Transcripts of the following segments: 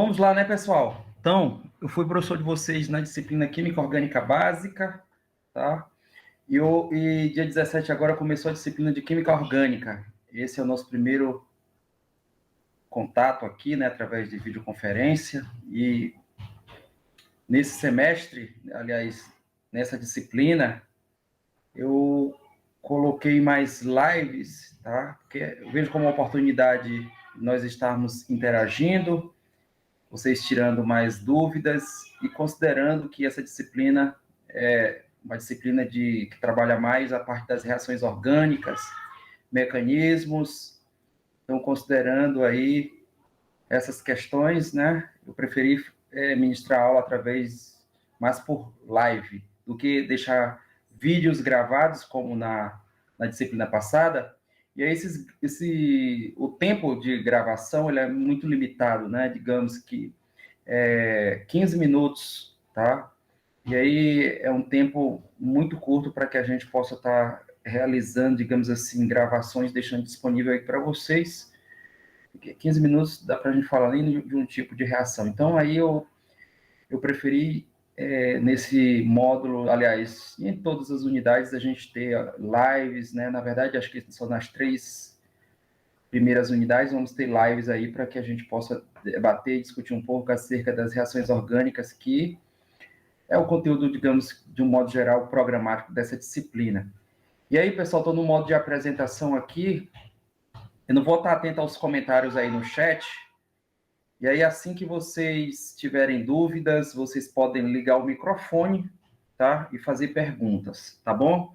Vamos lá, né, pessoal? Então, eu fui professor de vocês na disciplina Química Orgânica Básica, tá? E dia 17 agora começou a disciplina de Química Orgânica. Esse é o nosso primeiro contato aqui, né, através de videoconferência. E nesse semestre, aliás, nessa disciplina, eu coloquei mais lives, tá? Porque eu vejo como uma oportunidade nós estarmos interagindo, vocês tirando mais dúvidas e considerando que essa disciplina é uma disciplina que trabalha mais a parte das reações orgânicas, mecanismos. Então, considerando aí essas questões, né, eu preferi ministrar a aula através mais por live do que deixar vídeos gravados como na disciplina passada. E aí o tempo de gravação ele é muito limitado, né? Digamos que 15 minutos, tá? E aí é um tempo muito curto para que a gente possa estar realizando, digamos assim, gravações, deixando disponível aí para vocês. Porque 15 minutos dá para a gente falar nem de um tipo de reação. Então aí eu preferi nesse módulo, aliás, em todas as unidades a gente ter lives, né? Na verdade, acho que só nas 3 primeiras unidades vamos ter lives aí para que a gente possa debater e discutir um pouco acerca das reações orgânicas, que é o conteúdo, digamos, de um modo geral, programático dessa disciplina. E aí, pessoal, estou no modo de apresentação aqui. Eu não vou estar atento aos comentários aí no chat. E aí, assim que vocês tiverem dúvidas, vocês podem ligar o microfone, tá? E fazer perguntas, tá bom?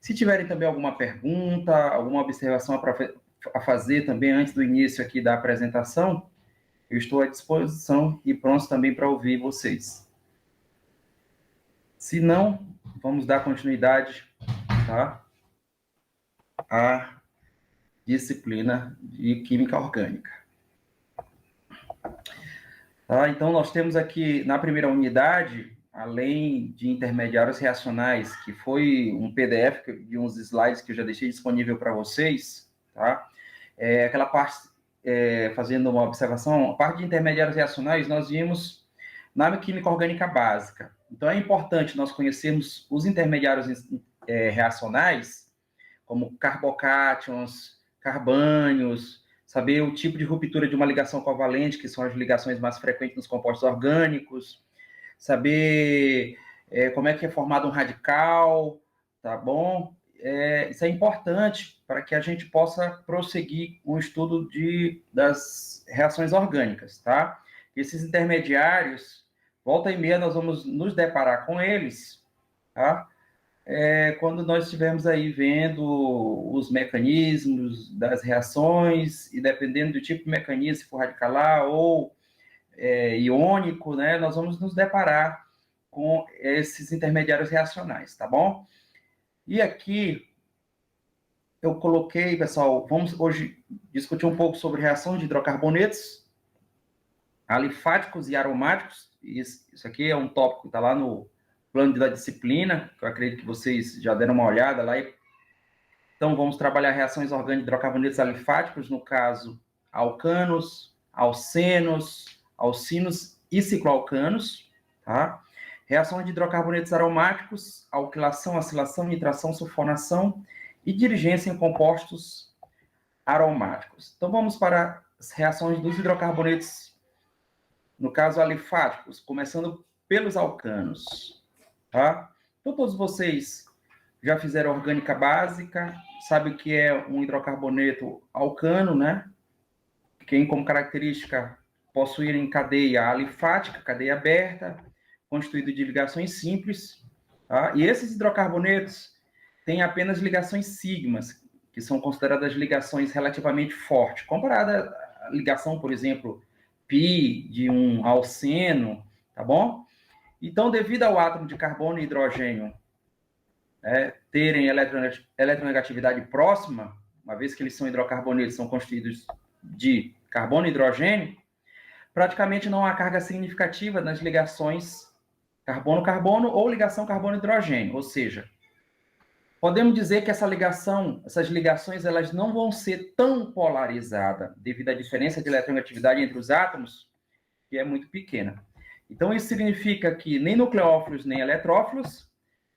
Se tiverem também alguma pergunta, alguma observação a fazer também antes do início aqui da apresentação, eu estou à disposição e pronto também para ouvir vocês. Se não, vamos dar continuidade, tá? À disciplina de Química Orgânica. Tá? Então, nós temos aqui, na primeira unidade, além de intermediários reacionais, que foi um PDF de uns slides que eu já deixei disponível para vocês, tá? Aquela parte, fazendo uma observação, a parte de intermediários reacionais, nós vimos na Química Orgânica Básica. Então, é importante nós conhecermos os intermediários reacionais, como carbocátions, carbânios, saber o tipo de ruptura de uma ligação covalente, que são as ligações mais frequentes nos compostos orgânicos, saber como é que é formado um radical, tá bom? Isso é importante para que a gente possa prosseguir o estudo das reações orgânicas, tá? Esses intermediários, volta e meia nós vamos nos deparar com eles, tá? Quando nós estivermos aí vendo os mecanismos das reações, e dependendo do tipo de mecanismo, se for radicalar ou iônico, né, nós vamos nos deparar com esses intermediários reacionais, tá bom? E aqui eu coloquei, pessoal, vamos hoje discutir um pouco sobre reação de hidrocarbonetos, alifáticos e aromáticos. Isso aqui é um tópico que está lá no plano da disciplina, que eu acredito que vocês já deram uma olhada lá. Então, vamos trabalhar reações orgânicas de hidrocarbonetos alifáticos, no caso, alcanos, alcenos, alcinos e cicloalcanos, tá? Reações de hidrocarbonetos aromáticos, alquilação, acilação, nitração, sulfonação e dirigência em compostos aromáticos. Então, vamos para as reações dos hidrocarbonetos, no caso, alifáticos, começando pelos alcanos, tá? Então, todos vocês já fizeram orgânica básica, sabe o que é um hidrocarboneto alcano, né? Que tem como característica possuir em cadeia alifática, cadeia aberta, constituído de ligações simples, tá? E esses hidrocarbonetos têm apenas ligações sigmas, que são consideradas ligações relativamente fortes, comparada à ligação, por exemplo, pi de um alceno, tá bom? Então, devido ao átomo de carbono e hidrogênio terem eletronegatividade próxima, uma vez que eles são hidrocarbonetos, são constituídos de carbono e hidrogênio, praticamente não há carga significativa nas ligações carbono-carbono ou ligação carbono-hidrogênio, ou seja, podemos dizer que essas ligações, elas não vão ser tão polarizadas devido à diferença de eletronegatividade entre os átomos, que é muito pequena. Então, isso significa que nem nucleófilos nem eletrófilos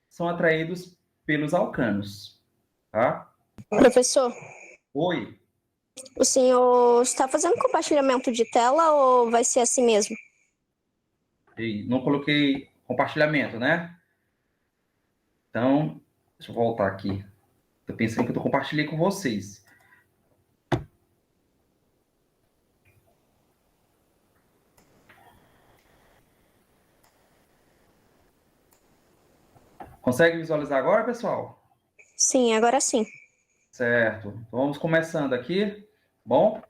são atraídos pelos alcanos, tá? Professor, Oi, o senhor está fazendo compartilhamento de tela ou vai ser assim mesmo? não coloquei compartilhamento, né? Então, deixa eu voltar aqui. Estou pensando que eu compartilhei com vocês. Consegue visualizar agora, pessoal? Sim, agora sim. Certo. Então, vamos começando aqui. Bom,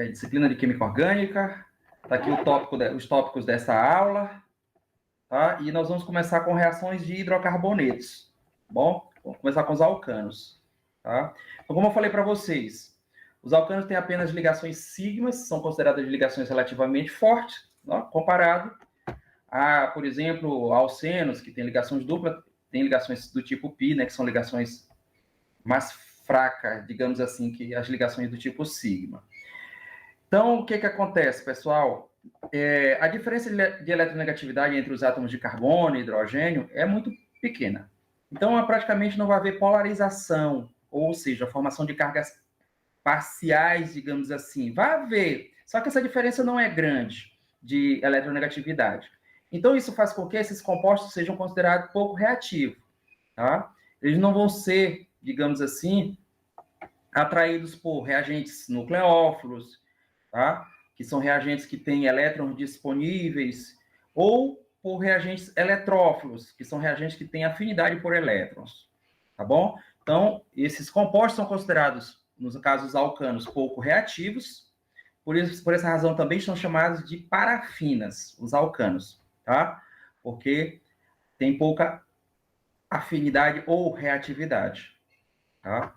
disciplina de Química Orgânica. Está aqui os tópicos dessa aula. Tá? E nós vamos começar com reações de hidrocarbonetos. Bom, vamos começar com os alcanos. Tá? Então, como eu falei para vocês, os alcanos têm apenas ligações sigmas, são consideradas ligações relativamente fortes, né? Comparado a, por exemplo, alcenos, que têm ligações duplas, tem ligações do tipo pi, né, que são ligações mais fracas, digamos assim, que as ligações do tipo sigma. Então, o que acontece, pessoal? A diferença de eletronegatividade entre os átomos de carbono e hidrogênio é muito pequena. Então, praticamente não vai haver polarização, ou seja, a formação de cargas parciais, digamos assim. Vai haver, só que essa diferença não é grande de eletronegatividade. Então, isso faz com que esses compostos sejam considerados pouco reativos. Tá? Eles não vão ser, digamos assim, atraídos por reagentes nucleófilos, tá? Que são reagentes que têm elétrons disponíveis, ou por reagentes eletrófilos, que são reagentes que têm afinidade por elétrons. Tá bom? Então, esses compostos são considerados, nos casos os alcanos, pouco reativos, por essa razão também são chamados de parafinas, os alcanos, tá? Porque tem pouca afinidade ou reatividade, tá?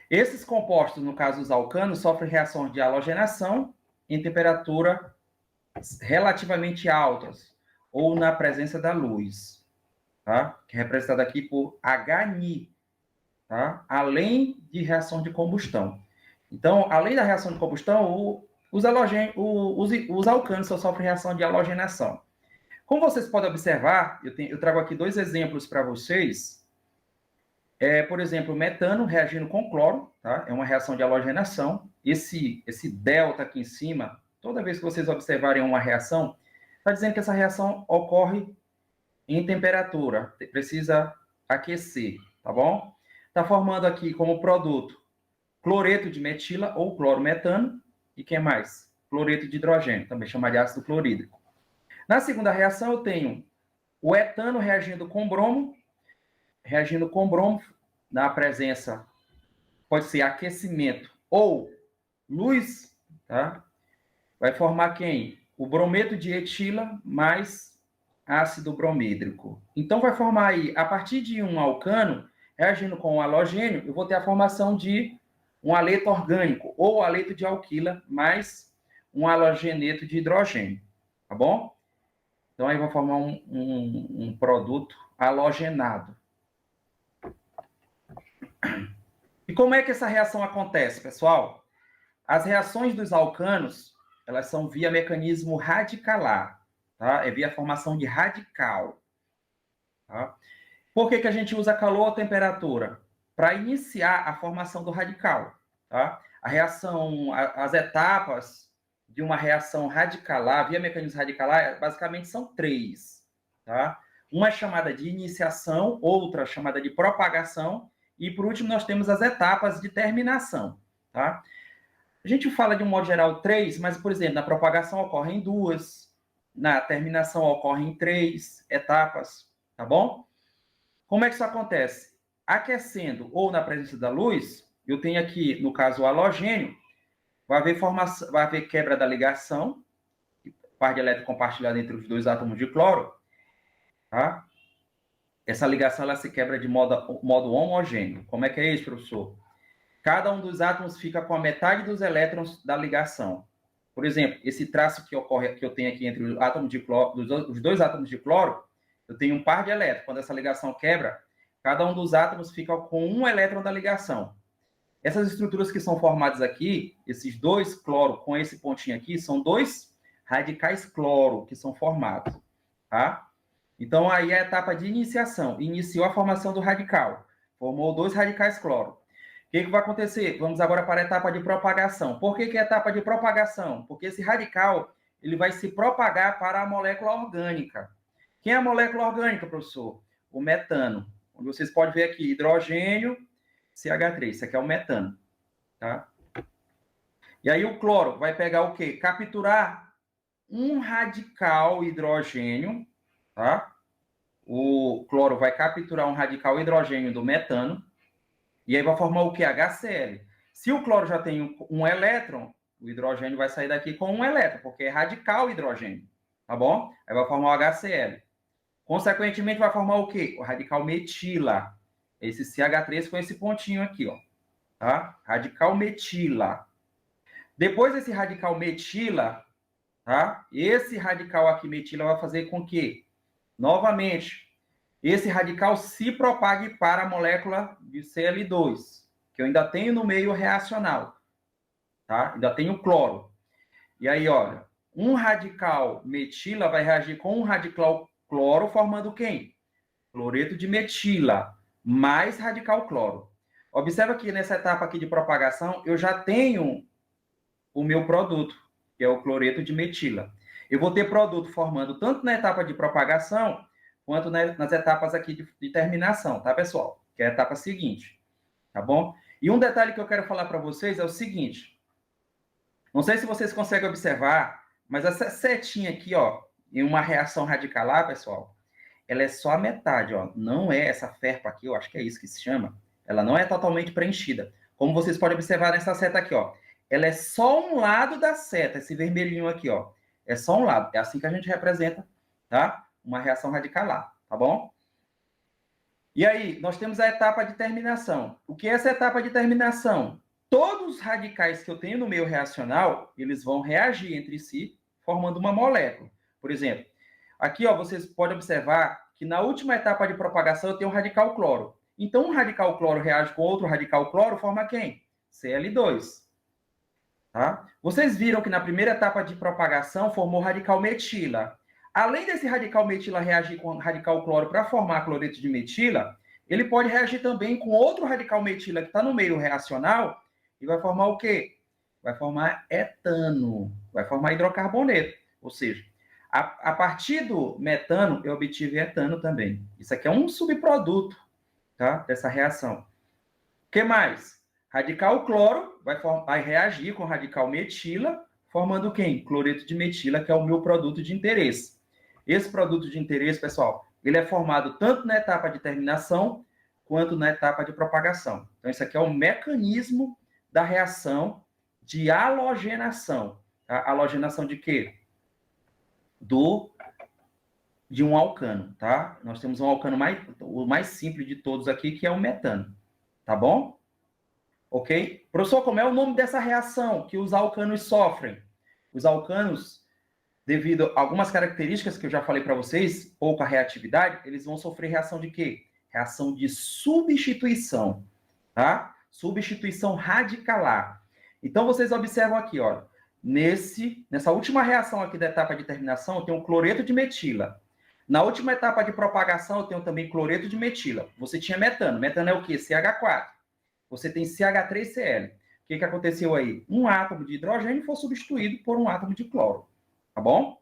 Esses compostos, no caso os alcanos, sofrem reações de halogenação em temperatura relativamente altas ou na presença da luz, tá? Que é representada aqui por HNI, tá? Além de reação de combustão. Então, além da reação de combustão, os alcanos só sofrem reação de halogenação. Como vocês podem observar, eu trago aqui dois exemplos para vocês. Por exemplo, metano reagindo com cloro, tá? É uma reação de halogenação. Esse delta aqui em cima, toda vez que vocês observarem uma reação, está dizendo que essa reação ocorre em temperatura, precisa aquecer, tá bom? Está formando aqui como produto cloreto de metila ou clorometano, e que mais? Cloreto de hidrogênio, também chamado de ácido clorídrico. Na segunda reação, eu tenho o etano reagindo com bromo na presença, pode ser aquecimento ou luz, tá? Vai formar quem? O brometo de etila mais ácido bromídrico. Então, vai formar aí, a partir de um alcano, reagindo com um halogênio, eu vou ter a formação de um aleto orgânico, ou aleto de alquila, mais um halogeneto de hidrogênio, tá bom? Então, aí vai formar um produto halogenado. E como é que essa reação acontece, pessoal? As reações dos alcanos, elas são via mecanismo radicalar, tá? É via formação de radical. Tá? Por que a gente usa calor ou temperatura? Para iniciar a formação do radical. Tá? As etapas de uma reação radicalar, via mecanismo radicalar, basicamente são três. Tá? Uma é chamada de iniciação, outra é chamada de propagação, e por último nós temos as etapas de terminação. Tá? A gente fala de um modo geral três, mas, por exemplo, na propagação ocorre em duas, na terminação ocorre em três etapas, tá bom? Como é que isso acontece? Aquecendo ou na presença da luz, eu tenho aqui, no caso, o halogênio, vai haver quebra da ligação, par de elétron compartilhado entre os dois átomos de cloro, tá? Essa ligação ela se quebra de modo homogêneo. Como é que é isso, professor? Cada um dos átomos fica com a metade dos elétrons da ligação. Por exemplo, esse traço que eu tenho aqui entre o átomo de cloro, os dois átomos de cloro, eu tenho um par de elétrons. Quando essa ligação quebra, cada um dos átomos fica com um elétron da ligação. Essas estruturas que são formadas aqui, esses dois cloro com esse pontinho aqui, são dois radicais cloro que são formados, tá? Então, aí é a etapa de iniciação. Iniciou a formação do radical. Formou 2 radicais cloro. O que vai acontecer? Vamos agora para a etapa de propagação. Por que é a etapa de propagação? Porque esse radical ele vai se propagar para a molécula orgânica. Quem é a molécula orgânica, professor? O metano. Onde vocês podem ver aqui, hidrogênio, CH3. Isso aqui é o metano. Tá? E aí o cloro vai pegar o quê? Capturar um radical hidrogênio, tá? O cloro vai capturar um radical hidrogênio do metano, e aí vai formar o quê? HCl. Se o cloro já tem um elétron, o hidrogênio vai sair daqui com um elétron, porque é radical hidrogênio, tá bom? Aí vai formar o HCl. Consequentemente, vai formar o quê? O radical metila. Esse CH3 com esse pontinho aqui, ó. Tá? Radical metila. Depois desse radical metila, tá? Esse radical aqui metila vai fazer com que, novamente, esse radical se propague para a molécula de Cl2, que eu ainda tenho no meio reacional, tá? Ainda tenho cloro. E aí, olha, um radical metila vai reagir com um radical cloro, formando quem? Cloreto de metila, mais radical cloro. Observa que nessa etapa aqui de propagação, eu já tenho o meu produto, que é o cloreto de metila. Eu vou ter produto formando tanto na etapa de propagação, quanto nas etapas aqui de terminação, tá, pessoal? Que é a etapa seguinte, tá bom? E um detalhe que eu quero falar para vocês é o seguinte. Não sei se vocês conseguem observar, mas essa setinha aqui, ó, em uma reação radicalar, pessoal, ela é só a metade, ó. Não é essa ferpa aqui, eu acho que é isso que se chama. Ela não é totalmente preenchida. Como vocês podem observar nessa seta aqui, ó. Ela é só um lado da seta, esse vermelhinho aqui, ó. É só um lado. É assim que a gente representa, tá? Uma reação radicalar, tá bom? E aí, nós temos a etapa de terminação. O que é essa etapa de terminação? Todos os radicais que eu tenho no meio reacional, eles vão reagir entre si, formando uma molécula. Por exemplo, aqui, ó, vocês podem observar que na última etapa de propagação eu tenho um radical cloro. Então, um radical cloro reage com outro radical cloro, forma quem? Cl2. Tá? Vocês viram que na primeira etapa de propagação formou radical metila. Além desse radical metila reagir com radical cloro para formar cloreto de metila, ele pode reagir também com outro radical metila que está no meio reacional e vai formar o quê? Vai formar etano, vai formar hidrocarboneto. Ou seja, a partir do metano, eu obtive etano também. Isso aqui é um subproduto, tá? Dessa reação. O que mais? Radical cloro vai reagir com radical metila, formando quem? Cloreto de metila, que é o meu produto de interesse. Esse produto de interesse, pessoal, ele é formado tanto na etapa de terminação, quanto na etapa de propagação. Então, isso aqui é o mecanismo da reação de halogenação. Tá? Halogenação de quê? De um alcano, tá? Nós temos um alcano o mais simples de todos aqui, que é o metano. Tá bom? Ok? Professor, como é o nome dessa reação que os alcanos sofrem? Os alcanos, devido a algumas características que eu já falei para vocês, pouca reatividade, eles vão sofrer reação de quê? Reação de substituição, tá? Substituição radicalar. Então, vocês observam aqui, ó, nessa última reação aqui da etapa de terminação, eu tenho cloreto de metila. Na última etapa de propagação, eu tenho também cloreto de metila. Você tinha metano. Metano é o quê? CH4. Você tem CH3Cl. O que aconteceu aí? Um átomo de hidrogênio foi substituído por um átomo de cloro. Tá bom?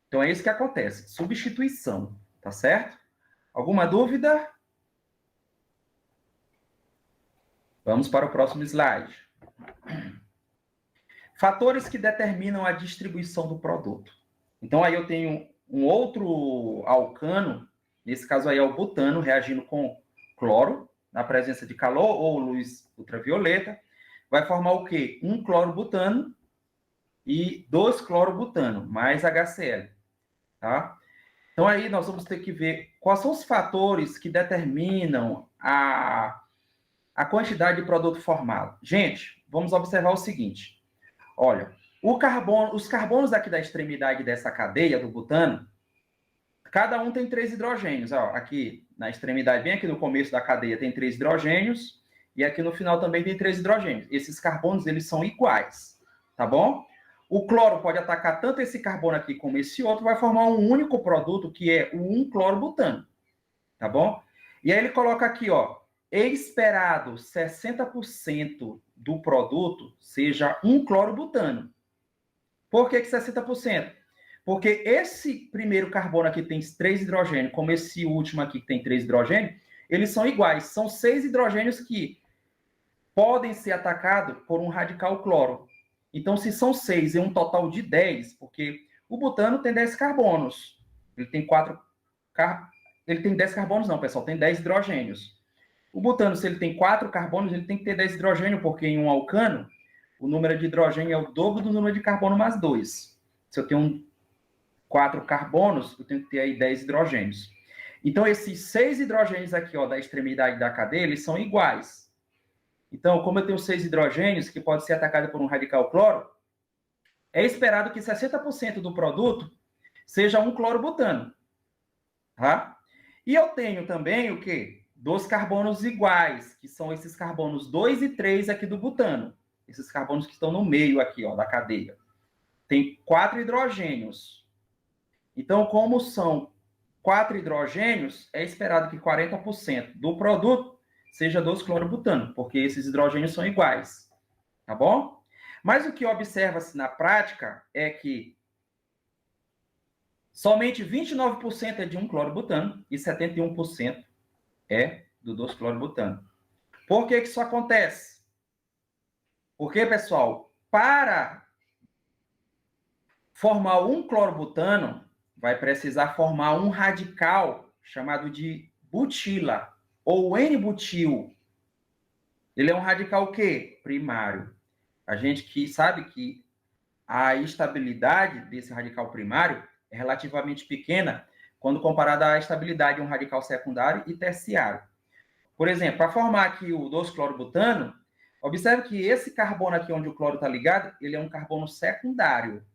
Então é isso que acontece. Substituição. Tá certo? Alguma dúvida? Vamos para o próximo slide. Fatores que determinam a distribuição do produto. Então aí eu tenho um outro alcano, nesse caso aí é o butano, reagindo com cloro, na presença de calor ou luz ultravioleta, vai formar o quê? Um clorobutano e 2 clorobutano, mais HCl, tá? Então, aí nós vamos ter que ver quais são os fatores que determinam a quantidade de produto formado. Gente, vamos observar o seguinte. Olha, os carbonos aqui da extremidade dessa cadeia do butano, cada um tem 3 hidrogênios. Ó, aqui na extremidade, bem aqui no começo da cadeia, tem 3 hidrogênios. E aqui no final também tem 3 hidrogênios. Esses carbonos, eles são iguais. Tá bom? o cloro pode atacar tanto esse carbono aqui como esse outro, vai formar um único produto, que é o 1-clorobutano. Tá bom? E aí ele coloca aqui, ó, esperado 60% do produto seja 1-clorobutano. Por que 60%? Porque esse primeiro carbono aqui tem 3 hidrogênios, como esse último aqui que tem 3 hidrogênios, eles são iguais. São 6 hidrogênios que podem ser atacados por um radical cloro. Então, se são 6 em um total de 10, porque o butano tem 10 carbonos. Ele tem 10 carbonos não, pessoal, tem 10 hidrogênios. O butano, se ele tem 4 carbonos, ele tem que ter 10 hidrogênios, porque em um alcano, o número de hidrogênio é o dobro do número de carbono mais 2. Se eu tenho 4 carbonos, eu tenho que ter aí 10 hidrogênios. Então, esses 6 hidrogênios aqui, ó, da extremidade da cadeia, eles são iguais. Então, como eu tenho 6 hidrogênios, que pode ser atacado por um radical cloro, é esperado que 60% do produto seja 1-clorobutano. Tá? E eu tenho também o quê? 2 carbonos iguais, que são esses carbonos 2 e 3 aqui do butano. Esses carbonos que estão no meio aqui, ó, da cadeia. Tem 4 hidrogênios. Então, como são 4 hidrogênios, é esperado que 40% do produto seja 2-clorobutano, porque esses hidrogênios são iguais. Tá bom? Mas o que observa-se na prática é que somente 29% é de 1-clorobutano e 71% é do 2-clorobutano. Por que isso acontece? Porque, pessoal, para formar 1-clorobutano, vai precisar formar um radical chamado de butila, ou N-butil. Ele é um radical o quê? Primário. A gente que sabe que a estabilidade desse radical primário é relativamente pequena quando comparada à estabilidade de um radical secundário e terciário. Por exemplo, para formar aqui o 2-clorobutano, observe que esse carbono aqui onde o cloro está ligado, ele é um carbono secundário.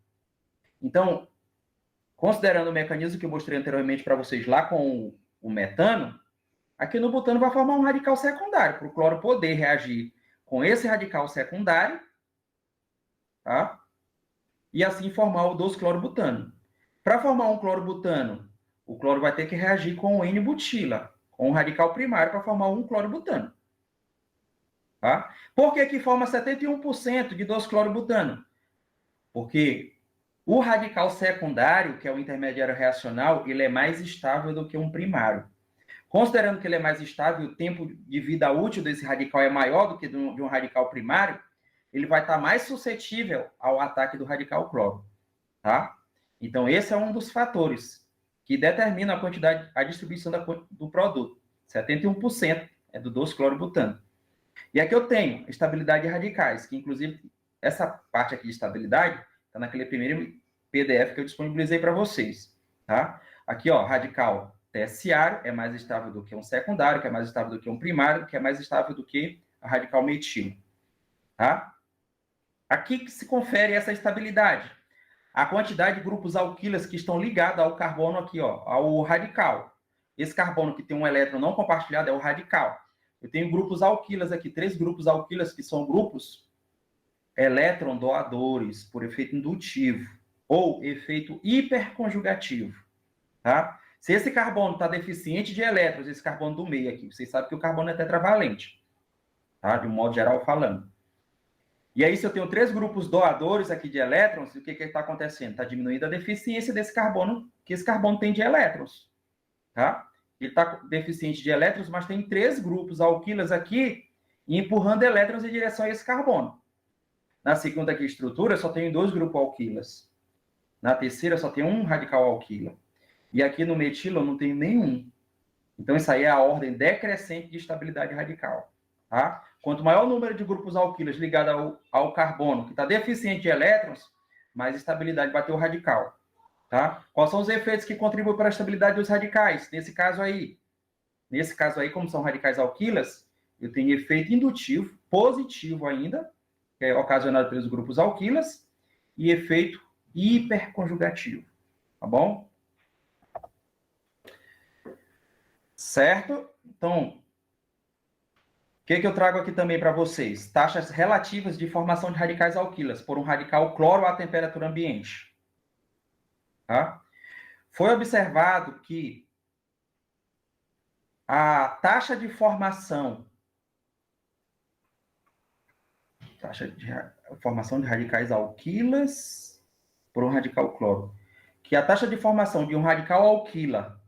Então, considerando o mecanismo que eu mostrei anteriormente para vocês lá com o metano, aqui no butano vai formar um radical secundário, para o cloro poder reagir com esse radical secundário, tá? E assim formar o 2-clorobutano. Para formar um clorobutano, o cloro vai ter que reagir com o N-butila, com o radical primário, para formar um clorobutano. Tá? Por que forma 71% de 2-clorobutano? Porque o radical secundário, que é o intermediário reacional, ele é mais estável do que um primário. Considerando que ele é mais estável, o tempo de vida útil desse radical é maior do que de um radical primário, ele vai estar mais suscetível ao ataque do radical cloro. Tá? Então, esse é um dos fatores que determina a quantidade, a distribuição do produto. 71% é do 2-clorobutano. E aqui eu tenho estabilidade de radicais, que inclusive essa parte aqui de estabilidade está naquele primeiro PDF que eu disponibilizei para vocês. Tá? Aqui, ó, radical terciário é mais estável do que um secundário, que é mais estável do que um primário, que é mais estável do que a radical metilo. Tá? Aqui que se confere essa estabilidade. A quantidade de grupos alquilas que estão ligados ao carbono aqui, ó, ao radical. Esse carbono que tem um elétron não compartilhado é o radical. Eu tenho grupos alquilas aqui, 3 grupos alquilas que são grupos elétron doadores por efeito indutivo ou efeito hiperconjugativo, tá? Se esse carbono está deficiente de elétrons, esse carbono do meio aqui, vocês sabem que o carbono é tetravalente, tá? De um modo geral falando. E aí, se eu tenho 3 grupos doadores aqui de elétrons, o que está acontecendo? Está diminuindo a deficiência desse carbono, que esse carbono tem de elétrons. Tá? Ele está deficiente de elétrons, mas tem 3 grupos alquilas aqui empurrando elétrons em direção a esse carbono. Na segunda aqui, estrutura, só tenho 2 grupos alquilas. Na terceira, só tem um radical alquila. E aqui no metilo, eu não tenho nenhum. Então, isso aí é a ordem decrescente de estabilidade radical. Tá? Quanto maior o número de grupos alquilas ligados ao carbono, que está deficiente de elétrons, mais estabilidade vai ter o radical. Tá? Quais são os efeitos que contribuem para a estabilidade dos radicais? Nesse caso aí, como são radicais alquilas, eu tenho efeito indutivo, positivo ainda, que é ocasionado pelos grupos alquilas, e efeito hiperconjugativo. Tá bom? Certo? Então, que eu trago aqui também para vocês? Taxas relativas de formação de radicais alquilas por um radical cloro à temperatura ambiente. Tá? Foi observado que a taxa de formação de radicais alquilas por um radical cloro, que a taxa de formação de um radical alquila,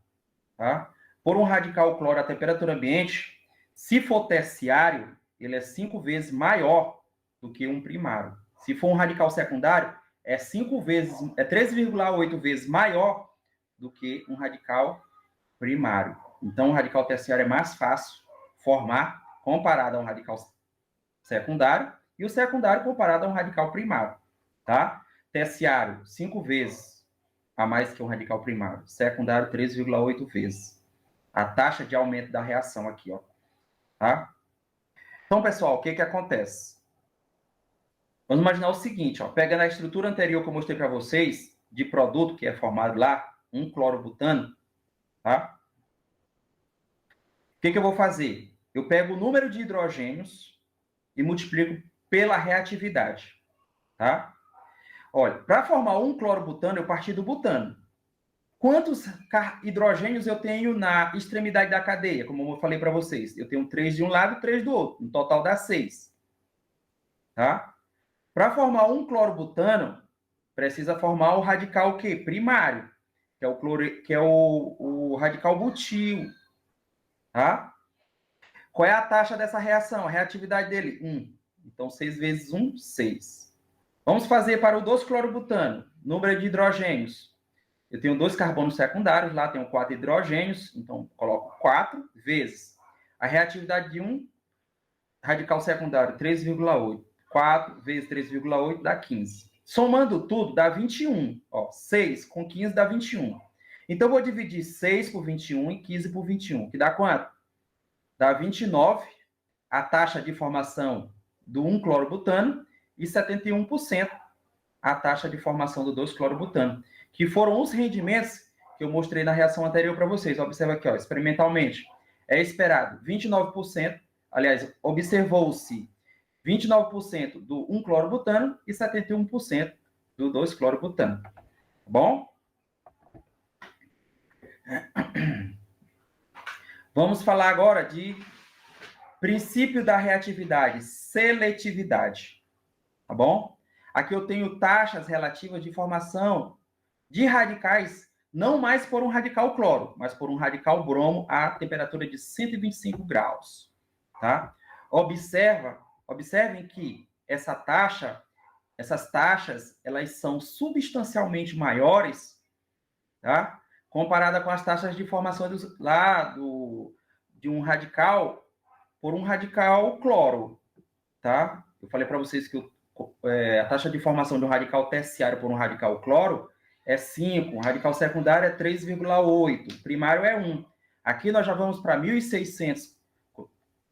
tá? Por um radical cloro à temperatura ambiente, se for terciário, ele é 5 vezes maior do que um primário. Se for um radical secundário, é 3,8 vezes maior do que um radical primário. Então, o radical terciário é mais fácil formar comparado a um radical secundário e o secundário comparado a um radical primário, tá? Terciário, 5 vezes a mais que um radical primário. Secundário, 3,8 vezes. A taxa de aumento da reação aqui, ó. Tá? Então, pessoal, o que acontece? Vamos imaginar o seguinte, ó. Pegando a estrutura anterior que eu mostrei para vocês, de produto que é formado lá, um clorobutano, tá? O que eu vou fazer? Eu pego o número de hidrogênios e multiplico pela reatividade, tá? Olha, para formar um clorobutano, eu parti do butano. Quantos hidrogênios eu tenho na extremidade da cadeia? Como eu falei para vocês, eu tenho 3 de um lado e 3 do outro. No total dá 6. Tá? Para formar um clorobutano, precisa formar o radical o quê? Primário, que é o radical butil. Tá? Qual é a taxa dessa reação? A reatividade dele? 1. Então, 6 vezes 1, 6. Vamos fazer para o 2-clorobutano. Número de hidrogênios. Eu tenho 2 carbonos secundários, lá tenho 4 hidrogênios, então coloco 4 vezes a reatividade de um radical secundário, 3,8. 4 vezes 3,8 dá 15. Somando tudo, dá 21. Ó, 6 com 15 dá 21. Então, eu vou dividir 6 por 21 e 15 por 21, que dá quanto? Dá 29, a taxa de formação do 1-clorobutano, e 71% a taxa de formação do 2-clorobutano, que foram os rendimentos que eu mostrei na reação anterior para vocês. Observa aqui, ó, experimentalmente, é esperado 29%, aliás, observou-se 29% do 1-clorobutano e 71% do 2-clorobutano. Tá bom? Vamos falar agora de princípio da reatividade, seletividade. Tá bom? Aqui eu tenho taxas relativas de formação de radicais, não mais por um radical cloro, mas por um radical bromo a temperatura de 125 graus. Tá? Observem que essas taxas, elas são substancialmente maiores, tá? Comparada com as taxas de formação de um radical por um radical cloro. Tá? Eu falei para vocês que a taxa de formação de um radical terciário por um radical cloro é 5, um radical secundário é 3,8, primário é 1. Aqui nós já vamos para 1.600,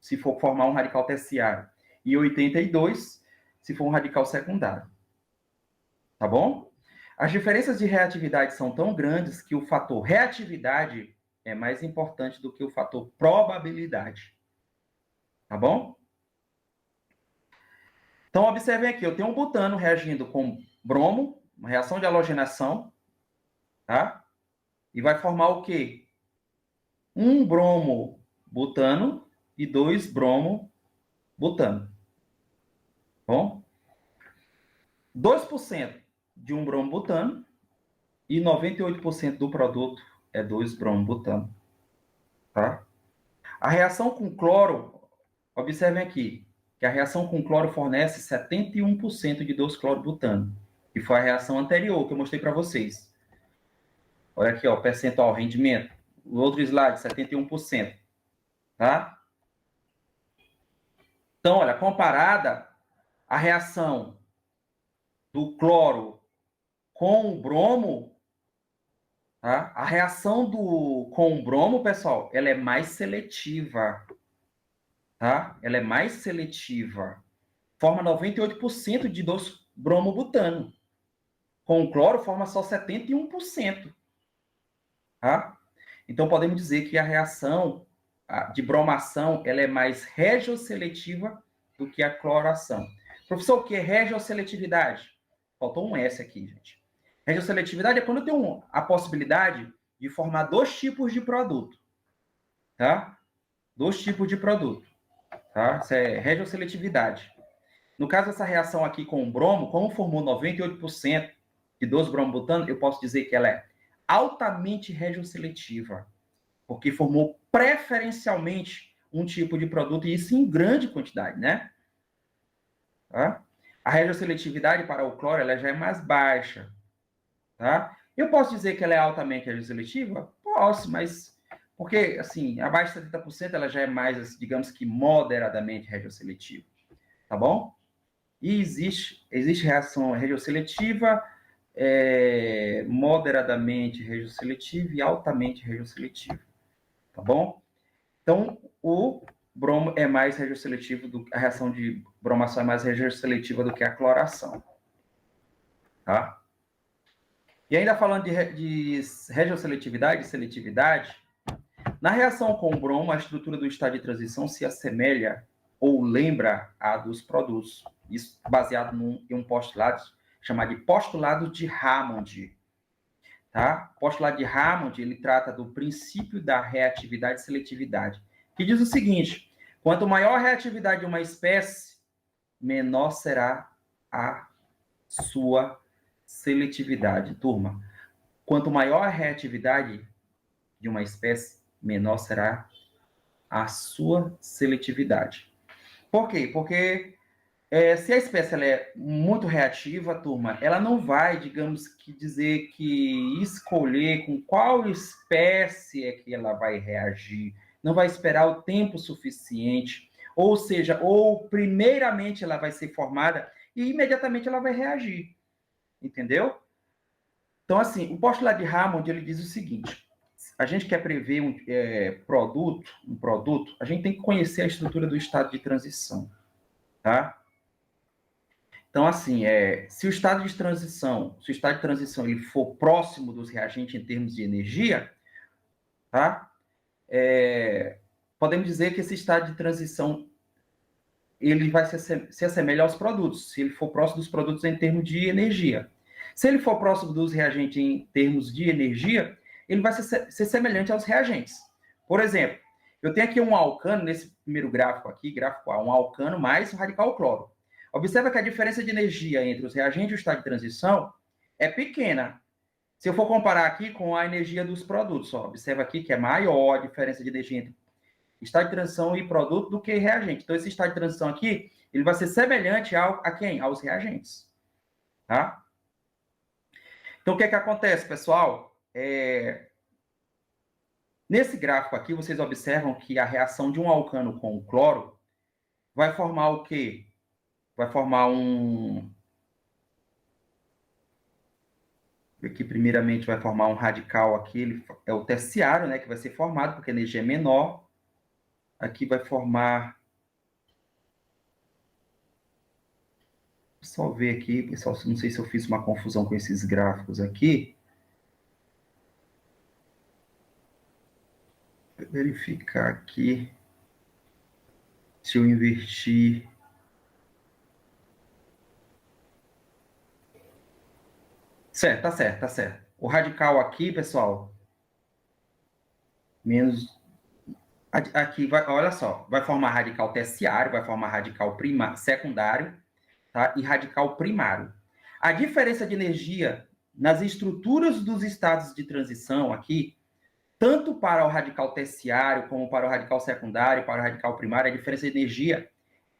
se for formar um radical terciário, e 82, se for um radical secundário. Tá bom? As diferenças de reatividade são tão grandes que o fator reatividade é mais importante do que o fator probabilidade. Tá bom? Então, observem aqui, eu tenho um butano reagindo com bromo, uma reação de halogenação, tá? E vai formar o quê? 1 bromo butano e 2 bromo butano. Bom? 2% de 1 bromo butano e 98% do produto é 2 bromo butano. Tá? A reação com cloro, observem aqui, que a reação com cloro fornece 71% de 2-clorobutano, que foi a reação anterior que eu mostrei para vocês. Olha aqui, ó, percentual, rendimento. O outro slide, 71%. Tá? Então, olha, comparada a reação do cloro com o bromo, tá? A reação com o bromo, pessoal, ela é mais seletiva. Tá? Ela é mais seletiva. Forma 98% de 2-bromobutano. Com o cloro, forma só 71%. Tá? Então, podemos dizer que a reação de bromação, ela é mais regioseletiva do que a cloração. Professor, o que é regioseletividade? Faltou um S aqui, gente. Regioseletividade é quando eu tenho a possibilidade de formar dois tipos de produto, tá? Dois tipos de produto, tá? Isso é regioseletividade. No caso dessa reação aqui com o bromo, como formou 98% de 2-bromo-butano, eu posso dizer que ela é altamente regioseletiva, porque formou preferencialmente um tipo de produto, e isso em grande quantidade, né? Tá? A regioseletividade para o cloro ela já é mais baixa, tá? Eu posso dizer que ela é altamente regioseletiva? Posso, mas porque, assim, abaixo de 70% ela já é mais, digamos que, moderadamente regioseletiva, tá bom? E existe reação regioseletiva, moderadamente regioseletiva e altamente regioseletiva, tá bom? Então, o bromo é mais regioseletivo, a reação de bromação é mais regioseletiva do que a cloração, tá? E ainda falando de regioseletividade e seletividade, na reação com o bromo, a estrutura do estado de transição se assemelha ou lembra a dos produtos. Isso baseado em um postulado chamado de postulado de Hammond. Tá? O postulado de Hammond ele trata do princípio da reatividade e seletividade, que diz o seguinte: quanto maior a reatividade de uma espécie, menor será a sua seletividade. Turma, quanto maior a reatividade de uma espécie, menor será a sua seletividade. Por quê? Porque se a espécie ela é muito reativa, turma, ela não vai, digamos que, dizer que escolher com qual espécie é que ela vai reagir, não vai esperar o tempo suficiente, ou seja, ou primeiramente ela vai ser formada e imediatamente ela vai reagir, entendeu? Então, assim, o postulado de Hammond ele diz o seguinte: a gente quer prever um produto, a gente tem que conhecer a estrutura do estado de transição, tá? Então, assim, se o estado de transição ele for próximo dos reagentes em termos de energia, tá? Podemos dizer que esse estado de transição ele vai se assemelhar aos produtos, se ele for próximo dos produtos em termos de energia. Se ele for próximo dos reagentes em termos de energia, ele vai ser semelhante aos reagentes. Por exemplo, eu tenho aqui um alcano, nesse primeiro gráfico aqui, gráfico A, um alcano mais um radical cloro. Observa que a diferença de energia entre os reagentes e o estado de transição é pequena. Se eu for comparar aqui com a energia dos produtos, ó, observa aqui que é maior a diferença de energia entre estado de transição e produto do que reagente. Então, esse estado de transição aqui, ele vai ser semelhante a quem? Aos reagentes. Tá? Então, o que é que acontece, pessoal? Nesse gráfico aqui, vocês observam que a reação de um alcano com o cloro vai formar o quê? Vai formar aqui, primeiramente, vai formar um radical aqui, ele é o terciário, né, que vai ser formado, porque a energia é menor. Aqui vai formar... Só ver aqui, pessoal, não sei se eu fiz uma confusão com esses gráficos aqui. Vou verificar aqui se eu invertir. Certo, tá certo, tá certo. O radical aqui, pessoal, menos... Aqui, olha só, vai formar radical terciário, vai formar radical secundário, tá? E radical primário. A diferença de energia nas estruturas dos estados de transição aqui, tanto para o radical terciário, como para o radical secundário, para o radical primário, a diferença de energia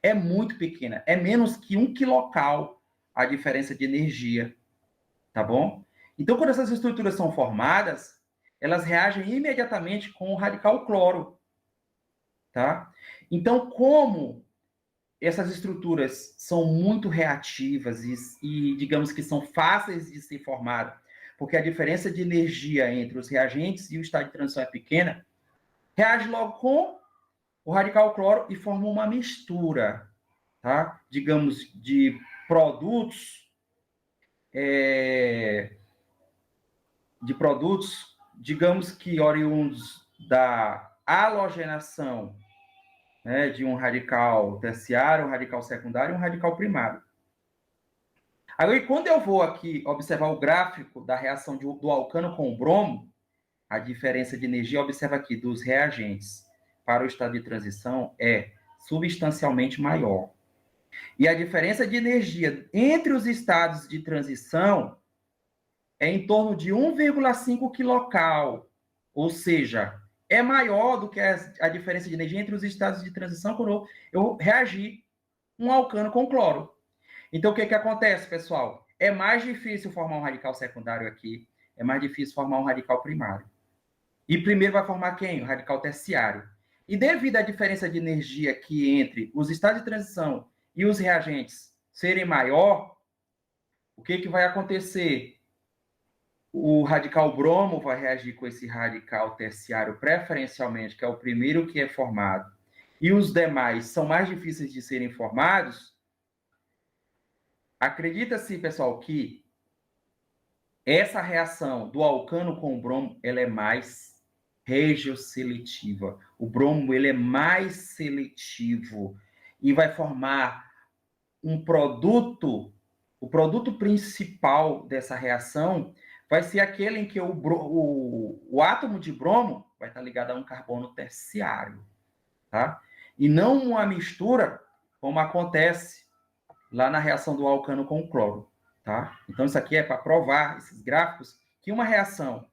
é muito pequena. É menos que 1 quilocal a diferença de energia, tá bom? Então, quando essas estruturas são formadas, elas reagem imediatamente com o radical cloro, tá? Então, como essas estruturas são muito reativas e, digamos que são fáceis de ser formadas, porque a diferença de energia entre os reagentes e o estado de transição é pequena, reage logo com o radical cloro e forma uma mistura, tá? Digamos, de produtos, digamos que oriundos halogenação, né, de um radical terciário, um radical secundário e um radical primário. Agora, e quando eu vou aqui observar o gráfico da reação do alcano com o bromo, a diferença de energia, observa aqui, dos reagentes para o estado de transição é substancialmente maior. E a diferença de energia entre os estados de transição é em torno de 1,5 kcal, ou seja, é maior do que a diferença de energia entre os estados de transição quando eu reagir um alcano com cloro. Então, o que acontece, pessoal? É mais difícil formar um radical secundário aqui, é mais difícil formar um radical primário. E primeiro vai formar quem? O radical terciário. E devido à diferença de energia aqui entre os estados de transição e os reagentes serem maior, o que vai acontecer? O radical bromo vai reagir com esse radical terciário preferencialmente, que é o primeiro que é formado, e os demais são mais difíceis de serem formados. Acredita-se, pessoal, que essa reação do alcano com o bromo ela é mais regioseletiva. O bromo ele é mais seletivo e vai formar um produto. O produto principal dessa reação vai ser aquele em que o átomo de bromo vai estar ligado a um carbono terciário, tá? E não uma mistura como acontece lá na reação do alcano com o cloro, tá? Então isso aqui é para provar esses gráficos que uma reação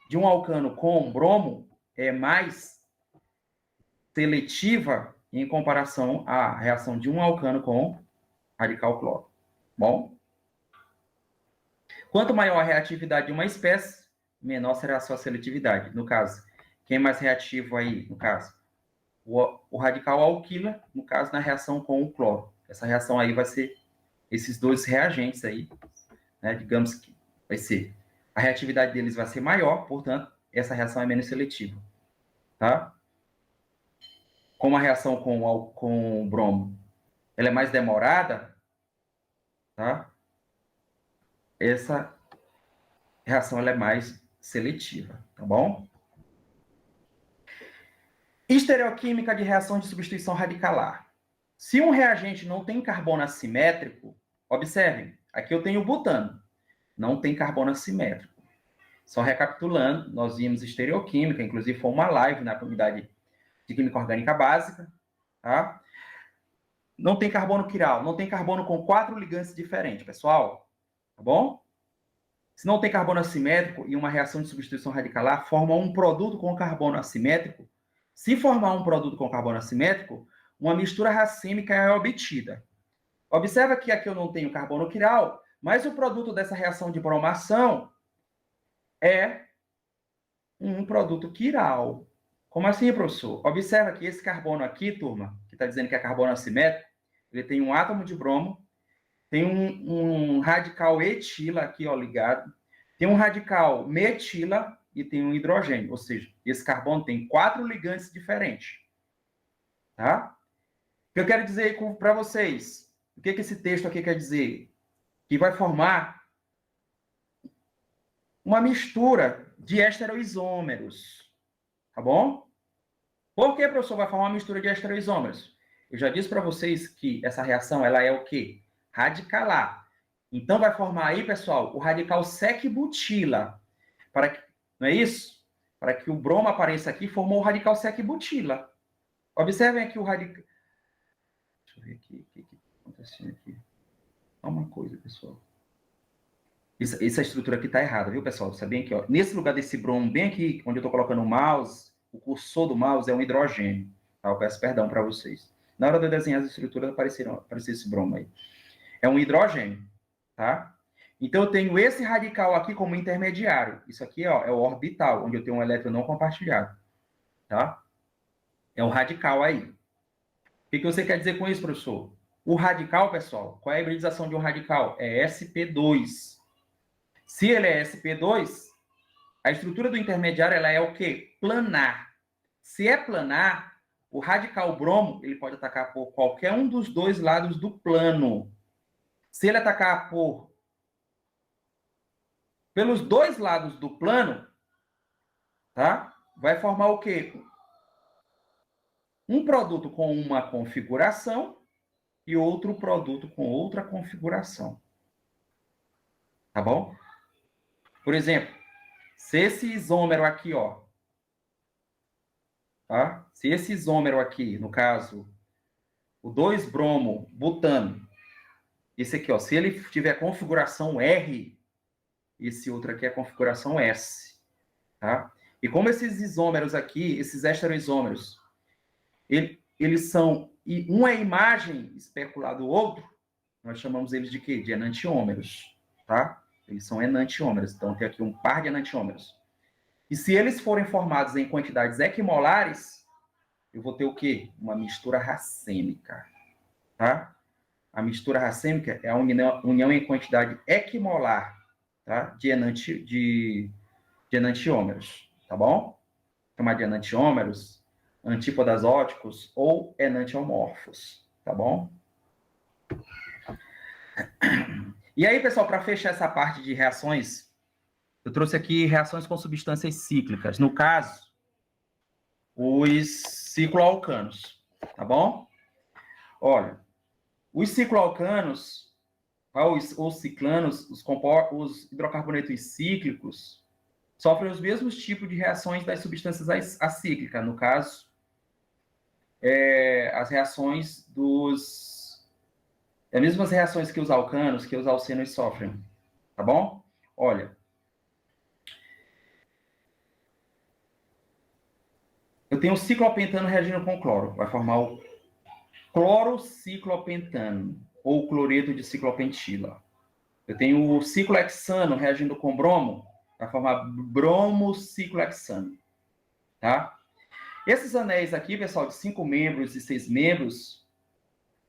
de um alcano com bromo é mais seletiva em comparação à reação de um alcano com radical cloro. Bom? Quanto maior a reatividade de uma espécie, menor será a sua seletividade. No caso, quem é mais reativo aí, no caso? O radical alquila, no caso, na reação com o cloro. Essa reação aí vai ser esses dois reagentes aí, né? Digamos que vai ser, a reatividade deles vai ser maior, portanto, essa reação é menos seletiva, tá? Como a reação com o bromo, ela é mais demorada, tá? Essa reação ela é mais seletiva, tá bom? Estereoquímica de reação de substituição radicalar. Se um reagente não tem carbono assimétrico, observem, aqui eu tenho o butano, não tem carbono assimétrico. Só recapitulando, nós vimos estereoquímica, inclusive foi uma live na comunidade de Química Orgânica Básica, tá? Não tem carbono quiral, não tem carbono com 4 ligantes diferentes, pessoal, tá bom? Se não tem carbono assimétrico e uma reação de substituição radicalar forma um produto com carbono assimétrico, se formar um produto com carbono assimétrico, uma mistura racêmica é obtida. Observa que aqui eu não tenho carbono quiral, mas o produto dessa reação de bromação é um produto quiral. Como assim, professor? Observa que esse carbono aqui, turma, que está dizendo que é carbono assimétrico, ele tem um átomo de bromo, tem um radical etila aqui, ó, ligado, tem um radical metila e tem um hidrogênio, ou seja, esse carbono tem 4 ligantes diferentes. Tá? O que eu quero dizer para vocês? O que esse texto aqui quer dizer? Que vai formar uma mistura de estereoisômeros. Tá bom? Por que, professor, vai formar uma mistura de estereoisômeros? Eu já disse para vocês que essa reação ela é o quê? Radicalar. Então, vai formar aí, pessoal, o radical sec-butila. Não é isso? Para que o bromo apareça aqui, formou o radical sec-butila. Observem aqui o radical... Deixa eu ver aqui. O que está acontecendo aqui? Só uma coisa, pessoal. Essa estrutura aqui está errada, viu, pessoal? Sabem que, ó, nesse lugar desse bromo, bem aqui, onde eu estou colocando o mouse, o cursor do mouse é um hidrogênio. Tá? Eu peço perdão para vocês. Na hora de eu desenhar as estruturas, apareceu esse bromo aí. É um hidrogênio, tá? Então, eu tenho esse radical aqui como intermediário. Isso aqui, ó, é o orbital, onde eu tenho um elétron não compartilhado, tá? É um radical aí. O que você quer dizer com isso, professor? O radical, pessoal, qual é a hibridização de um radical? É sp2. Se ele é sp2, a estrutura do intermediário ela é o quê? Planar. Se é planar, o radical bromo ele pode atacar por qualquer um dos dois lados do plano. Se ele atacar pelos dois lados do plano, tá? Vai formar o quê? um produto com uma configuração e outro produto com outra configuração. Tá bom? Por exemplo, se esse isômero aqui, ó, tá? Se esse isômero aqui, no caso, o 2-bromo-butano, esse aqui, ó, se ele tiver a configuração R, esse outro aqui é a configuração S, tá? E como esses isômeros aqui, esses estereoisômeros, eles são, e um é imagem especular do outro, nós chamamos eles de quê? De enantiômeros, tá? Eles são enantiômeros, então tem aqui um par de enantiômeros. E se eles forem formados em quantidades equimolares, eu vou ter o quê? Uma mistura racêmica, tá? A mistura racêmica é a união em quantidade equimolar, tá? De enantiômeros, tá bom? Chamar de enantiômeros, antípodas óticos ou enantiomorfos, tá bom? E aí, pessoal, para fechar essa parte de reações, eu trouxe aqui reações com substâncias cíclicas. No caso, os cicloalcanos, tá bom? Olha, os cicloalcanos, os ciclanos, os hidrocarbonetos cíclicos, sofrem os mesmos tipos de reações das substâncias acíclicas. No caso, as reações as mesmas reações que os alcanos, que os alcenos sofrem, tá bom? Olha, eu tenho o ciclopentano reagindo com cloro, vai formar o clorociclopentano, ou cloreto de ciclopentila. Eu tenho o ciclohexano reagindo com bromo, vai formar bromociclohexano, tá? Esses anéis aqui, pessoal, de 5 membros e 6 membros,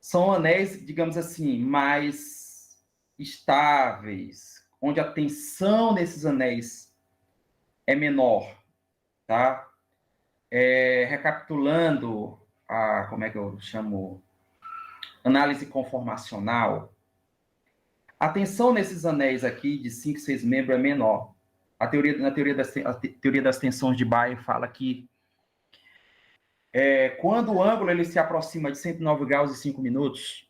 são anéis, digamos assim, mais estáveis, onde a tensão nesses anéis é menor, tá? Recapitulando como é que eu chamo? Análise conformacional. A tensão nesses anéis aqui, de 5, 6 membros, é menor. Na teoria das tensões de Bayer fala que quando o ângulo ele se aproxima de 109 graus e 5 minutos,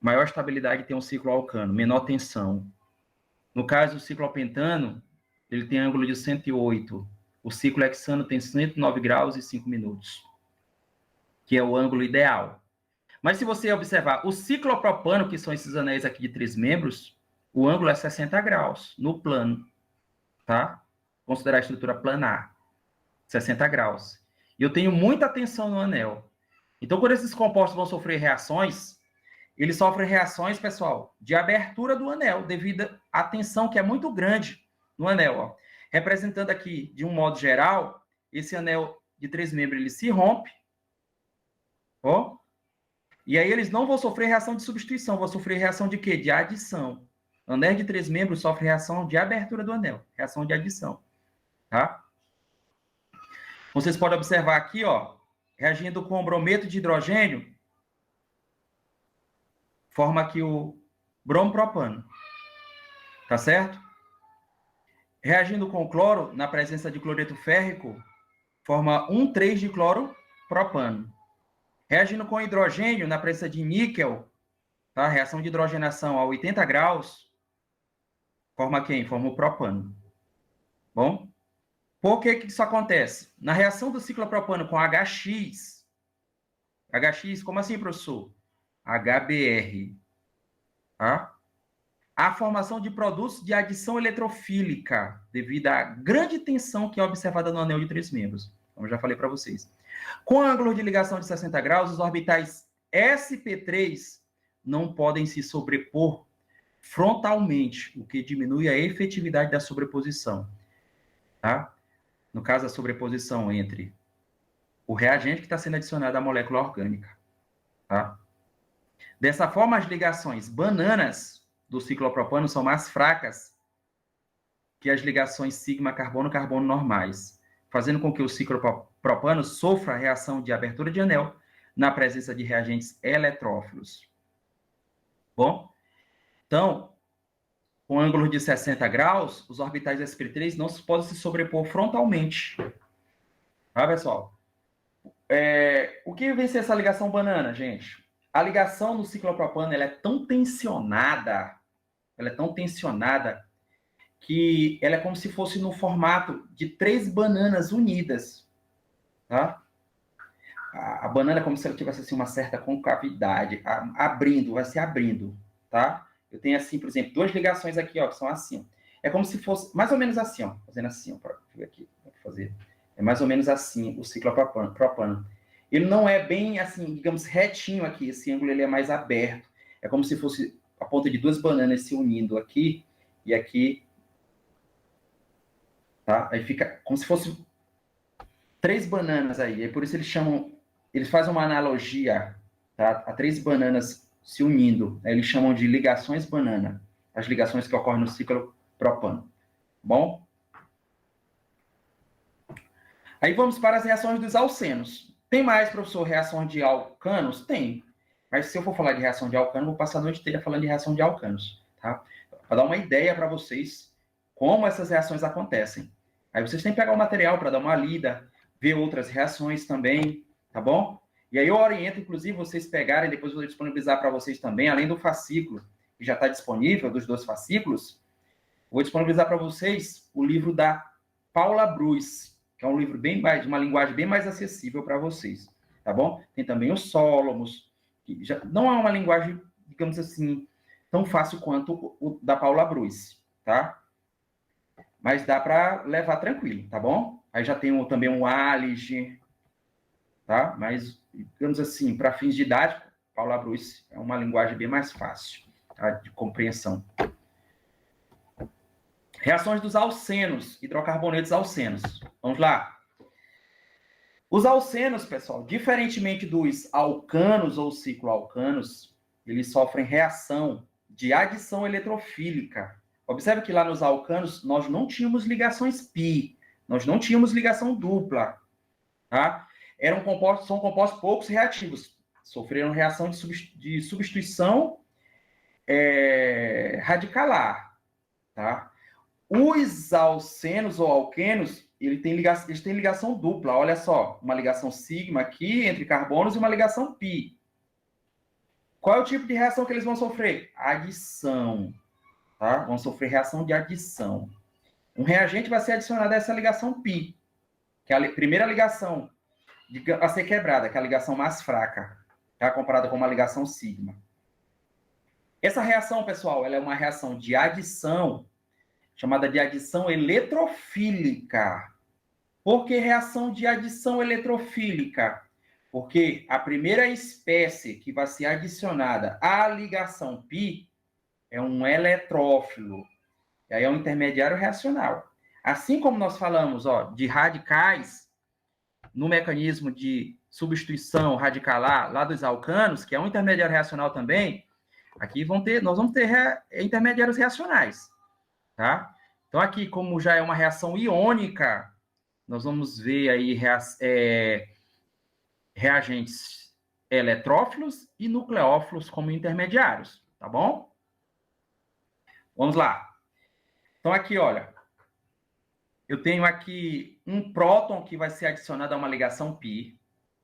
maior estabilidade tem um ciclo alcano, menor tensão. No caso do ciclopentano, ele tem ângulo de 108. O ciclo hexano tem 109 graus e 5 minutos, que é o ângulo ideal. Mas se você observar o ciclopropano, que são esses anéis aqui de 3 membros, o ângulo é 60 graus no plano, tá? Considerar a estrutura planar, 60 graus. E eu tenho muita tensão no anel. Então, quando esses compostos vão sofrer reações, eles sofrem reações, pessoal, de abertura do anel, devido à tensão que é muito grande no anel. Ó. Representando aqui, de um modo geral, esse anel de 3 membros, ele se rompe, ó, e aí eles não vão sofrer reação de substituição, vão sofrer reação de quê? De adição. Anéis de 3 membros sofre reação de abertura do anel, reação de adição, tá? Vocês podem observar aqui, ó, reagindo com o brometo de hidrogênio, forma aqui o bromo-propano, tá certo? Reagindo com o cloro, na presença de cloreto férrico, forma 1,3 de cloro-propano. Reagindo com hidrogênio, na presença de níquel, tá? Reação de hidrogenação a 80 graus, forma quem? Forma o propano. Bom? Por que isso acontece? Na reação do ciclopropano com HX, como assim, professor? HBr, tá? A formação de produtos de adição eletrofílica, devido à grande tensão que é observada no anel de 3 membros, como eu já falei para vocês. Com ângulo de ligação de 60 graus, os orbitais sp3 não podem se sobrepor frontalmente, o que diminui a efetividade da sobreposição, tá? No caso, a sobreposição entre o reagente que está sendo adicionado à molécula orgânica, tá? Dessa forma, as ligações bananas do ciclopropano são mais fracas que as ligações sigma carbono-carbono normais, fazendo com que o ciclopropano sofra a reação de abertura de anel na presença de reagentes eletrófilos. Bom, então, com ângulo de 60 graus, os orbitais sp3 não podem se sobrepor frontalmente. Tá, pessoal? O que vem ser essa ligação banana, gente? A ligação no ciclopropano ela é tão tensionada, que ela é como se fosse no formato de 3 bananas unidas, tá? A banana é como se ela tivesse assim, uma certa concavidade, abrindo, vai se abrindo, tá? Eu tenho assim, por exemplo, 2 ligações aqui, ó, que são assim. É como se fosse mais ou menos assim, ó, fazendo assim, ó, para ver aqui, vou fazer. É mais ou menos assim o ciclopropano. Ele não é bem assim, digamos, retinho aqui, esse ângulo ele é mais aberto. É como se fosse a ponta de 2 bananas se unindo aqui e aqui, tá? Aí fica como se fosse 3 bananas aí. Por isso eles fazem uma analogia, tá? A 3 bananas se unindo. Aí eles chamam de ligações banana. As ligações que ocorrem no ciclo propano. Bom? Aí vamos para as reações dos alcenos. Tem mais, professor, reações de alcanos? Tem. Mas se eu for falar de reação de alcano, vou passar a noite inteira falando de reação de alcanos, tá? Para dar uma ideia para vocês como essas reações acontecem. Aí vocês têm que pegar o material para dar uma lida, ver outras reações também, tá bom? E aí eu oriento, inclusive, vocês pegarem, depois eu vou disponibilizar para vocês também, além do fascículo, que já está disponível, dos 2 fascículos, vou disponibilizar para vocês o livro da Paula Brus, que é um livro bem mais, de uma linguagem bem mais acessível para vocês, tá bom? Tem também os Solomos, que já não é uma linguagem, digamos assim, tão fácil quanto o da Paula Brus, tá? Mas dá para levar tranquilo, tá bom? Aí já tem também um Alige, tá? Mas, digamos assim, para fins didáticos, Paula Brus é uma linguagem bem mais fácil, tá? De compreensão. Reações dos alcenos, hidrocarbonetos alcenos. Vamos lá. Os alcenos, pessoal, diferentemente dos alcanos ou cicloalcanos, eles sofrem reação de adição eletrofílica. Observe que lá nos alcanos nós não tínhamos ligações pi, nós não tínhamos ligação dupla, tá? São compostos poucos reativos, sofreram reação de substituição radicalar, tá? Os alcenos ou alquenos, eles têm ligação dupla. Olha só, uma ligação sigma aqui entre carbonos e uma ligação pi. Qual é o tipo de reação que eles vão sofrer? Adição, tá? Vão sofrer reação de adição. Um reagente vai ser adicionado a essa ligação pi, que é a primeira ligação a ser quebrada, que é a ligação mais fraca, tá? Comparada com uma ligação sigma. Essa reação, pessoal, ela é uma reação de adição chamada de adição eletrofílica. Por que reação de adição eletrofílica? Porque a primeira espécie que vai ser adicionada à ligação π é um eletrófilo. E aí é um intermediário reacional. Assim como nós falamos de radicais no mecanismo de substituição radicalar lá dos alcanos, que é um intermediário reacional também, aqui nós vamos ter intermediários reacionais. Tá? Então, aqui, como já é uma reação iônica, nós vamos ver aí reagentes eletrófilos e nucleófilos como intermediários, tá bom? Vamos lá. Então, aqui, olha, eu tenho aqui um próton que vai ser adicionado a uma ligação π,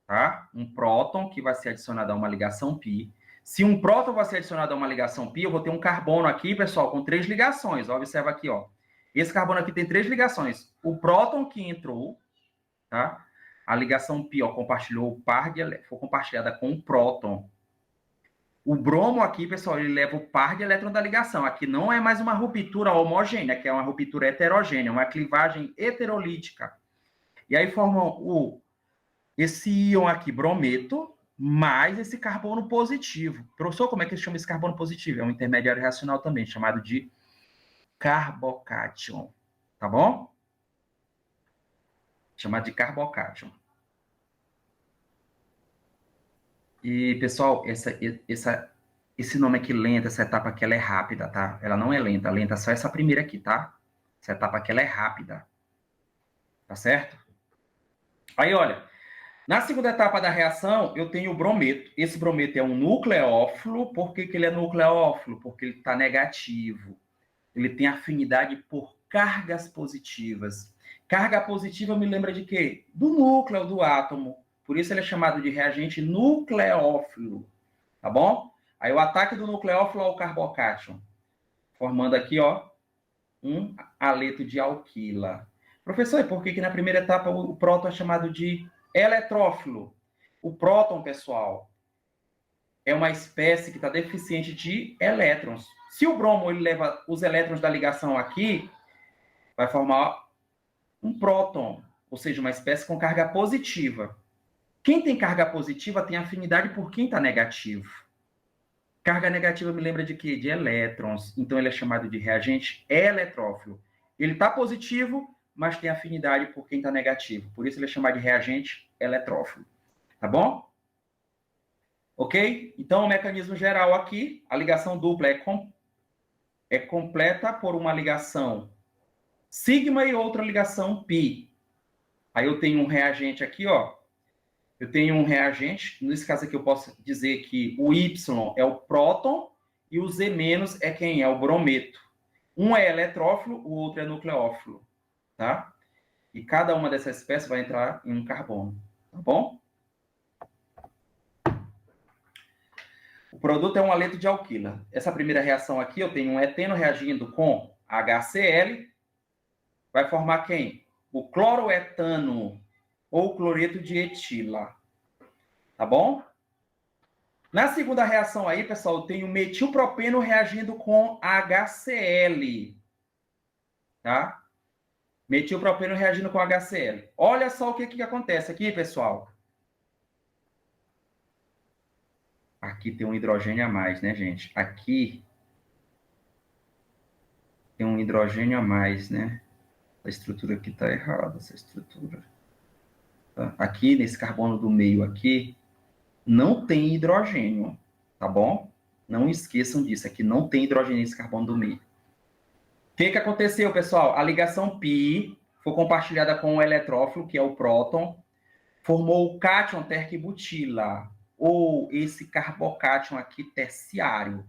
tá? Um próton que vai ser adicionado a uma ligação π. Se um próton vai ser adicionado a uma ligação π, eu vou ter um carbono aqui, pessoal, com 3 ligações. Ó, observa aqui, ó. Esse carbono aqui tem 3 ligações. O próton que entrou, tá? A ligação π, ó, compartilhou o par de elétrons, foi compartilhada com o próton. O bromo aqui, pessoal, ele leva o par de elétrons da ligação. Aqui não é mais uma ruptura homogênea, que é uma ruptura heterogênea, uma clivagem heterolítica. E aí formam esse íon aqui, brometo, mais esse carbono positivo. Professor, como é que se chama esse carbono positivo? É um intermediário reacional também, chamado de carbocátion. Tá bom? Chamado de carbocátion. E, pessoal, esse nome aqui, lenta, essa etapa aqui, ela é rápida, tá? Ela não é lenta. Lenta é só essa primeira aqui, tá? Essa etapa aqui, ela é rápida. Tá certo? Aí, olha, na segunda etapa da reação, eu tenho o brometo. Esse brometo é um nucleófilo. Por que ele é nucleófilo? Porque ele está negativo. Ele tem afinidade por cargas positivas. Carga positiva me lembra de quê? Do núcleo do átomo. Por isso ele é chamado de reagente nucleófilo, tá bom? Aí o ataque do nucleófilo ao carbocátion, formando aqui, ó, um aleto de alquila. Professor, e por que na primeira etapa o próton é chamado de eletrófilo? O próton, pessoal, é uma espécie que está deficiente de elétrons. Se o bromo ele leva os elétrons da ligação aqui, vai formar um próton, ou seja, uma espécie com carga positiva. Quem tem carga positiva tem afinidade por quem está negativo. Carga negativa me lembra de quê? De elétrons. Então, ele é chamado de reagente eletrófilo. Ele está positivo, mas tem afinidade por quem está negativo. Por isso, ele é chamado de reagente eletrófilo. Tá bom? Ok? Então, o mecanismo geral aqui, a ligação dupla é completa por uma ligação sigma e outra ligação pi. Aí eu tenho um reagente aqui, ó. Eu tenho um reagente, nesse caso aqui eu posso dizer que o Y é o próton e o Z- é quem? É o brometo. Um é eletrófilo, o outro é nucleófilo, tá? E cada uma dessas espécies vai entrar em um carbono, tá bom? O produto é um aleto de alquila. Essa primeira reação aqui, eu tenho um eteno reagindo com HCl, vai formar quem? O cloroetano, ou cloreto de etila. Tá bom? Na segunda reação aí, pessoal, eu tenho metilpropeno reagindo com HCl. Tá? Metilpropeno reagindo com HCl. Olha só o que acontece aqui, pessoal. Aqui tem um hidrogênio a mais, né, gente? Aqui tem um hidrogênio a mais, né? A estrutura aqui está errada, essa estrutura. Tá? Aqui, nesse carbono do meio aqui, não tem hidrogênio, tá bom? Não esqueçam disso, aqui não tem hidrogênio nesse carbono do meio. O que aconteceu, pessoal? A ligação π foi compartilhada com o eletrófilo, que é o próton, formou o cátion terquibutila, ou esse carbocátion aqui terciário,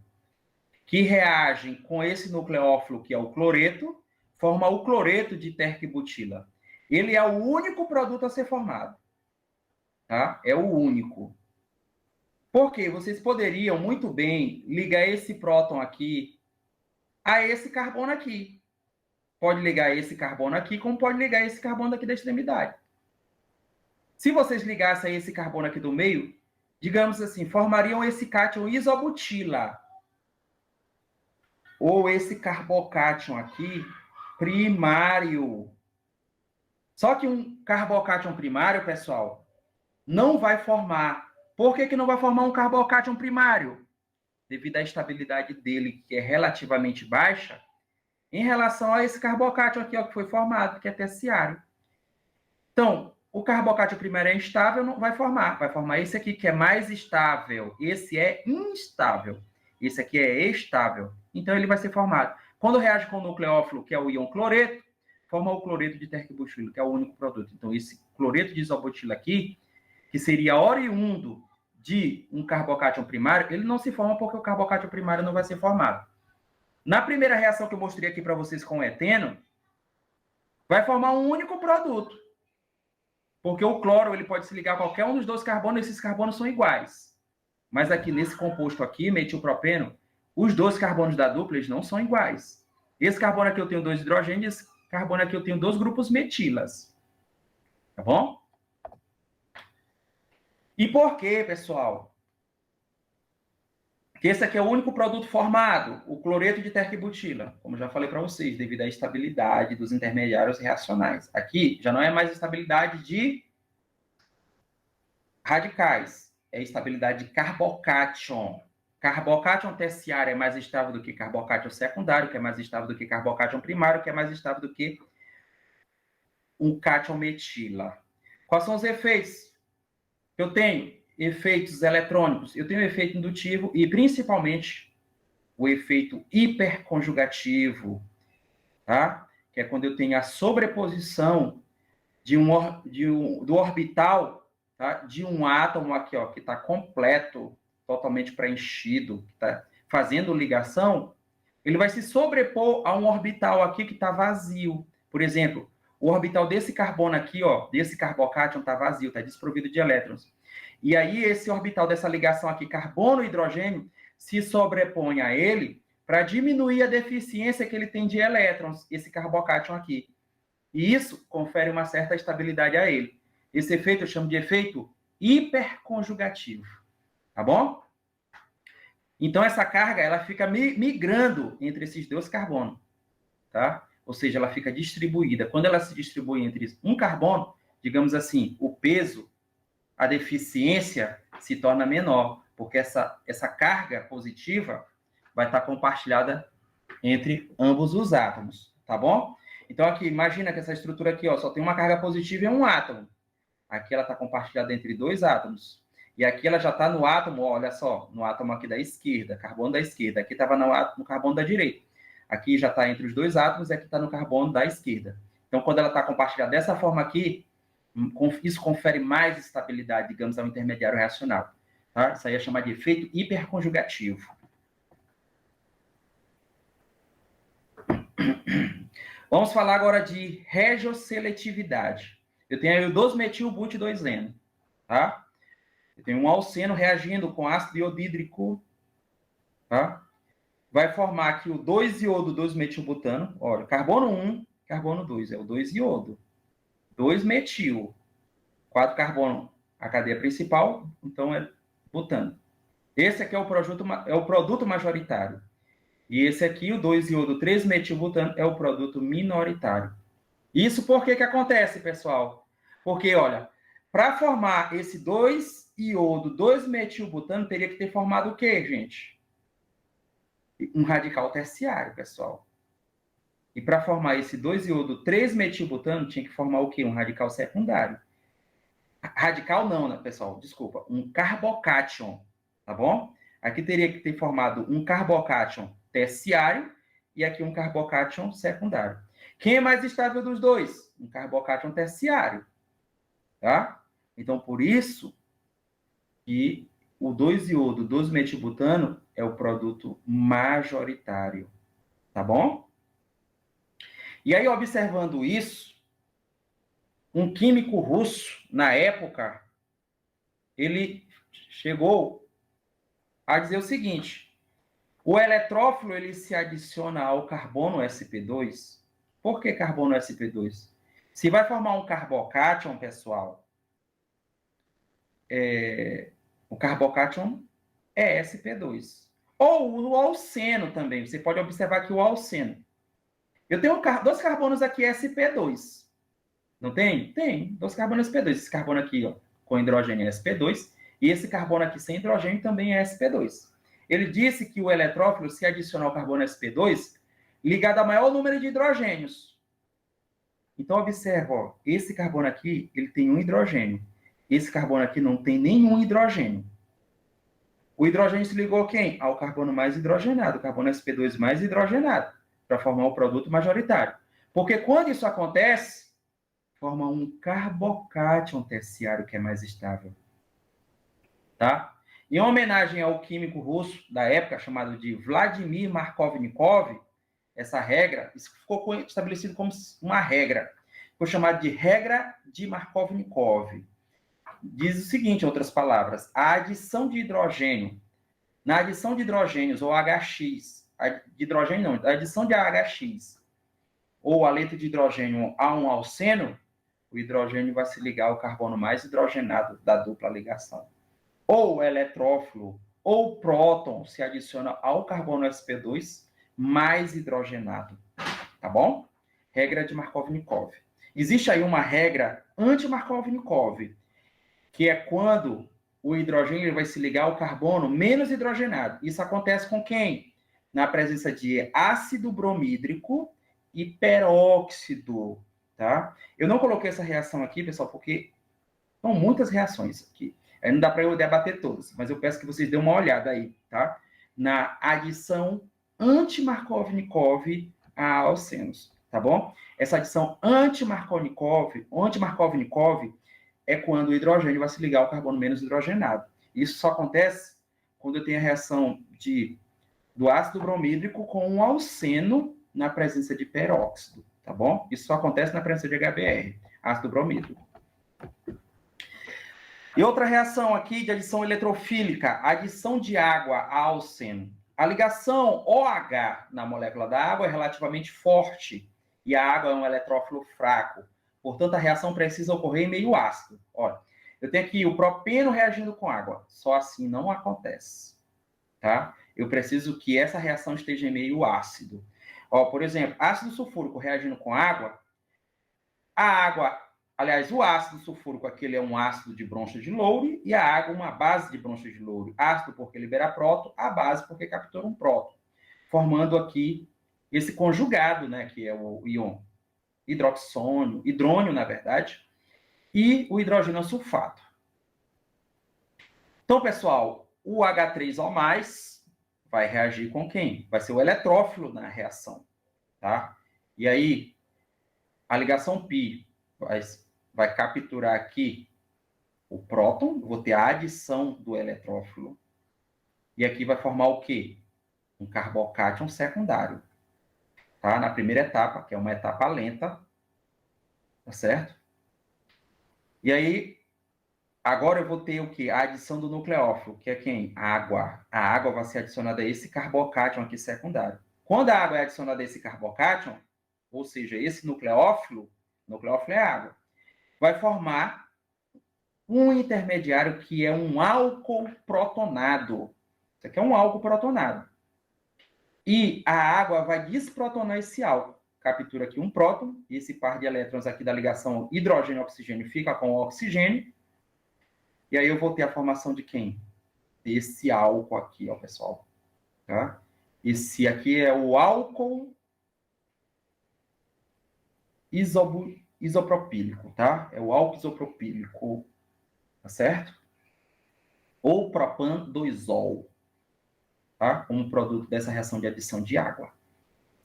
que reage com esse nucleófilo, que é o cloreto, forma o cloreto de terquibutila. Ele é o único produto a ser formado. Tá? É o único. Porque vocês poderiam muito bem ligar esse próton aqui a esse carbono aqui. Pode ligar esse carbono aqui, como pode ligar esse carbono aqui da extremidade. Se vocês ligassem a esse carbono aqui do meio, digamos assim, formariam esse cátion isobutila. Ou esse carbocátion aqui primário. Só que um carbocátion primário, pessoal, não vai formar. Por que não vai formar um carbocátion primário? Devido à estabilidade dele, que é relativamente baixa, em relação a esse carbocátion aqui, ó, que foi formado, que é terciário. Então, o carbocátion primário é instável, não vai formar. Vai formar esse aqui, que é mais estável. Esse é instável. Esse aqui é estável. Então, ele vai ser formado. Quando reage com o nucleófilo, que é o íon cloreto, forma o cloreto de terquibutilo, que é o único produto. Então, esse cloreto de isobutilo aqui, que seria oriundo de um carbocátion primário, ele não se forma porque o carbocátion primário não vai ser formado. Na primeira reação que eu mostrei aqui para vocês com o eteno, vai formar um único produto. Porque o cloro ele pode se ligar a qualquer um dos dois carbonos, e esses carbonos são iguais. Mas aqui nesse composto aqui, metilpropeno, os dois carbonos da dupla eles não são iguais. Esse carbono aqui eu tenho 2 hidrogênios, esse carbono aqui eu tenho 2 grupos metilas. Tá bom? E por quê, pessoal? Que esse aqui é o único produto formado, o cloreto de terquibutila, como já falei para vocês, devido à estabilidade dos intermediários reacionais. Aqui já não é mais estabilidade de radicais, é estabilidade de carbocátion. Carbocátion terciário é mais estável do que carbocátion secundário, que é mais estável do que carbocátion primário, que é mais estável do que um cátion metila. Quais são os efeitos? Eu tenho efeitos eletrônicos, eu tenho efeito indutivo e, principalmente, o efeito hiperconjugativo, tá? Que é quando eu tenho a sobreposição do orbital, tá? De um átomo aqui, ó, que está completo, totalmente preenchido, que está fazendo ligação, ele vai se sobrepor a um orbital aqui que está vazio. Por exemplo, o orbital desse carbono aqui, ó, desse carbocátion está vazio, está desprovido de elétrons. E aí esse orbital dessa ligação aqui, carbono-hidrogênio, se sobrepõe a ele para diminuir a deficiência que ele tem de elétrons, esse carbocátion aqui. E isso confere uma certa estabilidade a ele. Esse efeito eu chamo de efeito hiperconjugativo. Tá bom? Então, essa carga ela fica migrando entre esses dois carbonos. Tá? Ou seja, ela fica distribuída. Quando ela se distribui entre um carbono, digamos assim, o peso, a deficiência se torna menor, porque essa carga positiva vai estar compartilhada entre ambos os átomos. Tá bom? Então, aqui, imagina que essa estrutura aqui ó, só tem uma carga positiva e um átomo. Aqui ela está compartilhada entre dois átomos. E aqui ela já está no átomo, olha só, no átomo aqui da esquerda, carbono da esquerda. Aqui estava no carbono da direita. Aqui já está entre os dois átomos e aqui está no carbono da esquerda. Então, quando ela está compartilhada dessa forma aqui, isso confere mais estabilidade, digamos, ao intermediário reacional. Tá? Isso aí é chamado de efeito hiperconjugativo. Vamos falar agora de regioseletividade. Eu tenho aí o 2-metil-but-2-eno, tá? Eu tenho um alceno reagindo com ácido iodídrico, tá? Vai formar aqui o 2-iodo-2-metilbutano. Olha, carbono 1, carbono 2, é o 2-iodo. 2-metil. 4 carbono, a cadeia principal, então é butano. Esse aqui é o produto majoritário. E esse aqui, o 2-iodo-3-metilbutano, é o produto minoritário. Isso por que acontece, pessoal? Porque, olha, para formar esse 2-iodo-2-metilbutano, teria que ter formado o quê, gente? Um radical terciário, pessoal. E para formar esse 2-iodo-3-metilbutano, tinha que formar o quê? Um radical secundário. Radical não, né, pessoal? Desculpa. Um carbocátion, tá bom? Aqui teria que ter formado um carbocátion terciário e aqui um carbocátion secundário. Quem é mais estável dos dois? Um carbocátion terciário. Tá? Então, por isso que o 2-iodo-2-metilbutano é o produto majoritário. Tá bom? E aí, observando isso, um químico russo, na época, ele chegou a dizer o seguinte: o eletrófilo ele se adiciona ao carbono sp2. Por que carbono sp2? Se vai formar um carbocátion, pessoal, o carbocátion é sp2. Ou o alceno também. Você pode observar aqui o alceno. Eu tenho dois carbonos aqui sp2. Não tem? Tem. Dois carbonos sp2. Esse carbono aqui ó, com hidrogênio é sp2. E esse carbono aqui sem hidrogênio também é sp2. Ele disse que o eletrófilo se adiciona ao carbono sp2 ligado a maior número de hidrogênios. Então, observa, ó, esse carbono aqui, ele tem um hidrogênio. Esse carbono aqui não tem nenhum hidrogênio. O hidrogênio se ligou a quem? Ao carbono mais hidrogenado, o carbono sp2 mais hidrogenado, para formar o produto majoritário. Porque quando isso acontece, forma um carbocátion terciário, que é mais estável. Tá? Em homenagem ao químico russo da época, chamado de Vladimir Markovnikov, essa regra, isso ficou estabelecido como uma regra. Foi chamada de regra de Markovnikov. Diz o seguinte, em outras palavras, a adição de hidrogênio, na adição de hidrogênios, ou HX, de hidrogênio não, a adição de AHX, ou a letra de hidrogênio a um alceno, o hidrogênio vai se ligar ao carbono mais hidrogenado da dupla ligação. Ou o eletrófilo, ou o próton se adiciona ao carbono sp2 mais hidrogenado. Tá bom? Regra de Markovnikov. Existe aí uma regra anti-Markovnikov, que é quando o hidrogênio vai se ligar ao carbono menos hidrogenado. Isso acontece com quem? Na presença de ácido bromídrico e peróxido. Tá? Eu não coloquei essa reação aqui, pessoal, porque são muitas reações aqui. Aí não dá para eu debater todas, mas eu peço que vocês dêem uma olhada aí, tá? Na adição anti-Markovnikov a alcenos, tá bom? Essa adição anti-Markovnikov é quando o hidrogênio vai se ligar ao carbono menos hidrogenado. Isso só acontece quando eu tenho a reação do ácido bromídrico com um alceno na presença de peróxido, tá bom? Isso só acontece na presença de HBr, ácido bromídrico. E outra reação aqui de adição eletrofílica, adição de água a álceno. A ligação OH na molécula da água é relativamente forte e a água é um eletrófilo fraco. Portanto, a reação precisa ocorrer em meio ácido. Olha, eu tenho aqui o propeno reagindo com água. Só assim não acontece, tá? Eu preciso que essa reação esteja em meio ácido. Ó, por exemplo, ácido sulfúrico reagindo com água, a água, aliás, o ácido sulfúrico aqui ele é um ácido de broncho de louro e a água uma base de broncho de louro. Ácido porque libera próton, a base porque captura um próton, formando aqui esse conjugado, né, que é o íon hidroxônio, hidrônio, na verdade, e o hidrogênio sulfato. Então, pessoal, o H3O+, vai reagir com quem? Vai ser o eletrófilo na reação, tá? E aí, a ligação π vai capturar aqui o próton, vou ter a adição do eletrófilo, e aqui vai formar o quê? Um carbocátion secundário, tá? Na primeira etapa, que é uma etapa lenta, tá certo? E aí, agora eu vou ter o quê? A adição do nucleófilo, que é quem? A água. A água vai ser adicionada a esse carbocátion aqui secundário. Quando a água é adicionada a esse carbocátion, ou seja, esse nucleófilo é água, vai formar um intermediário que é um álcool protonado. Isso aqui é um álcool protonado. E a água vai desprotonar esse álcool. Captura aqui um próton, e esse par de elétrons aqui da ligação hidrogênio-oxigênio fica com o oxigênio. E aí eu vou ter a formação de quem? Esse álcool aqui, ó, pessoal. Tá? Esse aqui é o álcool isopropílico, tá? É o álcool isopropílico, tá certo? Ou propan-2-ol, tá? Como produto dessa reação de adição de água,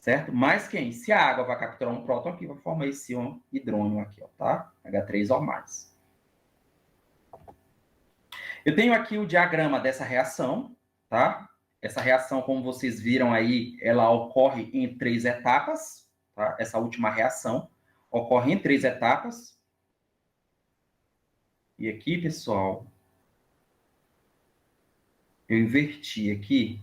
certo? Mas quem? Se a água vai capturar um próton aqui, vai formar esse íon hidrônio aqui, ó, tá? H3O+. Eu tenho aqui o diagrama dessa reação, tá? Essa reação, como vocês viram aí, ela ocorre em 3 etapas, tá? Essa última reação ocorre em 3 etapas. E aqui, pessoal, eu inverti aqui.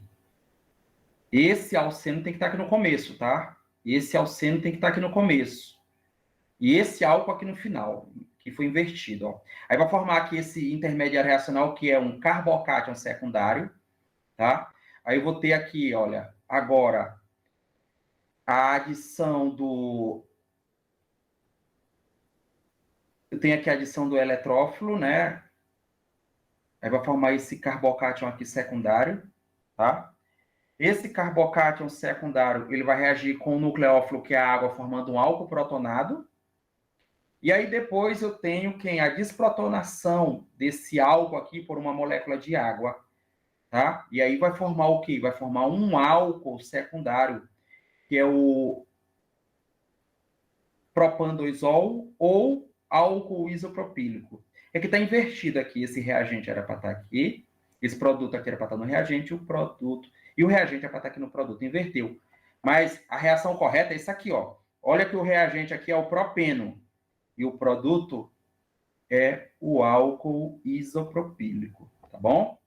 Esse alceno tem que estar aqui no começo, tá? Esse alceno tem que estar aqui no começo. E esse álcool aqui no final, que foi invertido, ó. Aí vai formar aqui esse intermediário reacional, que é um carbocátion secundário, tá? Aí eu vou ter aqui, olha, agora a adição do... Eu tenho aqui a adição do eletrófilo, né? Aí vai formar esse carbocátion aqui secundário, tá? Esse carbocátion secundário, ele vai reagir com o nucleófilo, que é a água, formando um álcool protonado. E aí depois eu tenho quem? A desprotonação desse álcool aqui por uma molécula de água, tá? E aí vai formar o quê? Vai formar um álcool secundário, que é o propan-2-ol ou álcool isopropílico. É que está invertido aqui, esse reagente era para estar aqui, esse produto aqui era para estar no reagente, e o reagente era para estar aqui no produto, inverteu. Mas a reação correta é isso aqui, ó. Olha que o reagente aqui é o propeno, e o produto é o álcool isopropílico, tá bom?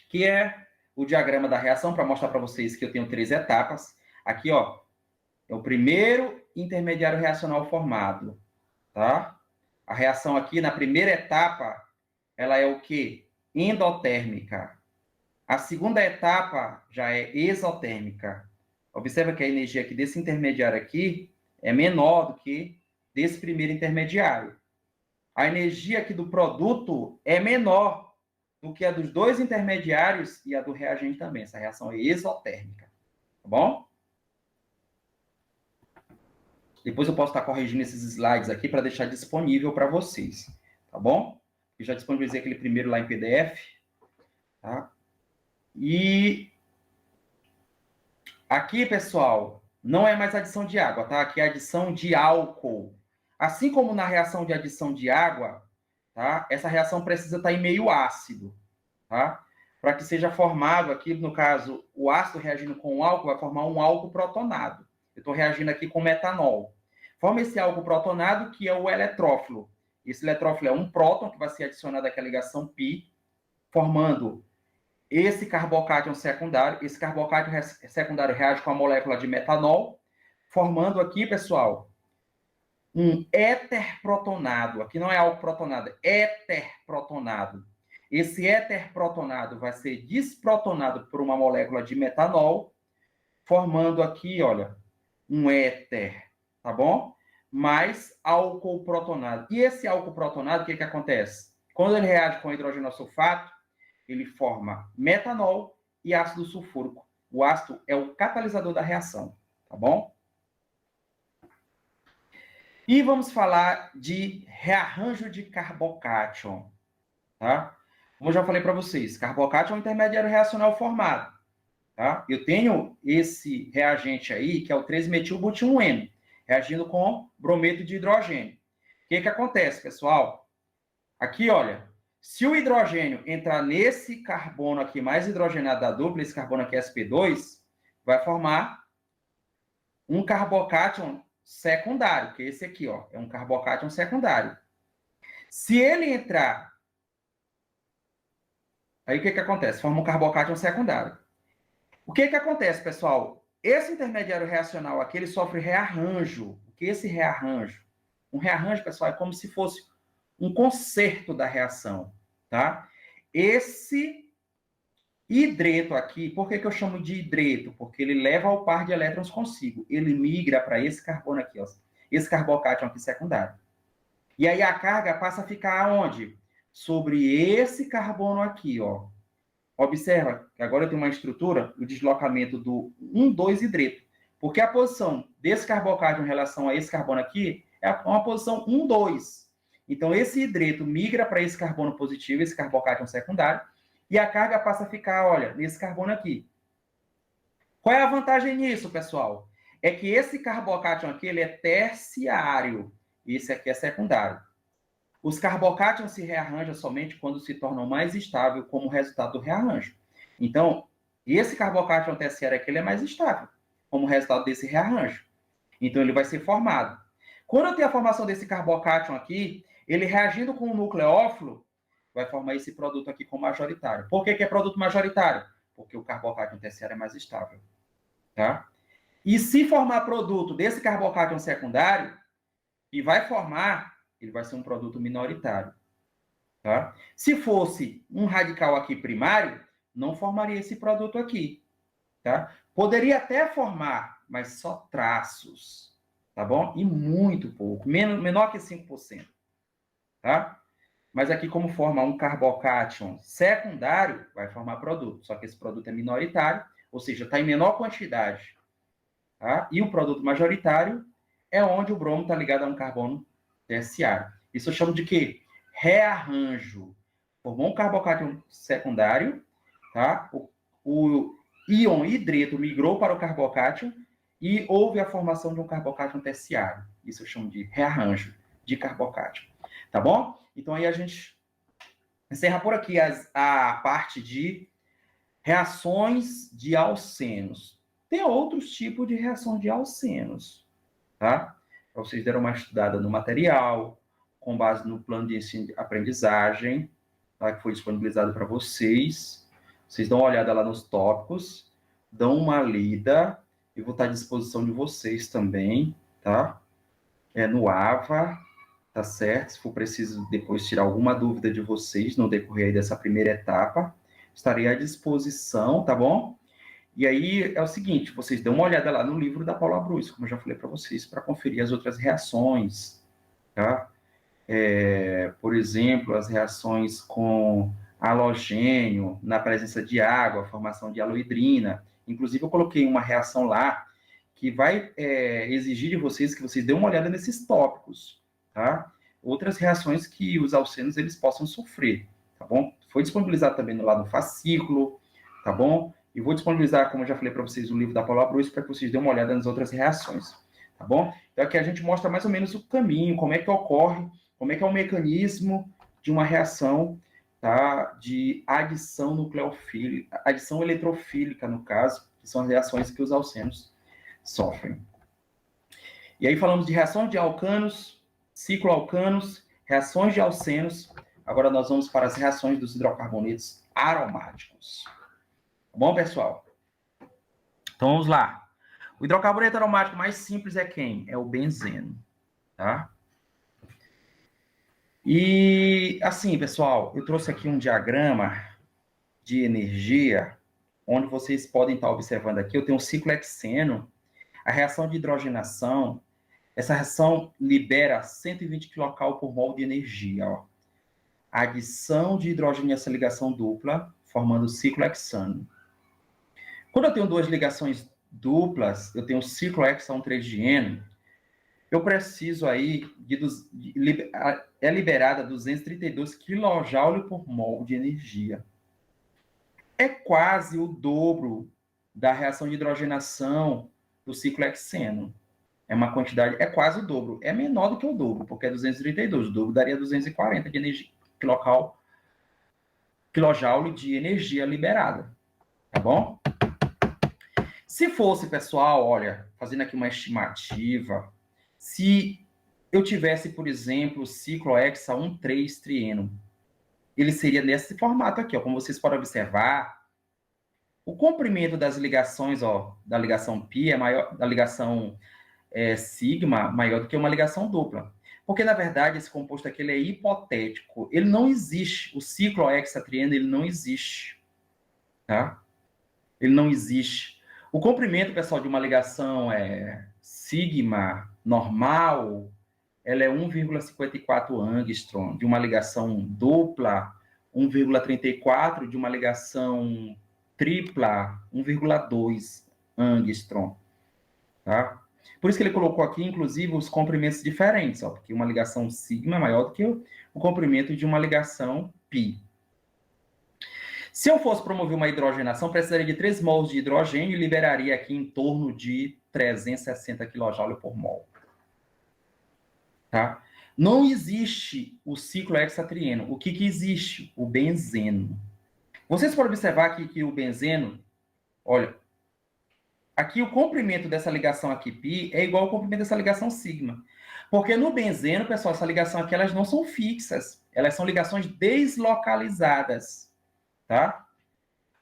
Que é o diagrama da reação, para mostrar para vocês que eu tenho 3 etapas. Aqui, ó, é o primeiro intermediário reacional formado, tá? A reação aqui, na primeira etapa, ela é o quê? Endotérmica. A segunda etapa já é exotérmica. Observa que a energia aqui desse intermediário aqui é menor do que desse primeiro intermediário. A energia aqui do produto é menor do que a dos 2 intermediários e a do reagente também. Essa reação é exotérmica, tá bom? Depois eu posso estar corrigindo esses slides aqui para deixar disponível para vocês, tá bom? Eu já disponibilizei aquele primeiro lá em PDF, tá? E aqui, pessoal, não é mais adição de água, tá? Aqui é adição de álcool. Assim como na reação de adição de água, tá? Essa reação precisa estar em meio ácido, tá? Para que seja formado aqui, no caso, o ácido reagindo com o álcool, vai formar um álcool protonado. Eu estou reagindo aqui com metanol. Forma esse álcool protonado, que é o eletrófilo. Esse eletrófilo é um próton que vai ser adicionado àquela ligação π, formando esse carbocátion secundário. Esse carbocátion secundário reage com a molécula de metanol, formando aqui, pessoal, um éter protonado. Aqui não é álcool protonado, é éter protonado. Esse éter protonado vai ser desprotonado por uma molécula de metanol, formando aqui, olha, um éter, tá bom? Mais álcool protonado. E esse álcool protonado, o que acontece? Quando ele reage com hidrogênio sulfato, ele forma metanol e ácido sulfúrico. O ácido é o catalisador da reação, tá bom? E vamos falar de rearranjo de carbocátion, tá? Como eu já falei para vocês, carbocátion é um intermediário reacional formado, tá? Eu tenho esse reagente aí, que é o 3-metilbutil-1-N, reagindo com brometo de hidrogênio. O que acontece, pessoal? Aqui, olha, se o hidrogênio entrar nesse carbono aqui mais hidrogenado da dupla, esse carbono aqui é sp2, vai formar um carbocátion secundário, que é esse aqui, ó, é um carbocátion secundário. Se ele entrar, aí o que acontece? Forma um carbocátion secundário. O que acontece, pessoal? Esse intermediário reacional aqui, ele sofre rearranjo. O que é esse rearranjo? Um rearranjo, pessoal, é como se fosse um conserto da reação, tá? Esse hidreto aqui, por que eu chamo de hidreto? Porque ele leva o par de elétrons consigo. Ele migra para esse carbono aqui, ó, esse carbocátion aqui secundário. E aí a carga passa a ficar onde? Sobre esse carbono aqui, ó. Observa que agora eu tenho uma estrutura, o deslocamento do 1,2-hidreto. Porque a posição desse carbocátion em relação a esse carbono aqui é uma posição 1,2. Então, esse hidreto migra para esse carbono positivo, esse carbocátion secundário, e a carga passa a ficar, olha, nesse carbono aqui. Qual é a vantagem nisso, pessoal? É que esse carbocátion aqui, ele é terciário, e esse aqui é secundário. Os carbocátions se rearranjam somente quando se tornam mais estáveis como resultado do rearranjo. Então, esse carbocátion terciário aqui, ele é mais estável como resultado desse rearranjo. Então, ele vai ser formado. Quando eu tenho a formação desse carbocátion aqui, ele reagindo com o nucleófilo, vai formar esse produto aqui como majoritário. Por que é produto majoritário? Porque o carbocátion terciário é mais estável. Tá? E se formar produto desse carbocátion secundário, e vai formar, ele vai ser um produto minoritário. Tá? Se fosse um radical aqui primário, não formaria esse produto aqui. Tá? Poderia até formar, mas só traços. Tá bom? E muito pouco, menor que 5%. Tá? Mas aqui, como forma um carbocátion secundário, vai formar produto. Só que esse produto é minoritário, ou seja, está em menor quantidade. Tá? E o produto majoritário é onde o bromo está ligado a um carbono terciário. Isso eu chamo de quê? Rearranjo. Formou um carbocátion secundário, tá? O íon hidreto migrou para o carbocátion e houve a formação de um carbocátion terciário. Isso eu chamo de rearranjo de carbocátion. Tá bom? Então aí a gente encerra por aqui a parte de reações de alcenos. Tem outros tipos de reação de alcenos, tá? Para vocês deram uma estudada no material, com base no plano de ensino de aprendizagem, tá? Que foi disponibilizado para vocês. Vocês dão uma olhada lá nos tópicos, dão uma lida, eu vou estar à disposição de vocês também, tá? No AVA, tá certo? Se for preciso depois tirar alguma dúvida de vocês no decorrer aí dessa primeira etapa, estarei à disposição, tá bom? E aí é o seguinte, vocês dão uma olhada lá no livro da Paula Brus, como eu já falei para vocês, para conferir as outras reações, tá? Por exemplo, as reações com halogênio, na presença de água, a formação de haloidrina. Inclusive, eu coloquei uma reação lá que vai exigir de vocês que vocês dêem uma olhada nesses tópicos, tá? Outras reações que os alcenos eles possam sofrer, tá bom? Foi disponibilizado também lá no fascículo, tá bom? E vou disponibilizar, como eu já falei para vocês, o livro da Paula Brus para que vocês dêem uma olhada nas outras reações, tá bom? Então aqui a gente mostra mais ou menos o caminho, como é que ocorre, como é que é o mecanismo de uma reação, tá? De adição nucleofílica, adição eletrofílica, no caso, que são as reações que os alcenos sofrem. E aí falamos de reações de alcanos, cicloalcanos, reações de alcenos. Agora nós vamos para as reações dos hidrocarbonetos aromáticos. Tá bom, pessoal? Então vamos lá. O hidrocarboneto aromático mais simples é quem? É o benzeno, tá? E assim, pessoal, eu trouxe aqui um diagrama de energia, onde vocês podem estar observando aqui, eu tenho um ciclo hexeno, a reação de hidrogenação, essa reação libera 120 kcal por mol de energia, ó. A adição de hidrogênio nessa ligação dupla, formando o ciclo hexano. Quando eu tenho duas ligações duplas, eu tenho um ciclo hexano 3-dieno, eu preciso aí é liberada 232 kJ por mol de energia. É quase o dobro da reação de hidrogenação do ciclo hexeno. É uma quantidade, é quase o dobro. É menor do que o dobro, porque é 232. O dobro daria 240 de energia, quilojoule de energia liberada. Tá bom? Se fosse, pessoal, olha, fazendo aqui uma estimativa, se eu tivesse, por exemplo, o ciclo hexa 1,3 trieno, ele seria nesse formato aqui, ó, como vocês podem observar. O comprimento das ligações, ó, da ligação π é maior, da ligação sigma, maior do que uma ligação dupla. Porque, na verdade, esse composto aqui ele é hipotético. Ele não existe. O ciclo hexatrieno, ele não existe. Tá? Ele não existe. O comprimento, pessoal, de uma ligação sigma normal, ela é 1,54 angstrom. De uma ligação dupla, 1,34. De uma ligação tripla, 1,2 angstrom. Tá? Por isso que ele colocou aqui, inclusive, os comprimentos diferentes, ó, porque uma ligação sigma é maior do que o comprimento de uma ligação π. Se eu fosse promover uma hidrogenação, precisaria de 3 mols de hidrogênio e liberaria aqui em torno de 360 kJ por mol. Tá? Não existe o ciclo hexatrieno. O que existe? O benzeno. Vocês podem observar aqui que o benzeno, olha, aqui o comprimento dessa ligação aqui π é igual ao comprimento dessa ligação sigma. Porque no benzeno, pessoal, essa ligação aqui, elas não são fixas. Elas são ligações deslocalizadas. Tá?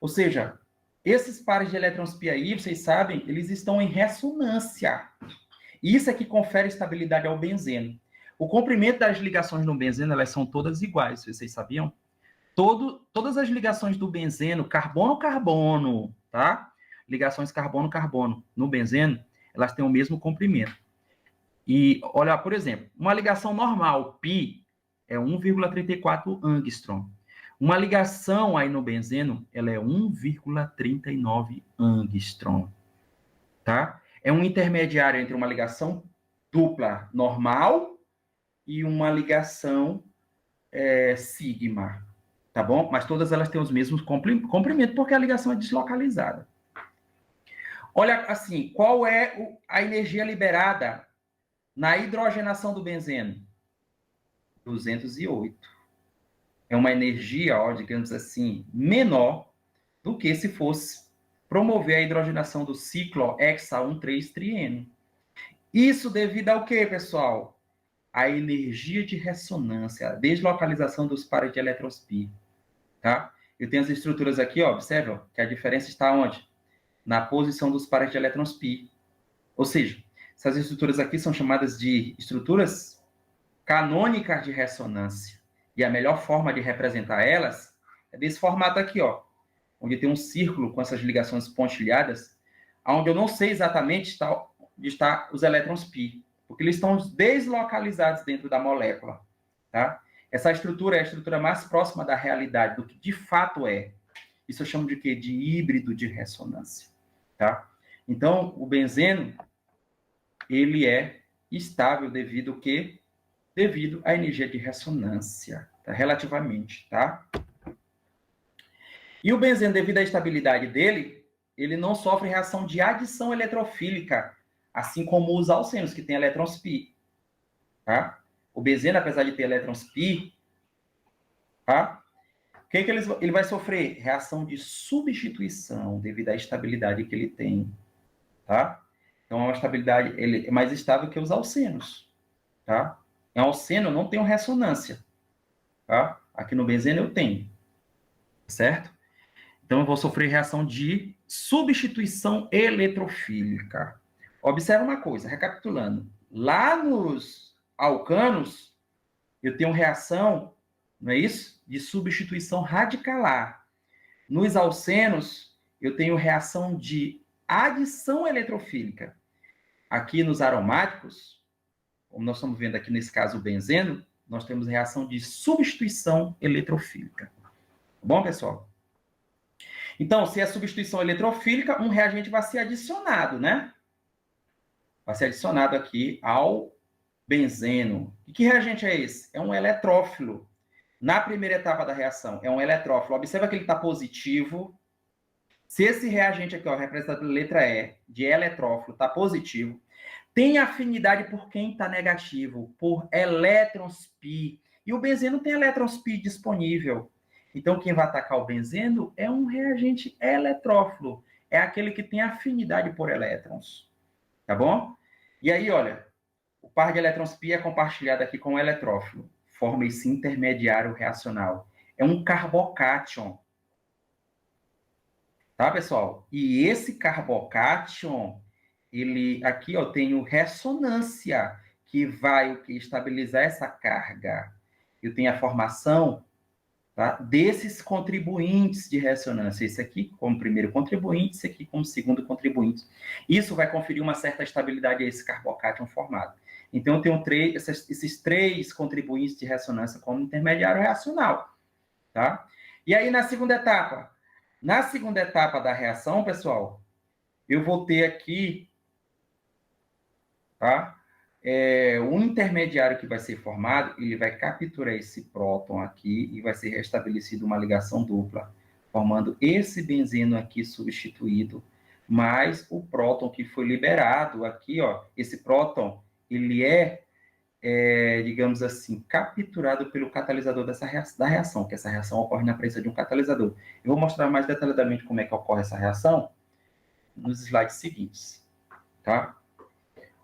Ou seja, esses pares de elétrons π aí, vocês sabem, eles estão em ressonância. Isso é que confere estabilidade ao benzeno. O comprimento das ligações no benzeno, elas são todas iguais, vocês sabiam? Todas as ligações do benzeno, carbono-carbono, tá? Ligações carbono-carbono no benzeno, elas têm o mesmo comprimento. E, olha, por exemplo, uma ligação normal, π, é 1,34 angstrom. Uma ligação aí no benzeno, ela é 1,39 angstrom, tá? É um intermediário entre uma ligação dupla normal e uma ligação sigma, tá bom? Mas todas elas têm os mesmos comprimentos, porque a ligação é deslocalizada. Olha, assim, qual é a energia liberada na hidrogenação do benzeno? 208. É uma energia, ó, digamos assim, menor do que se fosse promover a hidrogenação do ciclo hexa 1,3 trieno. Isso devido ao quê, pessoal? A energia de ressonância, a deslocalização dos pares de elétrons π. Tá? Eu tenho as estruturas aqui, ó, observam que a diferença está onde? Na posição dos pares de elétrons π. Ou seja, essas estruturas aqui são chamadas de estruturas canônicas de ressonância. E a melhor forma de representar elas é desse formato aqui, ó, onde tem um círculo com essas ligações pontilhadas, onde eu não sei exatamente onde está os elétrons π, porque eles estão deslocalizados dentro da molécula. Tá? Essa estrutura é a estrutura mais próxima da realidade, do que de fato é. Isso eu chamo de quê? De híbrido de ressonância. Tá? Então, o benzeno, ele é estável devido ao quê? Devido à energia de ressonância, tá? Relativamente, tá? E o benzeno, devido à estabilidade dele, ele não sofre reação de adição eletrofílica, assim como os alcenos, que têm elétrons π, tá? O benzeno, apesar de ter elétrons π, tá? O que ele vai sofrer? Reação de substituição, devido à estabilidade que ele tem, tá? Então, é uma estabilidade, ele é mais estável que os alcenos, tá? Em alceno, eu não tenho ressonância, tá? Aqui no benzeno eu tenho, certo? Então, eu vou sofrer reação de substituição eletrofílica. Observa uma coisa, recapitulando. Lá nos alcanos, eu tenho reação, não é isso? De substituição radicalar. Nos alcenos, eu tenho reação de adição eletrofílica. Aqui nos aromáticos, como nós estamos vendo aqui nesse caso o benzeno, nós temos reação de substituição eletrofílica. Tá bom, pessoal? Então, se é substituição eletrofílica, um reagente vai ser adicionado, né? Vai ser adicionado aqui ao benzeno. E que reagente é esse? É um eletrófilo. Na primeira etapa da reação, é um eletrófilo. Observa que ele está positivo. Se esse reagente aqui, ó, representado pela letra E, de eletrófilo, está positivo, tem afinidade por quem está negativo, por elétrons π. E o benzeno tem elétrons π disponível. Então, quem vai atacar o benzeno é um reagente eletrófilo. É aquele que tem afinidade por elétrons. Tá bom? E aí, olha, o par de elétrons π é compartilhado aqui com o eletrófilo. Forma esse intermediário reacional. É um carbocátion. Tá, pessoal? E esse carbocátion, ele aqui, ó, tem o ressonância, que vai o que estabilizar essa carga. Eu tenho a formação, tá, desses contribuintes de ressonância. Esse aqui como primeiro contribuinte, esse aqui como segundo contribuinte. Isso vai conferir uma certa estabilidade a esse carbocátion formado. Então, eu tenho esses três contribuintes de ressonância como intermediário reacional. Tá? E aí, na segunda etapa? Na segunda etapa da reação, pessoal, eu vou ter aqui, tá? O intermediário que vai ser formado, ele vai capturar esse próton aqui e vai ser restabelecida uma ligação dupla, formando esse benzeno aqui substituído, mais o próton que foi liberado aqui, ó. Esse próton, ele digamos assim, capturado pelo catalisador da reação, que essa reação ocorre na presença de um catalisador. Eu vou mostrar mais detalhadamente como é que ocorre essa reação nos slides seguintes, tá?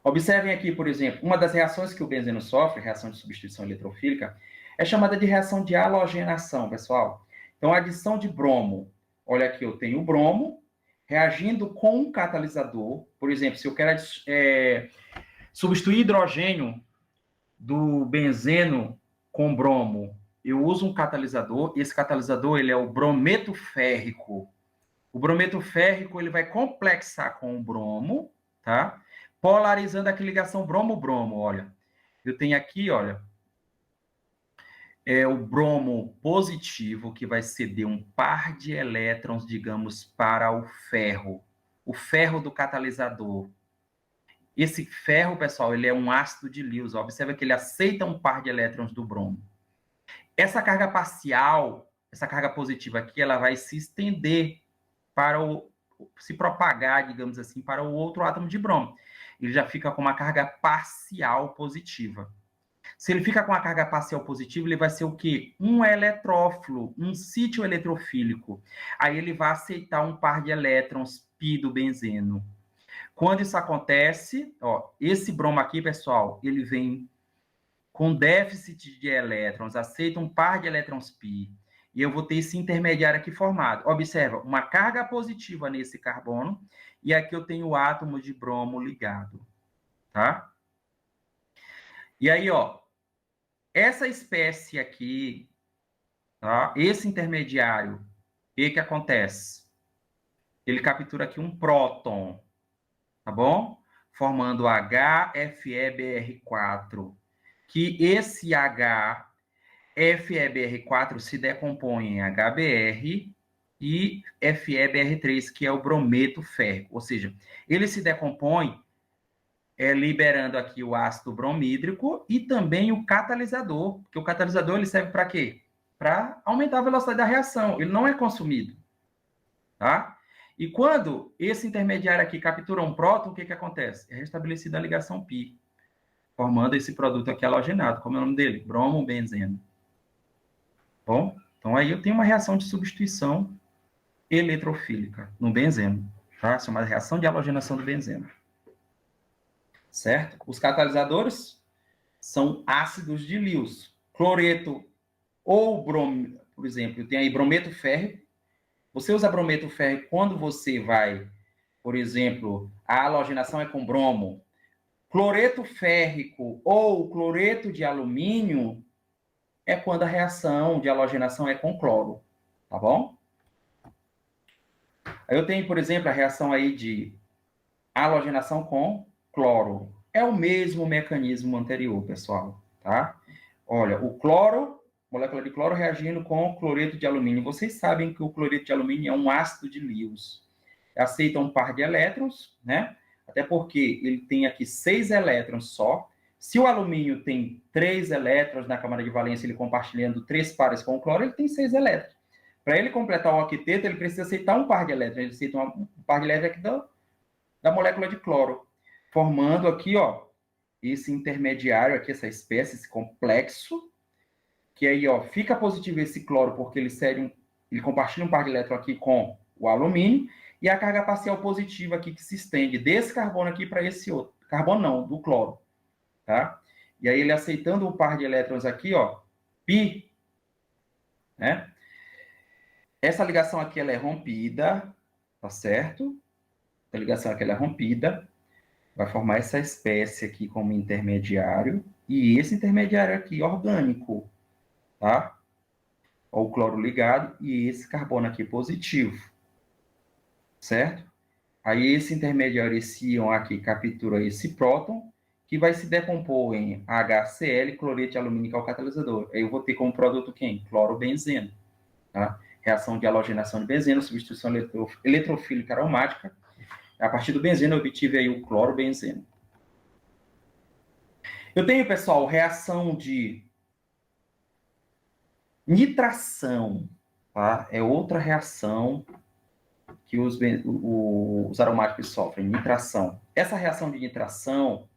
Observem aqui, por exemplo, uma das reações que o benzeno sofre, reação de substituição eletrofílica, é chamada de reação de halogenação, pessoal. Então, a adição de bromo. Olha aqui, eu tenho o bromo reagindo com um catalisador. Por exemplo, se eu quero substituir hidrogênio do benzeno com bromo, eu uso um catalisador. Esse catalisador, ele é o brometo férrico. O brometo férrico, ele vai complexar com o bromo, tá? Polarizando aqui ligação bromo-bromo, olha. Eu tenho aqui, olha, o bromo positivo, que vai ceder um par de elétrons, digamos, para o ferro do catalisador. Esse ferro, pessoal, ele é um ácido de Lewis. Observa que ele aceita um par de elétrons do bromo. Essa carga parcial, essa carga positiva aqui, ela vai se estender para se propagar, digamos assim, para o outro átomo de bromo. Ele já fica com uma carga parcial positiva. Se ele fica com a carga parcial positiva, ele vai ser o quê? Um eletrófilo, um sítio eletrofílico. Aí ele vai aceitar um par de elétrons π do benzeno. Quando isso acontece, ó, esse bromo aqui, pessoal, ele vem com déficit de elétrons, aceita um par de elétrons π. E eu vou ter esse intermediário aqui formado. Observa, uma carga positiva nesse carbono, e aqui eu tenho o átomo de bromo ligado, tá? E aí, ó, essa espécie aqui, tá? Esse intermediário, o que acontece? Ele captura aqui um próton, tá bom? Formando HFeBr4, que esse HFeBr4 se decompõe em HBr e FeBr3, que é o brometo férrico. Ou seja, ele se decompõe liberando aqui o ácido bromídrico e também o catalisador, porque o catalisador ele serve para quê? Para aumentar a velocidade da reação, ele não é consumido, tá? E quando esse intermediário aqui captura um próton, o que acontece? É restabelecida a ligação π, formando esse produto aqui halogenado. Como é o nome dele? Bromo-benzeno. Bom, então aí eu tenho uma reação de substituição eletrofílica no benzeno, tá? Chamada reação de halogenação do benzeno. certo? Os catalisadores são ácidos de Lewis. Cloreto ou bromo, por exemplo, tem aí brometo férrico. Você usa brometo férrico quando você vai, por exemplo, a halogenação é com bromo. Cloreto férrico ou cloreto de alumínio é quando a reação de halogenação é com cloro, tá bom? Aí eu tenho, por exemplo, a reação aí de halogenação com cloro. É o mesmo mecanismo anterior, pessoal, tá? Olha, o cloro, molécula de cloro reagindo com cloreto de alumínio. Vocês sabem que o cloreto de alumínio é um ácido de Lewis. Aceita um par de elétrons, né? Até porque ele tem aqui 6 elétrons só. Se o alumínio tem 3 elétrons na camada de valência, ele compartilhando 3 pares com o cloro, ele tem 6 elétrons. Para ele completar o octeto, ele precisa aceitar um par de elétrons. Ele aceita um par de elétrons aqui da molécula de cloro, formando aqui, ó, esse intermediário aqui, essa espécie, esse complexo, que aí, ó, fica positivo esse cloro, porque ele compartilha um par de elétrons aqui com o alumínio, e a carga parcial positiva aqui que se estende desse carbono aqui para esse outro. Carbono não, do cloro, tá? E aí ele aceitando o par de elétrons aqui, ó, pi, né? Essa ligação aqui, ela é rompida, tá certo? A ligação aqui, ela é rompida, vai formar essa espécie aqui como intermediário, e esse intermediário aqui, orgânico, tá? Ó, o cloro ligado, e esse carbono aqui positivo, certo? Aí esse intermediário, esse íon aqui, captura esse próton, que vai se decompor em HCl, cloreto de alumínio, que é o catalisador. Aí eu vou ter como produto quem? Clorobenzeno, tá? Reação de halogenação de benzeno, substituição eletrofílica aromática. A partir do benzeno, eu obtive aí o clorobenzeno. Eu tenho, pessoal, reação de nitração, tá? É outra reação que os aromáticos sofrem, nitração. Essa reação de nitração,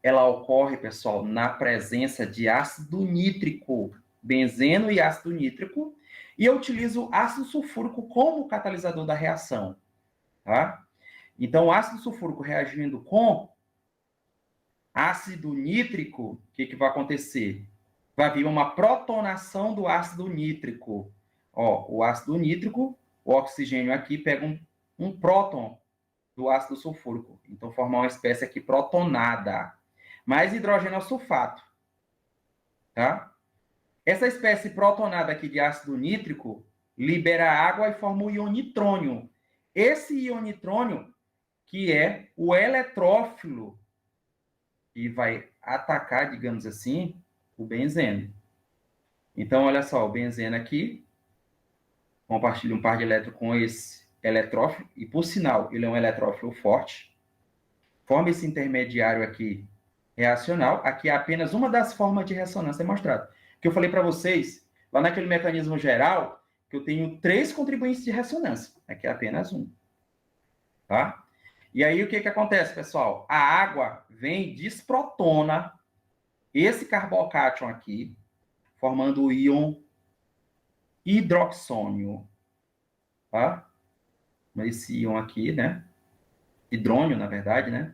ela ocorre, pessoal, na presença de ácido nítrico, benzeno e ácido nítrico, e eu utilizo ácido sulfúrico como catalisador da reação, tá? Então, o ácido sulfúrico reagindo com ácido nítrico, o que vai acontecer? Vai vir uma protonação do ácido nítrico. Ó, o ácido nítrico, o oxigênio aqui pega um próton do ácido sulfúrico. Então, formar uma espécie aqui protonada. Mais hidrogênio sulfato. Tá? Essa espécie protonada aqui de ácido nítrico libera água e forma o íon nitrônio. Esse íon nitrônio, que é o eletrófilo, e vai atacar, digamos assim, o benzeno. Então, olha só, o benzeno aqui compartilha um par de elétrons com esse eletrófilo, e por sinal, ele é um eletrófilo forte. Forma esse intermediário aqui reacional. Aqui é apenas uma das formas de ressonância demonstrada. Que eu falei para vocês, lá naquele mecanismo geral, que eu tenho 3 contribuintes de ressonância. Aqui é apenas um. Tá? E aí, o que acontece, pessoal? A água vem e desprotona esse carbocátion aqui, formando o íon hidroxônio, tá? Esse íon aqui, né? Hidrônio, na verdade, né?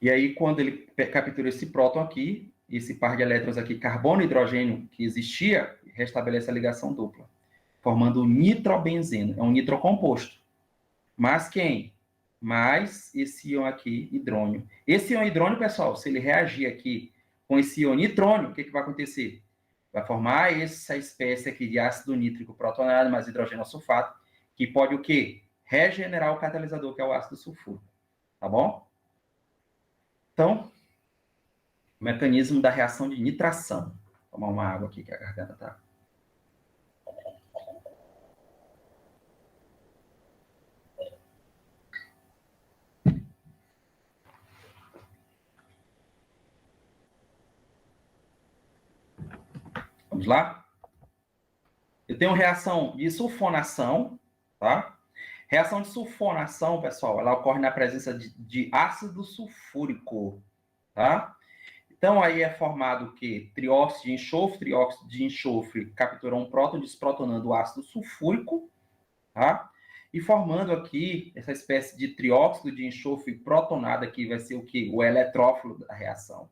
E aí, quando ele captura esse próton aqui, esse par de elétrons aqui, carbono e hidrogênio que existia, restabelece a ligação dupla, formando o nitrobenzeno. É um nitrocomposto. Mas quem? Mais esse íon aqui, hidrônio. Esse íon hidrônio, pessoal, se ele reagir aqui com esse íon nitrônio, o que vai acontecer? Vai formar essa espécie aqui de ácido nítrico protonado mais hidrogênio sulfato, que pode o quê? Regenerar o catalisador, que é o ácido sulfúrico. Tá bom? Então, o mecanismo da reação de nitração. Vou tomar uma água aqui, que a garganta tá. Vamos lá? Eu tenho reação de sulfonação, tá? Reação de sulfonação, pessoal, ela ocorre na presença de ácido sulfúrico, tá? Então, aí é formado o quê? Trióxido de enxofre captura um próton, desprotonando o ácido sulfúrico, tá? e formando aqui essa espécie de trióxido de enxofre protonado aqui, vai ser o quê? O eletrófilo da reação,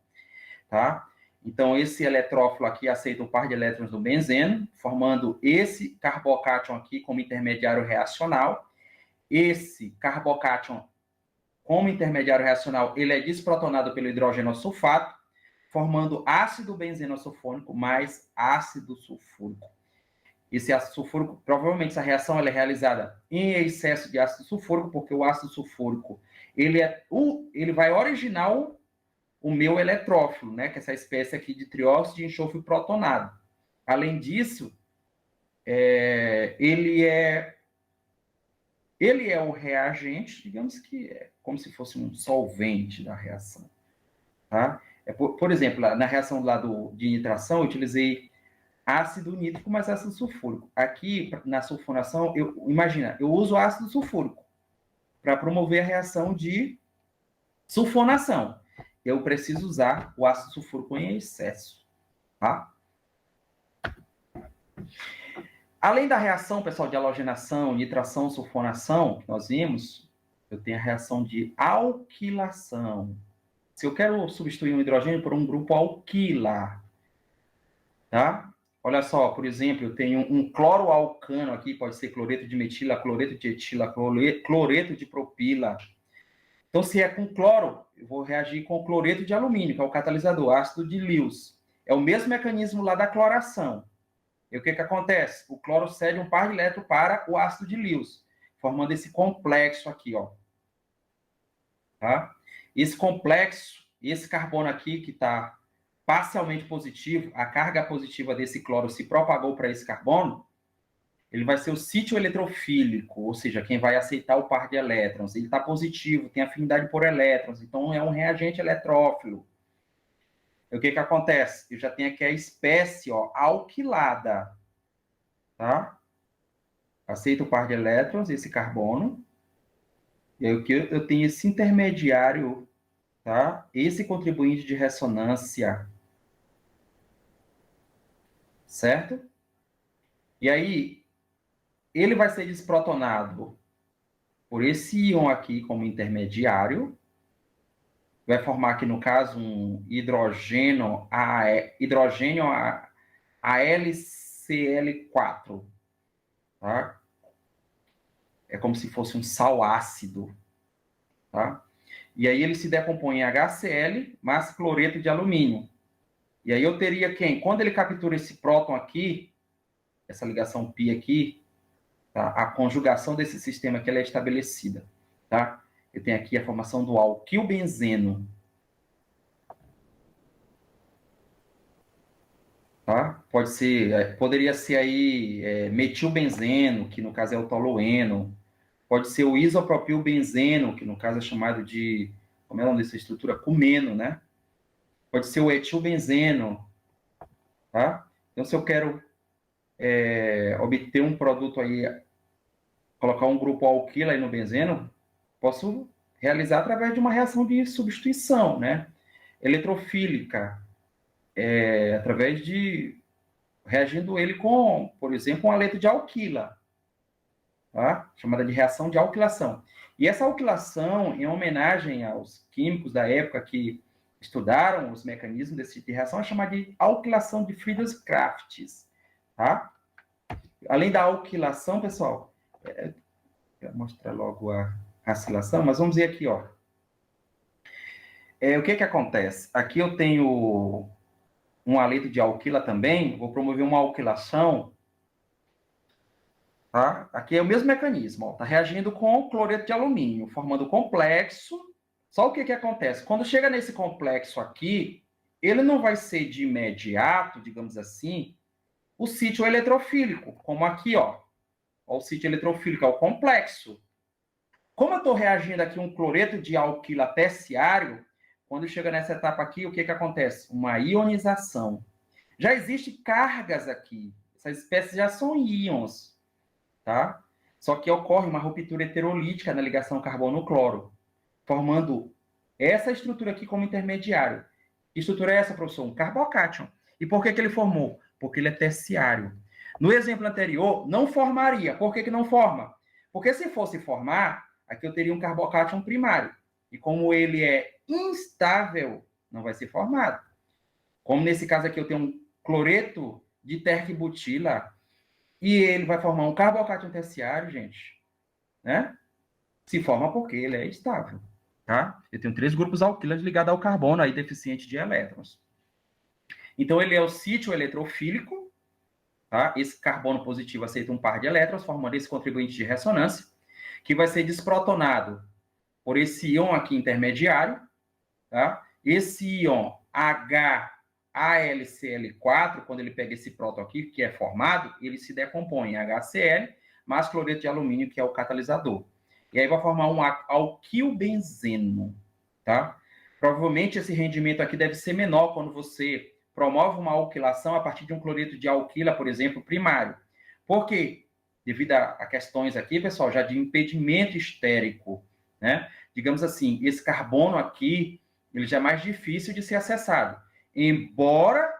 tá? Então, esse eletrófilo aqui aceita o par de elétrons do benzeno, formando esse carbocátion aqui como intermediário reacional. Esse carbocátion, como intermediário reacional, ele é desprotonado pelo hidrogênio sulfato, formando ácido benzenosulfônico mais ácido sulfúrico. Esse ácido sulfúrico, provavelmente essa reação ela é realizada em excesso de ácido sulfúrico, porque o ácido sulfúrico ele vai originar o meu eletrófilo, né, que é essa espécie aqui de trióxido de enxofre protonado. Além disso, ele é o reagente, digamos que é como se fosse um solvente da reação. Tá? Por exemplo, na reação lá de nitração, eu utilizei ácido nítrico mais ácido sulfúrico. Aqui, na sulfonação, imagina, eu uso ácido sulfúrico para promover a reação de sulfonação. Eu preciso usar o ácido sulfúrico em excesso. Tá? Além da reação, pessoal, de halogenação, nitração, sulfonação, que nós vimos, eu tenho a reação de alquilação. Se eu quero substituir um hidrogênio por um grupo alquila, tá? Olha só, por exemplo, eu tenho um cloroalcano aqui, pode ser cloreto de metila, cloreto de etila, cloreto de propila. Então, se é com cloro, eu vou reagir com cloreto de alumínio, que é o catalisador, ácido de Lewis. É o mesmo mecanismo lá da cloração. E o que acontece? O cloro cede um par de elétrons para o ácido de Lewis, formando esse complexo aqui, ó. Tá? Esse complexo, esse carbono aqui que está parcialmente positivo, a carga positiva desse cloro se propagou para esse carbono, ele vai ser o sítio eletrofílico, ou seja, quem vai aceitar o par de elétrons. Ele está positivo, tem afinidade por elétrons, então é um reagente eletrófilo. E o que acontece? Eu já tenho aqui a espécie, ó, alquilada, tá? Aceita o par de elétrons, esse carbono. E aí eu tenho esse intermediário, tá? Esse contribuinte de ressonância, certo? E aí, ele vai ser desprotonado por esse íon aqui como intermediário, vai formar aqui, no caso, um hidrogênio AlCl4, tá? É como se fosse um sal ácido, tá? E aí ele se decompõe em HCl mais cloreto de alumínio. E aí eu teria quem? Quando ele captura esse próton aqui, essa ligação π aqui, tá? A conjugação desse sistema aqui ela é estabelecida, tá? Eu tenho aqui a formação do alquilbenzeno, tá? Poderia ser aí metilbenzeno, que no caso é o tolueno. Pode ser o isopropilbenzeno, que no caso é chamado de, como é o nome dessa estrutura? Cumeno, né? Pode ser o etilbenzeno, tá? Então, se eu quero obter um produto aí, colocar um grupo alquila aí no benzeno, posso realizar através de uma reação de substituição, né? Eletrofílica, através de reagindo ele com, por exemplo, um aleto de alquila, tá? Chamada de reação de alquilação. E essa alquilação, em homenagem aos químicos da época que estudaram os mecanismos desse tipo de reação, é chamada de alquilação de Friedel-Crafts, tá? Além da alquilação, pessoal, vou mostrar logo a acilação, mas vamos ver aqui, ó. O que acontece? Aqui eu tenho um aleto de alquila também, vou promover uma alquilação, tá? Aqui é o mesmo mecanismo, está reagindo com cloreto de alumínio, formando complexo. Só o que acontece? Quando chega nesse complexo aqui, ele não vai ser de imediato, digamos assim, o sítio eletrofílico, como aqui, ó. Ó, o sítio eletrofílico é o complexo. Como eu estou reagindo aqui um cloreto de alquila terciário, quando chega nessa etapa aqui, o que acontece? Uma ionização. Já existem cargas aqui. Essas espécies já são íons, tá? Só que ocorre uma ruptura heterolítica na ligação carbono-cloro, formando essa estrutura aqui como intermediário. Que estrutura é essa, professor? Um carbocátion. E por que ele formou? Porque ele é terciário. No exemplo anterior, não formaria. Por que não forma? Porque se fosse formar, aqui eu teria um carbocátion primário. E como ele é instável, não vai ser formado. Como nesse caso aqui eu tenho um cloreto de terquibutila e ele vai formar um carbocátion terciário, gente, né? Se forma porque ele é estável, tá? Eu tenho 3 grupos alquilas ligados ao carbono aí deficiente de elétrons. Então ele é o sítio eletrofílico, tá? Esse carbono positivo aceita um par de elétrons, formando esse contribuinte de ressonância, que vai ser desprotonado por esse íon aqui intermediário, tá? Esse íon HAlCl4, quando ele pega esse próton aqui, que é formado, ele se decompõe em HCl, mais cloreto de alumínio, que é o catalisador. E aí vai formar um alquilbenzeno, tá? Provavelmente esse rendimento aqui deve ser menor quando você promove uma alquilação a partir de um cloreto de alquila, por exemplo, primário. Por quê? Devido a questões aqui, pessoal, já de impedimento estérico, né? Digamos assim, esse carbono aqui, ele já é mais difícil de ser acessado. Embora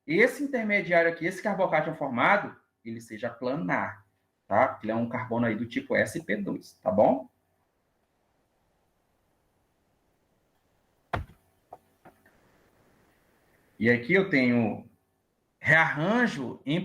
esse intermediário aqui, esse carbocátion formado, ele seja planar, tá? Ele é um carbono aí do tipo sp2, tá bom? E aqui eu tenho rearranjo em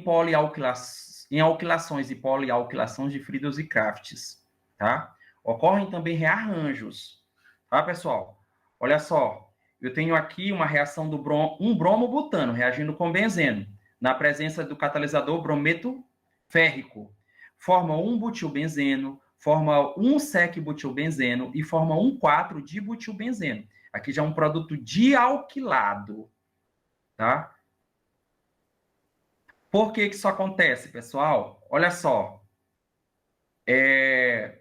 alquilações e polialquilações de Friedels e Crafts, tá? Ocorrem também rearranjos, tá, pessoal? Olha só, eu tenho aqui uma reação do um bromobutano reagindo com benzeno, na presença do catalisador brometo férrico. Forma um butilbenzeno, forma um sec-butilbenzeno e forma um 4-dibutilbenzeno. Aqui já é um produto dialquilado, tá? Por que isso acontece, pessoal? Olha só. É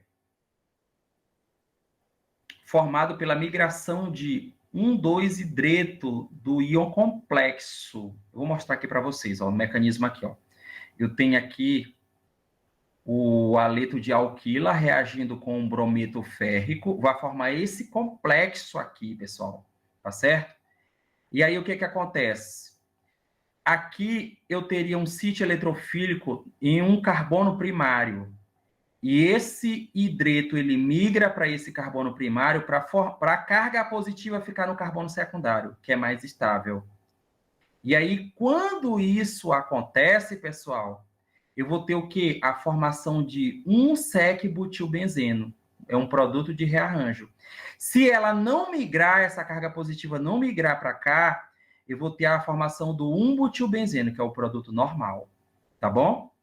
formado pela migração de 1,2-hidreto do íon complexo. Eu vou mostrar aqui para vocês, ó, o mecanismo aqui, ó. Eu tenho aqui o haleto de alquila reagindo com o brometo férrico, vai formar esse complexo aqui, pessoal, tá certo? E aí o que acontece? Aqui eu teria um sítio eletrofílico em um carbono primário. E esse hidreto, ele migra para esse carbono primário para a carga positiva ficar no carbono secundário, que é mais estável. E aí, quando isso acontece, pessoal, eu vou ter o quê? A formação de um sec-butilbenzeno. É um produto de rearranjo. Se ela não migrar, essa carga positiva não migrar para cá, eu vou ter a formação do 1-butilbenzeno, que é o produto normal. Tá bom?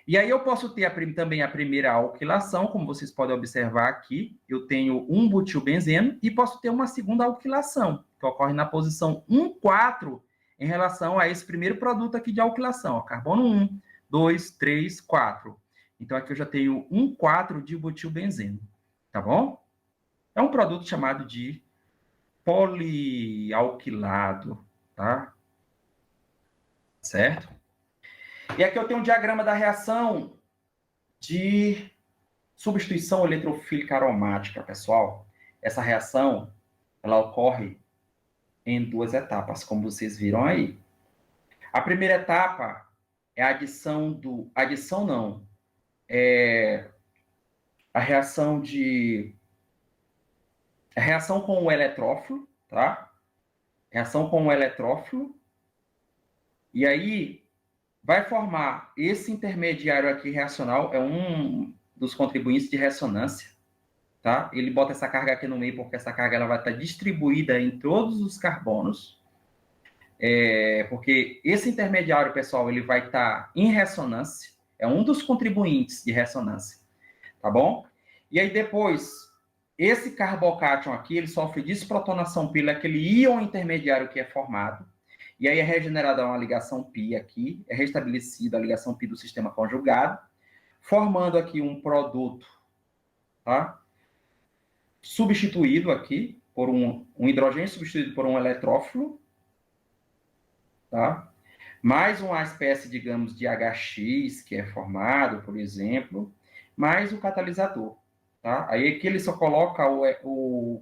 E aí eu posso ter também a primeira alquilação, como vocês podem observar aqui. Eu tenho um butilbenzeno e posso ter uma segunda alquilação, que ocorre na posição 1,4 em relação a esse primeiro produto aqui de alquilação, ó, carbono 1, 2, 3, 4. Então aqui eu já tenho 1,4 de butilbenzeno, tá bom? É um produto chamado de polialquilado, tá? Certo? E aqui eu tenho um diagrama da reação de substituição eletrofílica aromática, pessoal. Essa reação, ela ocorre em 2 etapas, como vocês viram aí. A primeira etapa é a adição do... Adição não. É a reação de... A reação com o eletrófilo, tá? Reação com o eletrófilo. E aí vai formar esse intermediário aqui reacional, é um dos contribuintes de ressonância, tá? Ele bota essa carga aqui no meio, porque essa carga ela vai estar distribuída em todos os carbonos, porque esse intermediário, pessoal, ele vai estar em ressonância, é um dos contribuintes de ressonância, tá bom? E aí depois, esse carbocátion aqui, ele sofre desprotonação pelo aquele íon intermediário que é formado, e aí é regenerada uma ligação π aqui, é restabelecida a ligação π do sistema conjugado, formando aqui um produto, tá? Substituído aqui por um hidrogênio substituído por um eletrófilo, tá? Mais uma espécie, digamos, de HX que é formado, por exemplo, mais o catalisador, tá? Aí aqui ele só coloca o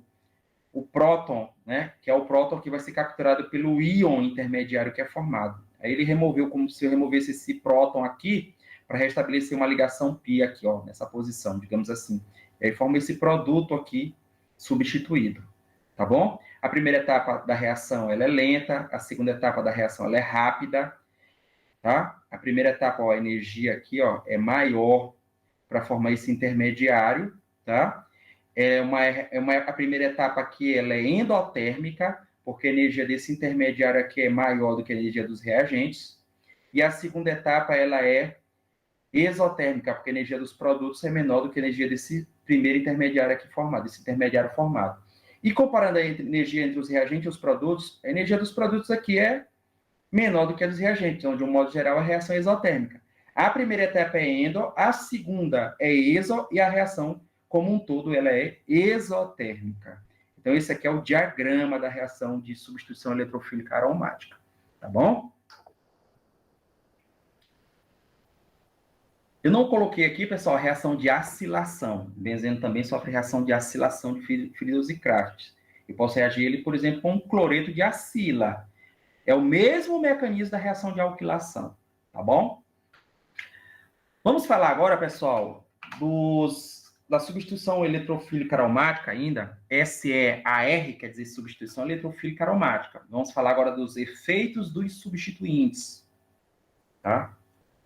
próton, né? Que é o próton que vai ser capturado pelo íon intermediário que é formado. Aí ele removeu como se eu removesse esse próton aqui para restabelecer uma ligação pi aqui, ó, nessa posição, digamos assim. E aí forma esse produto aqui substituído, tá bom? A primeira etapa da reação, ela é lenta, a segunda etapa da reação, ela é rápida, tá? A primeira etapa, ó, a energia aqui, ó, é maior para formar esse intermediário, tá? A primeira etapa aqui, ela é endotérmica, porque a energia desse intermediário aqui é maior do que a energia dos reagentes. E a segunda etapa, ela é exotérmica, porque a energia dos produtos é menor do que a energia desse primeiro intermediário aqui formado, desse intermediário formado. E comparando a energia entre os reagentes e os produtos, a energia dos produtos aqui é menor do que a dos reagentes, então, de um modo geral, a reação é exotérmica. A primeira etapa é endo, a segunda é exo, e a reação, como um todo, ela é exotérmica. Então, esse aqui é o diagrama da reação de substituição eletrofílica aromática, tá bom? Eu não coloquei aqui, pessoal, a reação de acilação. O benzeno também sofre reação de acilação de Friedel e Crafts. Eu posso reagir ele, por exemplo, com um cloreto de acila. É o mesmo mecanismo da reação de alquilação, tá bom? Vamos falar agora, pessoal, da substituição eletrofílica aromática ainda. SEAR, quer dizer substituição eletrofílica aromática. Vamos falar agora dos efeitos dos substituintes, tá?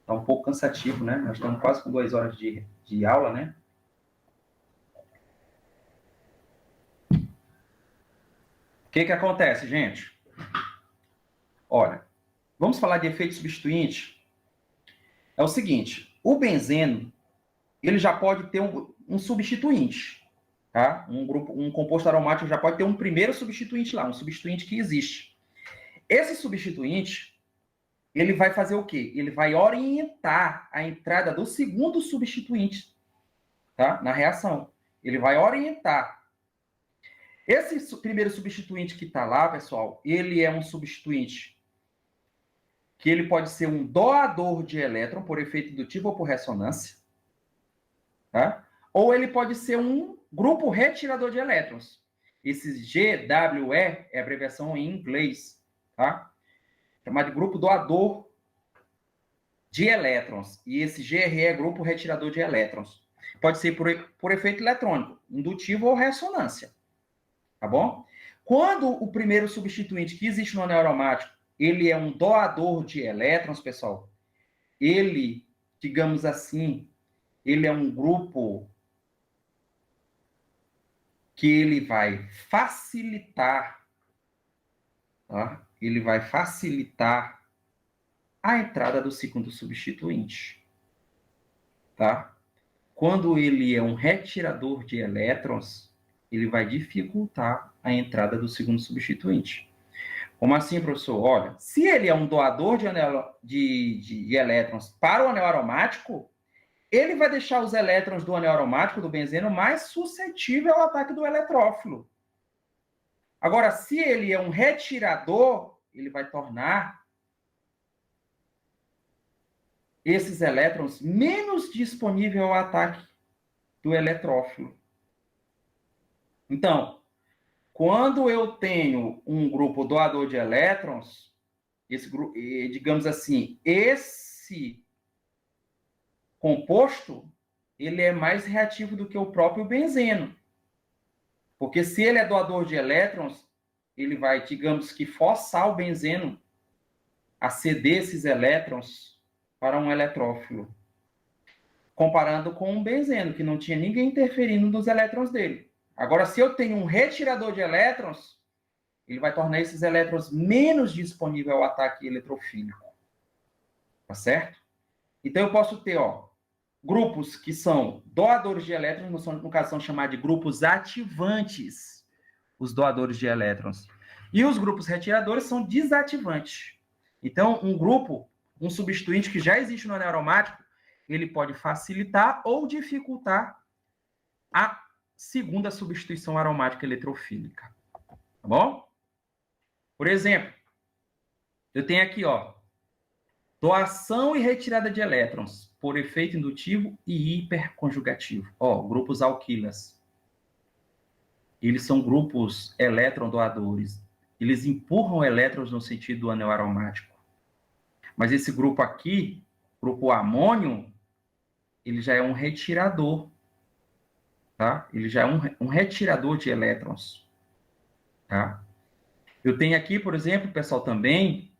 Tá um pouco cansativo, né? Nós estamos quase com 2 horas de aula, né? O que acontece, gente? Olha, vamos falar de efeito substituinte. É o seguinte, o benzeno, ele já pode ter um substituinte, tá? Um composto aromático já pode ter um primeiro substituinte lá, um substituinte que existe. Esse substituinte, ele vai fazer o quê? Ele vai orientar a entrada do segundo substituinte, tá? Na reação. Ele vai orientar. Esse primeiro substituinte que está lá, pessoal, ele é um substituinte que ele pode ser um doador de elétron por efeito indutivo ou por ressonância, tá? Ou ele pode ser um grupo retirador de elétrons. Esse GWE é a abreviação em inglês, tá? Chamado de grupo doador de elétrons. E esse GRE é grupo retirador de elétrons. Pode ser por efeito eletrônico, indutivo ou ressonância, tá bom? Quando o primeiro substituinte que existe no anel aromático, ele é um doador de elétrons, pessoal, ele, digamos assim, ele é um grupo que ele vai facilitar, tá? Ele vai facilitar a entrada do segundo substituinte, tá? Quando ele é um retirador de elétrons, ele vai dificultar a entrada do segundo substituinte. Como assim, professor? Olha, se ele é um doador de elétrons para o anel aromático, ele vai deixar os elétrons do anel aromático, do benzeno, mais suscetível ao ataque do eletrófilo. Agora, se ele é um retirador, ele vai tornar esses elétrons menos disponíveis ao ataque do eletrófilo. Então, quando eu tenho um grupo doador de elétrons, digamos assim, esse composto, ele é mais reativo do que o próprio benzeno. Porque se ele é doador de elétrons, ele vai, digamos que, forçar o benzeno a ceder esses elétrons para um eletrófilo. Comparando com um benzeno, que não tinha ninguém interferindo nos elétrons dele. Agora, se eu tenho um retirador de elétrons, ele vai tornar esses elétrons menos disponíveis ao ataque eletrofílico. Tá certo? Então, eu posso ter, ó, grupos que são doadores de elétrons, no caso, são chamados de grupos ativantes, os doadores de elétrons. E os grupos retiradores são desativantes. Então, um substituinte que já existe no anel aromático, ele pode facilitar ou dificultar a segunda substituição aromática eletrofílica. Tá bom? Por exemplo, eu tenho aqui, ó, doação e retirada de elétrons por efeito indutivo e hiperconjugativo. Ó, grupos alquilas. Eles são grupos elétron-doadores. Eles empurram elétrons no sentido do anel aromático. Mas esse grupo aqui, grupo amônio, ele já é um retirador, tá? Ele já é um retirador de elétrons, tá? Eu tenho aqui, por exemplo, pessoal, também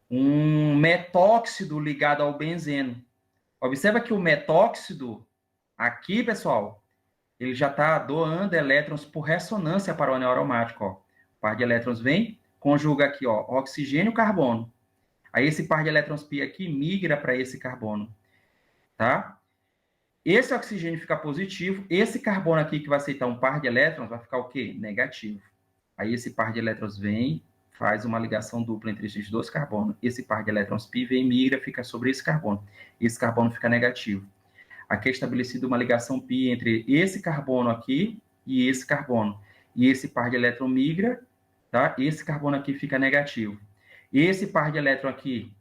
um metóxido ligado ao benzeno. Observa que o metóxido aqui, pessoal, ele já está doando elétrons por ressonância para o anel aromático, ó. O par de elétrons vem, conjuga aqui, ó, oxigênio e carbono. Aí esse par de elétrons pi aqui migra para esse carbono, tá? Esse oxigênio fica positivo, esse carbono aqui que vai aceitar um par de elétrons vai ficar o quê? Negativo. Aí esse par de elétrons vem, faz uma ligação dupla entre esses dois carbonos. Esse par de elétrons pi vem, migra, fica sobre esse carbono. Esse carbono fica negativo. Aqui é estabelecida uma ligação pi entre esse carbono aqui e esse carbono. E esse par de elétron migra, tá? Esse carbono aqui fica negativo. Esse par de elétron aqui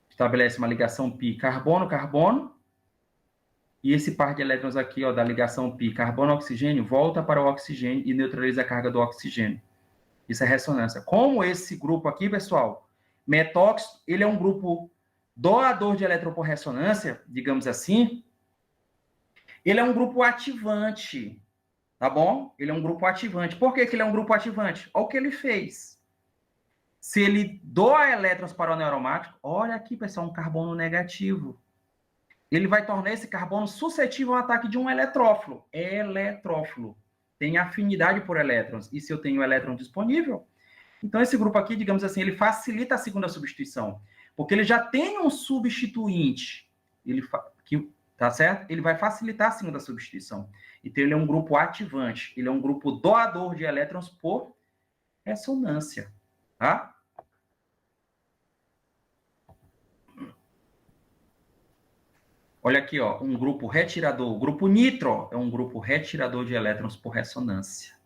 estabelece uma ligação pi carbono-carbono. E esse par de elétrons aqui, ó, da ligação pi carbono-oxigênio, volta para o oxigênio e neutraliza a carga do oxigênio. Isso é ressonância. Como esse grupo aqui, pessoal, metóxido, ele é um grupo doador de elétron por ressonância, digamos assim, ele é um grupo ativante, tá bom? Ele é um grupo ativante. Por que ele é um grupo ativante? Olha o que ele fez. Se ele doa elétrons para o anel aromático, olha aqui, pessoal, um carbono negativo. Ele vai tornar esse carbono suscetível ao ataque de um eletrófilo. Eletrófilo. Tem afinidade por elétrons. E se eu tenho elétron disponível? Então, esse grupo aqui, digamos assim, ele facilita a segunda substituição. Porque ele já tem um substituinte. Tá certo? Ele vai facilitar a segunda substituição. Então, ele é um grupo ativante. Ele é um grupo doador de elétrons por ressonância. Tá? Olha aqui, ó, um grupo retirador. O grupo nitro é um grupo retirador de elétrons por ressonância.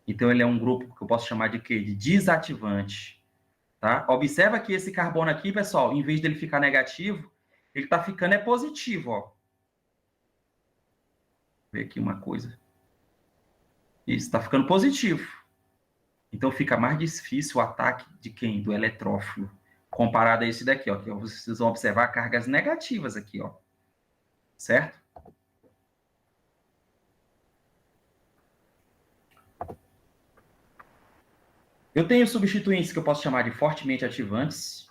Então, ele é um grupo que eu posso chamar de quê? De desativante. Tá? Observa que esse carbono aqui, pessoal, em vez dele ficar negativo, ele está ficando positivo. Ó. Vou ver aqui uma coisa. Isso, está ficando positivo. Então, fica mais difícil o ataque de quem? Do eletrófilo. Comparado a esse daqui, ó. Que vocês vão observar cargas negativas aqui, ó. Certo? Eu tenho substituintes que eu posso chamar de fortemente ativantes.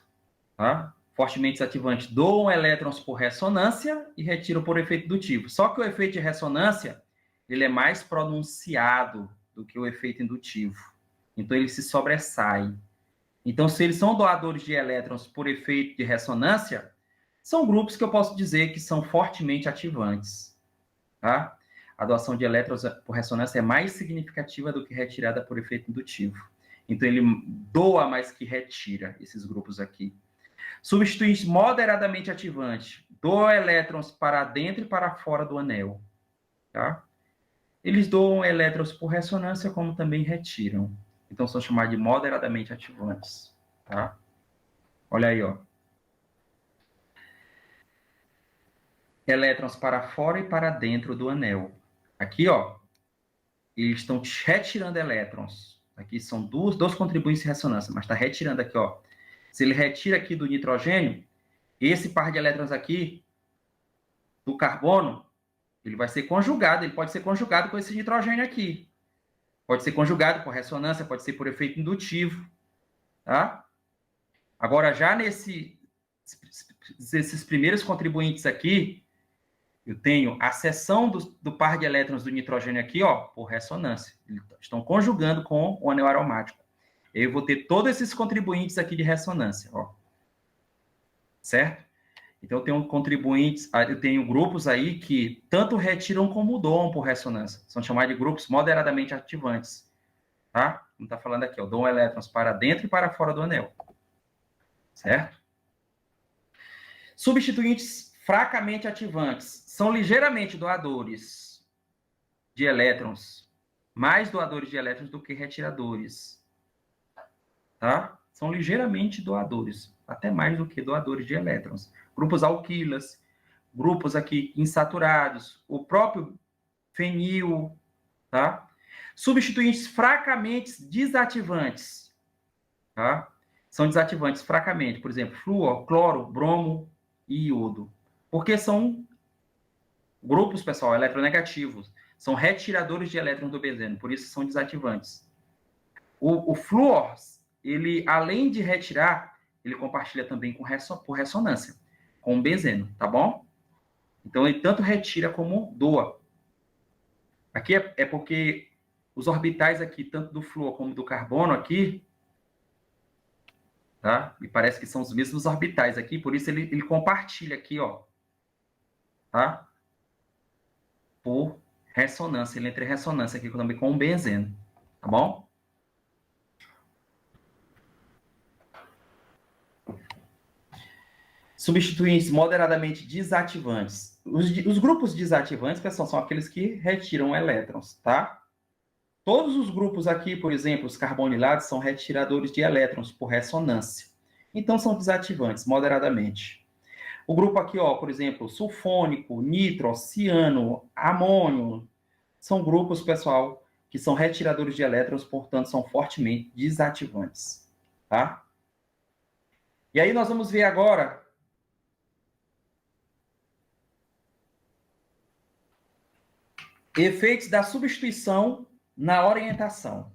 Tá? Fortemente ativantes doam elétrons por ressonância e retiram por efeito indutivo. Só que o efeito de ressonância ele é mais pronunciado do que o efeito indutivo. Então, ele se sobressai. Então, se eles são doadores de elétrons por efeito de ressonância, são grupos que eu posso dizer que são fortemente ativantes. Tá? A doação de elétrons por ressonância é mais significativa do que retirada por efeito indutivo. Então, ele doa mais que retira esses grupos aqui. Substituinte moderadamente ativante, doa elétrons para dentro e para fora do anel. Tá? Eles doam elétrons por ressonância, como também retiram. Então, são chamados de moderadamente ativantes. Tá? Olha aí, ó. Elétrons para fora e para dentro do anel. Aqui, ó, eles estão retirando elétrons. Aqui são dois contribuintes de ressonância, mas está retirando aqui, ó. Se ele retira aqui do nitrogênio, esse par de elétrons aqui, do carbono, ele vai ser conjugado, ele pode ser conjugado com esse nitrogênio aqui. Pode ser conjugado por ressonância, pode ser por efeito indutivo, tá? Agora, já esses primeiros contribuintes aqui, eu tenho a seção do par de elétrons do nitrogênio aqui, ó, por ressonância. Eles estão conjugando com o anel aromático. Eu vou ter todos esses contribuintes aqui de ressonância, ó. Certo? Então, eu tenho contribuintes, eu tenho grupos aí que tanto retiram como doam por ressonância. São chamados de grupos moderadamente ativantes. Tá? Como está falando aqui, ó, doam elétrons para dentro e para fora do anel. Certo? Substituintes fracamente ativantes são ligeiramente doadores de elétrons, mais doadores de elétrons do que retiradores. Tá? São ligeiramente doadores, até mais do que doadores de elétrons. Grupos alquilas, grupos aqui insaturados, o próprio fenil, tá? Substituintes fracamente desativantes, tá? São desativantes fracamente, por exemplo, flúor, cloro, bromo e iodo. Porque são Grupos, pessoal, eletronegativos. São retiradores de elétrons do benzeno, por isso são desativantes. O flúor, ele, além de retirar, ele compartilha também por ressonância, com o benzeno, tá bom? Então, ele tanto retira como doa. Aqui é porque os orbitais aqui, tanto do flúor como do carbono aqui, tá? Me parece que são os mesmos orbitais aqui, por isso ele compartilha aqui, ó, tá? Por ressonância, ele entra em ressonância aqui também com o benzeno, tá bom? Substituintes moderadamente desativantes. Os grupos desativantes, pessoal, são aqueles que retiram elétrons, tá? Todos os grupos aqui, por exemplo, os carbonilados, são retiradores de elétrons por ressonância. Então, são desativantes moderadamente. O grupo aqui, ó, por exemplo, sulfônico, nitro, ciano, amônio, são grupos, pessoal, que são retiradores de elétrons, portanto, são fortemente desativantes, tá? E aí nós vamos ver agora efeitos da substituição na orientação,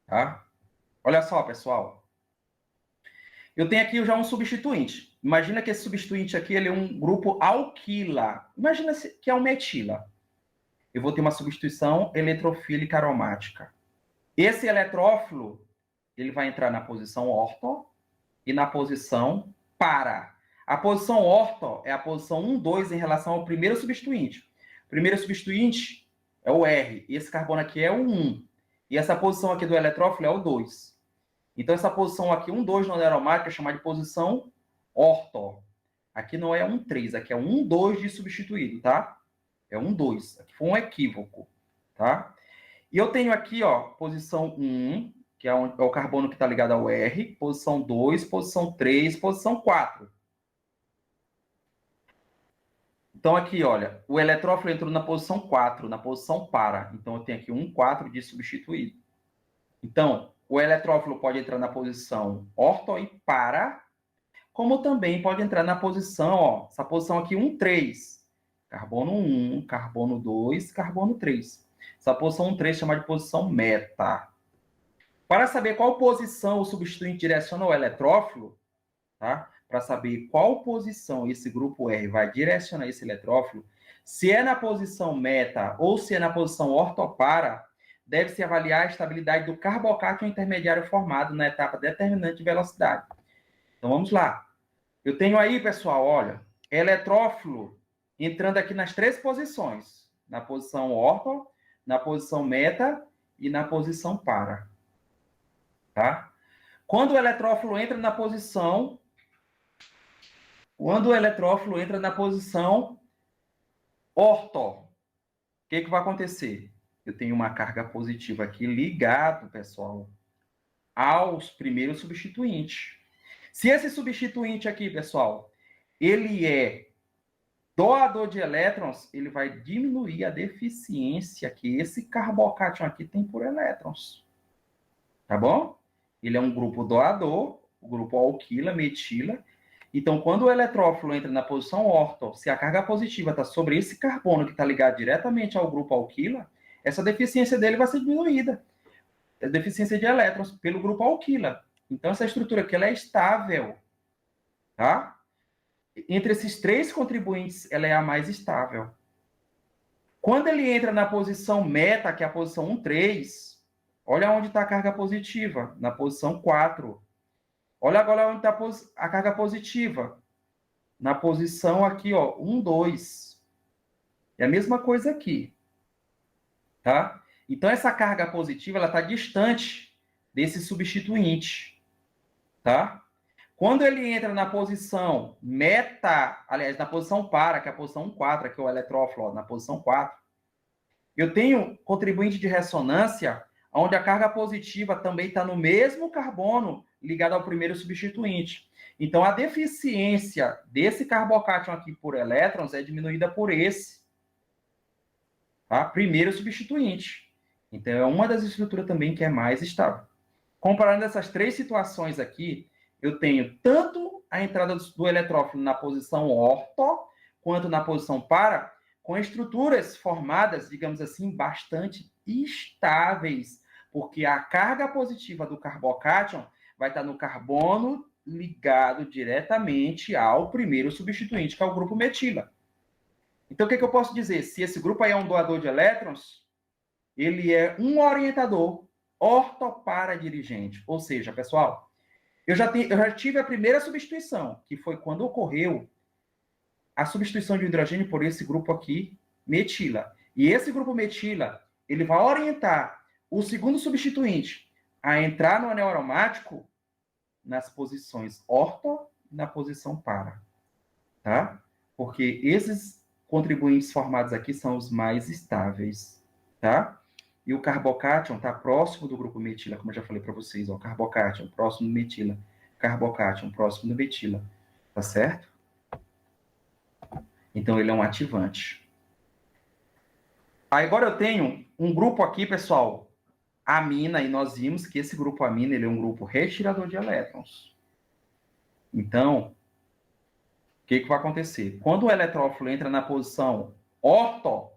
tá? Olha só, pessoal. Eu tenho aqui já um substituinte. Imagina que esse substituinte aqui ele é um grupo alquila. Imagina que é um metila. Eu vou ter uma substituição eletrofílica aromática. Esse eletrófilo ele vai entrar na posição orto e na posição para. A posição orto é a posição 1, 2 em relação ao primeiro substituinte. O primeiro substituinte é o R. Esse carbono aqui é o 1. E essa posição aqui do eletrófilo é o 2. Então, essa posição aqui, 1, 2 no aromática, é chamada de posição orto. Aqui não é 1, 3, aqui é 1, 2 de substituído, tá? É 1, 2. Aqui foi um equívoco, tá? E eu tenho aqui, ó, posição 1, que é o carbono que está ligado ao R, posição 2, posição 3, posição 4. Então, aqui, olha, o eletrófilo entrou na posição 4, na posição para. Então, eu tenho aqui 1, 4 de substituído. Então, o eletrófilo pode entrar na posição orto e para, como também pode entrar na posição, ó, essa posição aqui, 1, 3. Carbono 1, carbono 2, carbono 3. Essa posição 1, 3 chama de posição meta. Para saber qual posição o substituinte direciona ao eletrófilo, tá? Para saber qual posição esse grupo R vai direcionar esse eletrófilo, se é na posição meta ou se é na posição ortopara, deve-se avaliar a estabilidade do carbocátion intermediário formado na etapa determinante de velocidade. Então, vamos lá. Eu tenho aí, pessoal, olha, eletrófilo entrando aqui nas 3 posições. Na posição orto, na posição meta e na posição para. Tá? Quando o eletrófilo entra na posição orto, o que vai acontecer? Eu tenho uma carga positiva aqui ligado, pessoal, aos primeiros substituintes. Se esse substituinte aqui, pessoal, ele é doador de elétrons, ele vai diminuir a deficiência que esse carbocátion aqui tem por elétrons. Tá bom? Ele é um grupo doador, o grupo alquila, metila. Então, quando o eletrófilo entra na posição orto, se a carga positiva está sobre esse carbono que está ligado diretamente ao grupo alquila, essa deficiência dele vai ser diminuída. A deficiência de elétrons pelo grupo alquila. Então, essa estrutura aqui ela é estável. Tá? Entre esses 3 contribuintes, ela é a mais estável. Quando ele entra na posição meta, que é a posição 1, 3, olha onde está a carga positiva, na posição 4. Olha agora onde está a carga positiva, na posição aqui, ó, 1, 2. É a mesma coisa aqui. Tá? Então, essa carga positiva ela está distante desse substituinte. Tá? Quando ele entra na posição meta, aliás, na posição para, que é a posição 4, aqui é o eletrófilo, ó, na posição 4, eu tenho contribuinte de ressonância, onde a carga positiva também está no mesmo carbono ligado ao primeiro substituinte. Então, a deficiência desse carbocátion aqui por elétrons é diminuída por esse, tá? Primeiro substituinte. Então, é uma das estruturas também que é mais estável. Comparando essas 3 situações aqui, eu tenho tanto a entrada do eletrófilo na posição orto, quanto na posição para, com estruturas formadas, digamos assim, bastante estáveis, porque a carga positiva do carbocátion vai estar no carbono ligado diretamente ao primeiro substituinte, que é o grupo metila. Então, o que eu posso dizer? Se esse grupo aí é um doador de elétrons, ele é um orientador ortoparadirigente. Ou seja, pessoal, eu já tive a primeira substituição, que foi quando ocorreu a substituição de hidrogênio por esse grupo aqui, metila. E esse grupo metila, ele vai orientar o segundo substituinte a entrar no anel aromático nas posições orto e na posição para. Tá? Porque esses contribuintes formados aqui são os mais estáveis. Tá? E o carbocátion está próximo do grupo metila, como eu já falei para vocês. Ó, carbocátion próximo do metila. Carbocátion próximo do metila. Tá certo? Então, ele é um ativante. Agora eu tenho um grupo aqui, pessoal, amina, e nós vimos que esse grupo amina ele é um grupo retirador de elétrons. Então, o que vai acontecer? Quando o eletrófilo entra na posição orto,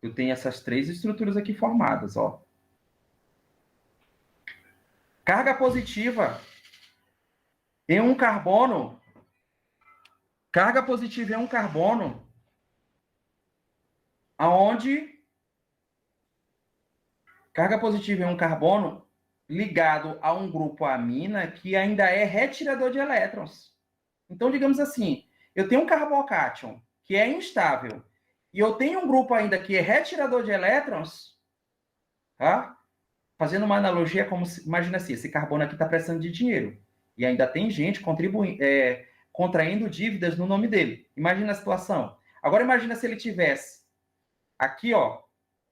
eu tenho essas três estruturas aqui formadas, ó. Carga positiva em um carbono. Carga positiva em um carbono, aonde carga positiva em um carbono ligado a um grupo amina que ainda é retirador de elétrons. Então, digamos assim, eu tenho um carbocátion que é instável e eu tenho um grupo ainda que é retirador de elétrons, tá? Fazendo uma analogia, como se, imagina assim, esse carbono aqui está precisando de dinheiro e ainda tem gente contraindo dívidas no nome dele. Imagina a situação. Agora imagina se ele tivesse aqui, ó,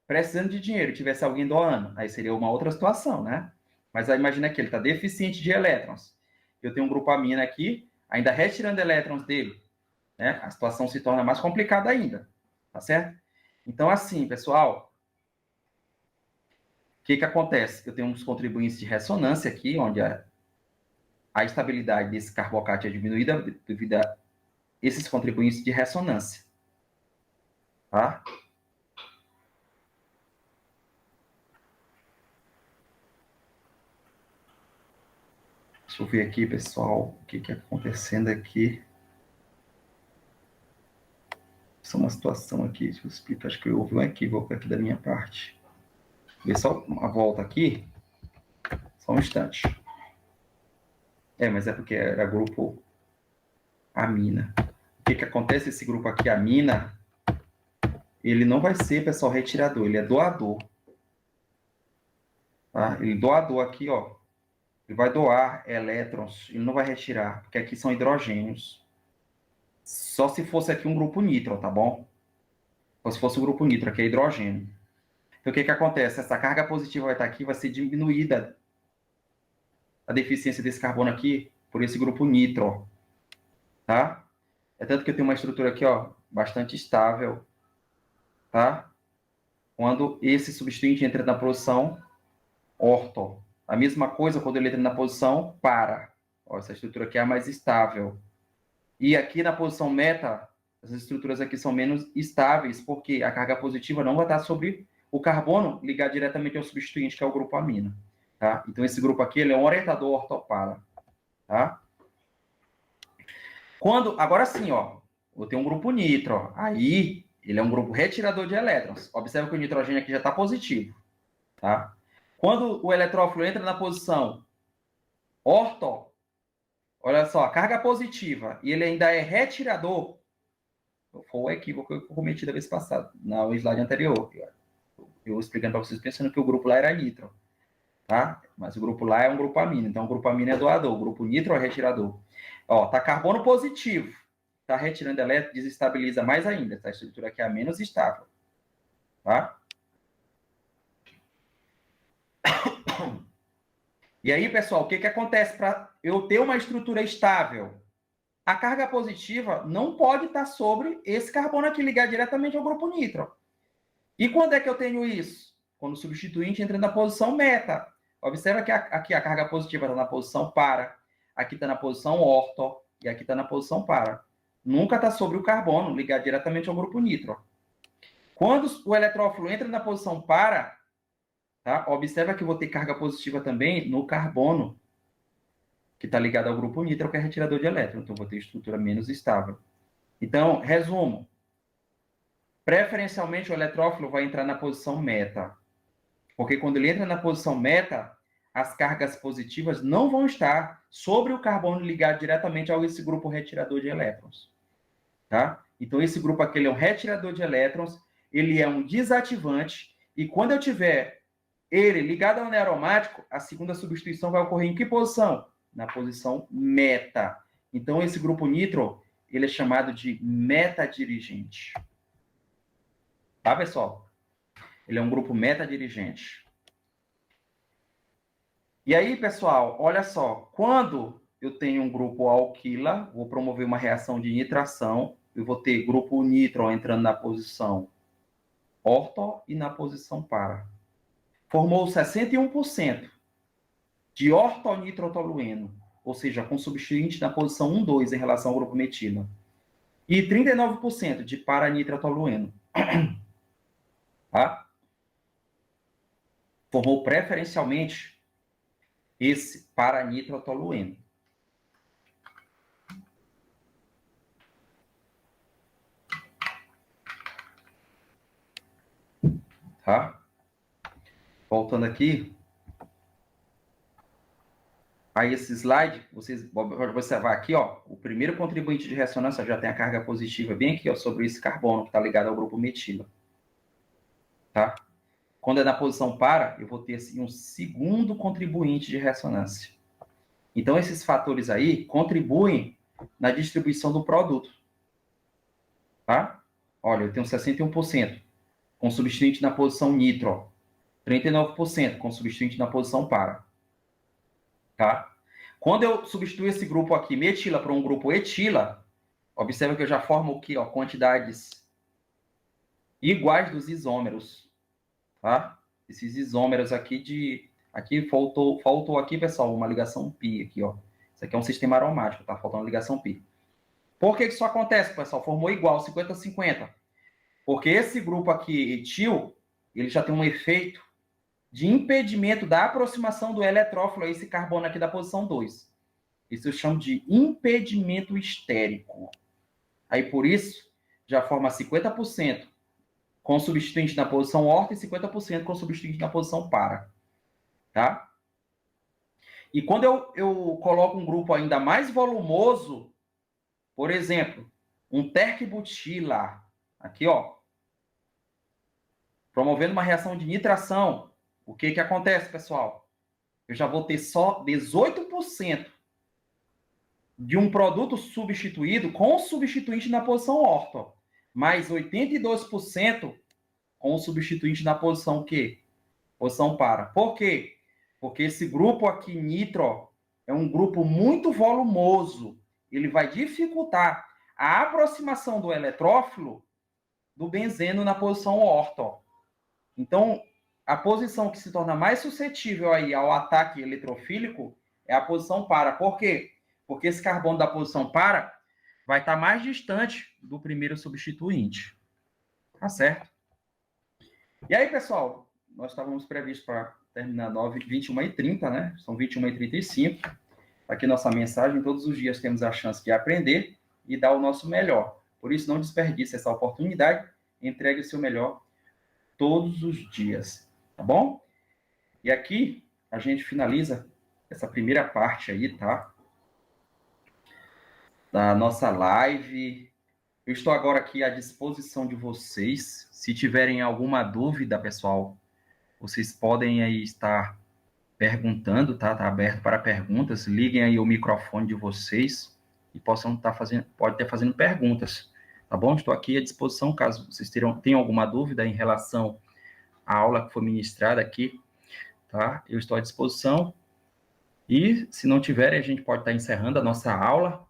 precisando de dinheiro, tivesse alguém doando. Aí seria uma outra situação, né? Mas aí imagina que ele está deficiente de elétrons. Eu tenho um grupo amina aqui, ainda retirando elétrons dele, né? A situação se torna mais complicada ainda, tá certo? Então, assim, pessoal, o que acontece? Eu tenho uns contribuintes de ressonância aqui, onde a estabilidade desse carbocátion é diminuída devido a esses contribuintes de ressonância. Tá? Deixa eu ver aqui, pessoal, o que está acontecendo aqui. Isso é uma situação aqui, deixa eu explicar, acho que houve um equívoco aqui da minha parte. Vou ver só uma volta aqui. Só um instante. Mas é porque era grupo amina. O que acontece? Esse grupo aqui, amina, ele não vai ser, pessoal, retirador, ele é doador. Tá? Ele doador aqui, ó. Ele vai doar elétrons, ele não vai retirar, porque aqui são hidrogênios. Só se fosse aqui um grupo nitro, tá bom? Ou se fosse um grupo nitro, aqui é hidrogênio. Então, o que acontece? Essa carga positiva vai estar aqui, vai ser diminuída a deficiência desse carbono aqui por esse grupo nitro, tá? É tanto que eu tenho uma estrutura aqui, ó, bastante estável, tá? Quando esse substituinte entra na posição orto. A mesma coisa quando ele entra na posição para. Ó, essa estrutura aqui é a mais estável. E aqui na posição meta, as estruturas aqui são menos estáveis, porque a carga positiva não vai estar sobre o carbono ligado diretamente ao substituinte, que é o grupo amina. Tá? Então, esse grupo aqui ele é um orientador ortopara. Tá? Agora sim, ó, eu tenho um grupo nitro. Ó, aí, ele é um grupo retirador de elétrons. Observa que o nitrogênio aqui já está positivo. Tá? Quando o eletrófilo entra na posição orto, olha só, a carga positiva, e ele ainda é retirador. Foi o equívoco que eu cometi da vez passada, no slide anterior. Eu explicando para vocês, pensando que o grupo lá era nitro. Tá? Mas o grupo lá é um grupo amino. Então, o grupo amino é doador, o grupo nitro é retirador. Ó, tá carbono positivo. Tá retirando elétron, desestabiliza mais ainda. Essa estrutura aqui é a menos estável. Tá? E aí, pessoal, o que acontece para eu ter uma estrutura estável? A carga positiva não pode estar sobre esse carbono aqui, ligar diretamente ao grupo nitro. E quando é que eu tenho isso? Quando o substituinte entra na posição meta. Observa que aqui a carga positiva está na posição para, aqui está na posição orto, e aqui está na posição para. Nunca está sobre o carbono, ligado diretamente ao grupo nitro. Quando o eletrófilo entra na posição para, tá? Observa que eu vou ter carga positiva também no carbono, que está ligado ao grupo nitro, que é retirador de elétron. Então, vou ter estrutura menos estável. Então, resumo. Preferencialmente, o eletrófilo vai entrar na posição meta. Porque quando ele entra na posição meta, as cargas positivas não vão estar sobre o carbono ligado diretamente a esse grupo retirador de elétrons. Tá? Então, esse grupo aqui ele é um retirador de elétrons, ele é um desativante, e quando eu tiver ele ligado ao aromático, a segunda substituição vai ocorrer em que posição? Na posição meta. Então, esse grupo nitro, ele é chamado de metadirigente. Tá, pessoal? Ele é um grupo metadirigente. E aí, pessoal, olha só. Quando eu tenho um grupo alquila, vou promover uma reação de nitração, eu vou ter grupo nitro entrando na posição orto e na posição para. Formou 61% de ortonitrotolueno, ou seja, com substituinte na posição 1, 2 em relação ao grupo metila. E 39% de paranitrotolueno. Tá? Formou preferencialmente esse paranitrotolueno. Tá? Voltando aqui. Aí esse slide, vocês podem observar aqui, ó, o primeiro contribuinte de ressonância já tem a carga positiva bem aqui, ó, sobre esse carbono que está ligado ao grupo metila. Tá? Quando é na posição para, eu vou ter assim, um segundo contribuinte de ressonância. Então, esses fatores aí contribuem na distribuição do produto. Tá? Olha, eu tenho 61% com substituinte na posição nitro, 39% com substituinte na posição para. Tá? Quando eu substituo esse grupo aqui, metila, para um grupo etila, observa que eu já formo aqui, ó, quantidades iguais dos isômeros. Tá? Esses isômeros aqui aqui faltou aqui, pessoal, uma ligação pi aqui, ó. Isso aqui é um sistema aromático, tá faltando ligação pi. Por que isso acontece, pessoal? Formou igual, 50-50. Porque esse grupo aqui, etil, ele já tem um efeito de impedimento da aproximação do eletrófilo a esse carbono aqui da posição 2. Isso eu chamo de impedimento estérico. Aí, por isso, já forma 50% com substituinte na posição orto e 50% com substituinte na posição para. Tá? E quando eu coloco um grupo ainda mais volumoso, por exemplo, um terquibutila, aqui, ó, promovendo uma reação de nitração, o que acontece, pessoal? Eu já vou ter só 18% de um produto substituído com o substituinte na posição orto, mais 82% com o substituinte na posição quê? Posição para. Por quê? Porque esse grupo aqui, nitro, é um grupo muito volumoso. Ele vai dificultar a aproximação do eletrófilo do benzeno na posição orto. Então, a posição que se torna mais suscetível aí ao ataque eletrofílico é a posição para. Por quê? Porque esse carbono da posição para vai estar mais distante do primeiro substituinte. Tá certo? E aí, pessoal, nós estávamos previstos para terminar 21h30, né? São 21h35. Aqui nossa mensagem, todos os dias temos a chance de aprender e dar o nosso melhor. Por isso, não desperdice essa oportunidade, entregue o seu melhor todos os dias, tá bom? E aqui a gente finaliza essa primeira parte aí, tá? Da nossa live. Eu estou agora aqui à disposição de vocês. Se tiverem alguma dúvida, pessoal, vocês podem aí estar perguntando, tá? Tá aberto para perguntas. Liguem aí o microfone de vocês e pode estar fazendo perguntas, tá bom? Estou aqui à disposição caso vocês tenham alguma dúvida em relação à aula que foi ministrada aqui, tá? Eu estou à disposição. E se não tiverem, a gente pode estar encerrando a nossa aula,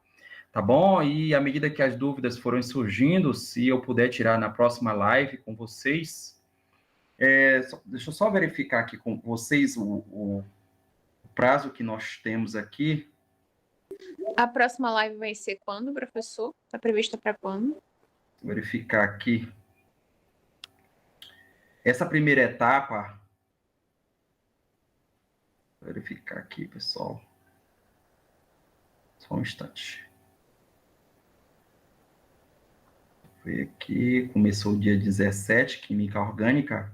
tá bom? E à medida que as dúvidas forem surgindo, se eu puder tirar na próxima live com vocês, deixa eu só verificar aqui com vocês o prazo que nós temos aqui. A próxima live vai ser quando, professor? Está prevista para quando? Vou verificar aqui. Essa primeira etapa, vou verificar aqui, pessoal. Só um instante. Foi aqui, começou o dia 17, Química Orgânica.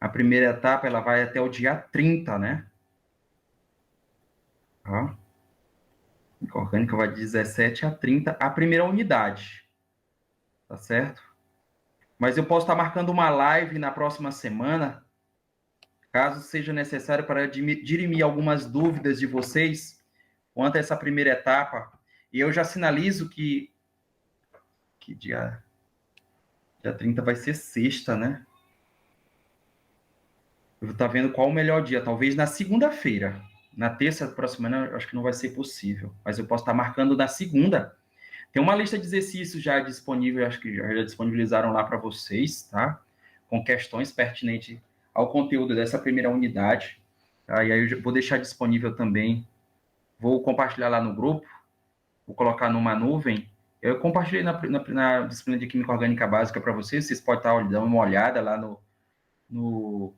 A primeira etapa, ela vai até o dia 30, né? Tá? Química Orgânica vai de 17 a 30, a primeira unidade. Tá certo? Mas eu posso estar marcando uma live na próxima semana, caso seja necessário, para dirimir algumas dúvidas de vocês quanto a essa primeira etapa. E eu já sinalizo que dia 30 vai ser sexta, né? Eu vou estar vendo qual o melhor dia, talvez na segunda-feira. Na terça da próxima semana, eu acho que não vai ser possível, mas eu posso estar marcando na segunda. Tem uma lista de exercícios já disponível, acho que já disponibilizaram lá para vocês, tá? Com questões pertinentes ao conteúdo dessa primeira unidade. Tá? E aí eu vou deixar disponível também, vou compartilhar lá no grupo, vou colocar numa nuvem. Eu compartilhei na disciplina de Química Orgânica Básica para vocês podem estar dando uma olhada lá no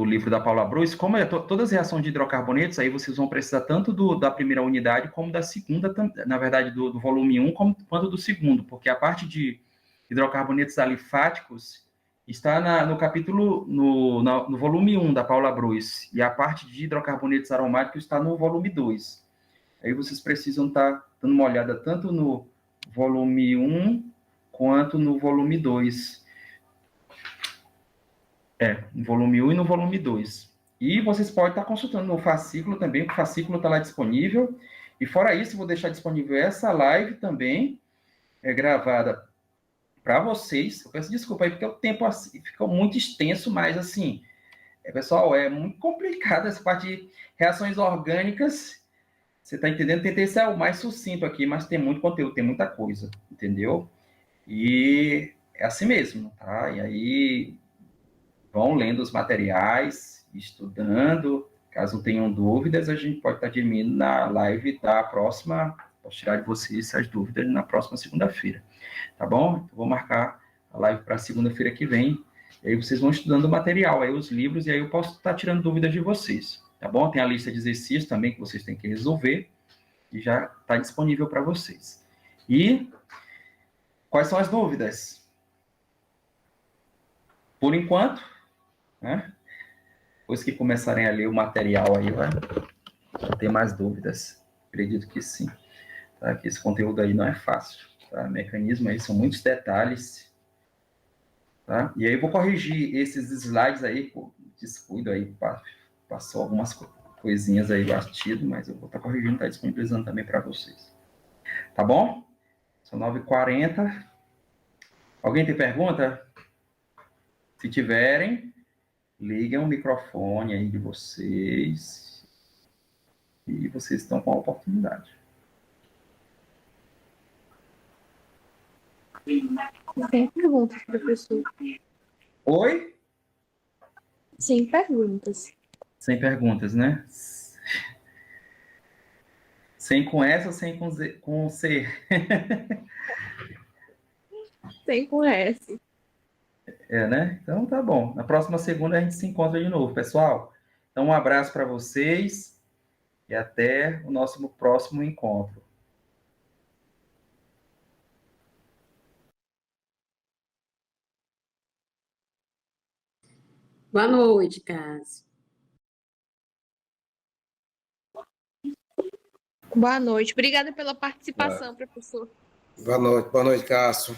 livro da Paula Bruce, como é todas as reações de hidrocarbonetos, aí vocês vão precisar tanto da primeira unidade como da segunda, na verdade, do volume 1, quanto do segundo, porque a parte de hidrocarbonetos alifáticos está no capítulo, no volume 1 da Paula Bruce, e a parte de hidrocarbonetos aromáticos está no volume 2. Aí vocês precisam estar dando uma olhada tanto no volume 1 quanto no volume 2. No volume 1 e no volume 2. E vocês podem estar consultando no fascículo também, o fascículo está lá disponível. E fora isso, vou deixar disponível essa live também, gravada para vocês. Eu peço desculpa aí, porque o tempo assim, ficou muito extenso, mas assim, pessoal, é muito complicado essa parte de reações orgânicas. Você está entendendo? Tentei ser o mais sucinto aqui, mas tem muito conteúdo, tem muita coisa, entendeu? E é assim mesmo, tá? E aí vão lendo os materiais, estudando. Caso tenham dúvidas, a gente pode estar diminuindo na live da próxima, posso tirar de vocês as dúvidas na próxima segunda-feira, tá bom? Então, vou marcar a live para segunda-feira que vem, e aí vocês vão estudando o material, aí os livros, e aí eu posso estar tirando dúvidas de vocês, tá bom? Tem a lista de exercícios também que vocês têm que resolver, e já está disponível para vocês. E quais são as dúvidas? Por enquanto, né? Depois que começarem a ler o material aí, vai ter mais dúvidas. Acredito que sim. Tá? Que esse conteúdo aí não é fácil. Tá? Mecanismo aí são muitos detalhes. Tá? E aí eu vou corrigir esses slides aí, por descuido aí, passou algumas coisinhas aí batido, mas eu vou estar corrigindo, tá disponibilizando também para vocês. Tá bom? São 9h40. Alguém tem pergunta? Se tiverem, liguem o microfone aí de vocês e vocês estão com a oportunidade. Sem perguntas, professor. Oi? Sem perguntas. Sem perguntas, né? Sem com S ou sem com Z, com C? Sem com S. Né? Então tá bom. Na próxima segunda a gente se encontra de novo, pessoal. Então um abraço para vocês e até o nosso próximo encontro. Boa noite, Cássio. Boa noite. Obrigada pela participação, professor. Boa noite, Cássio.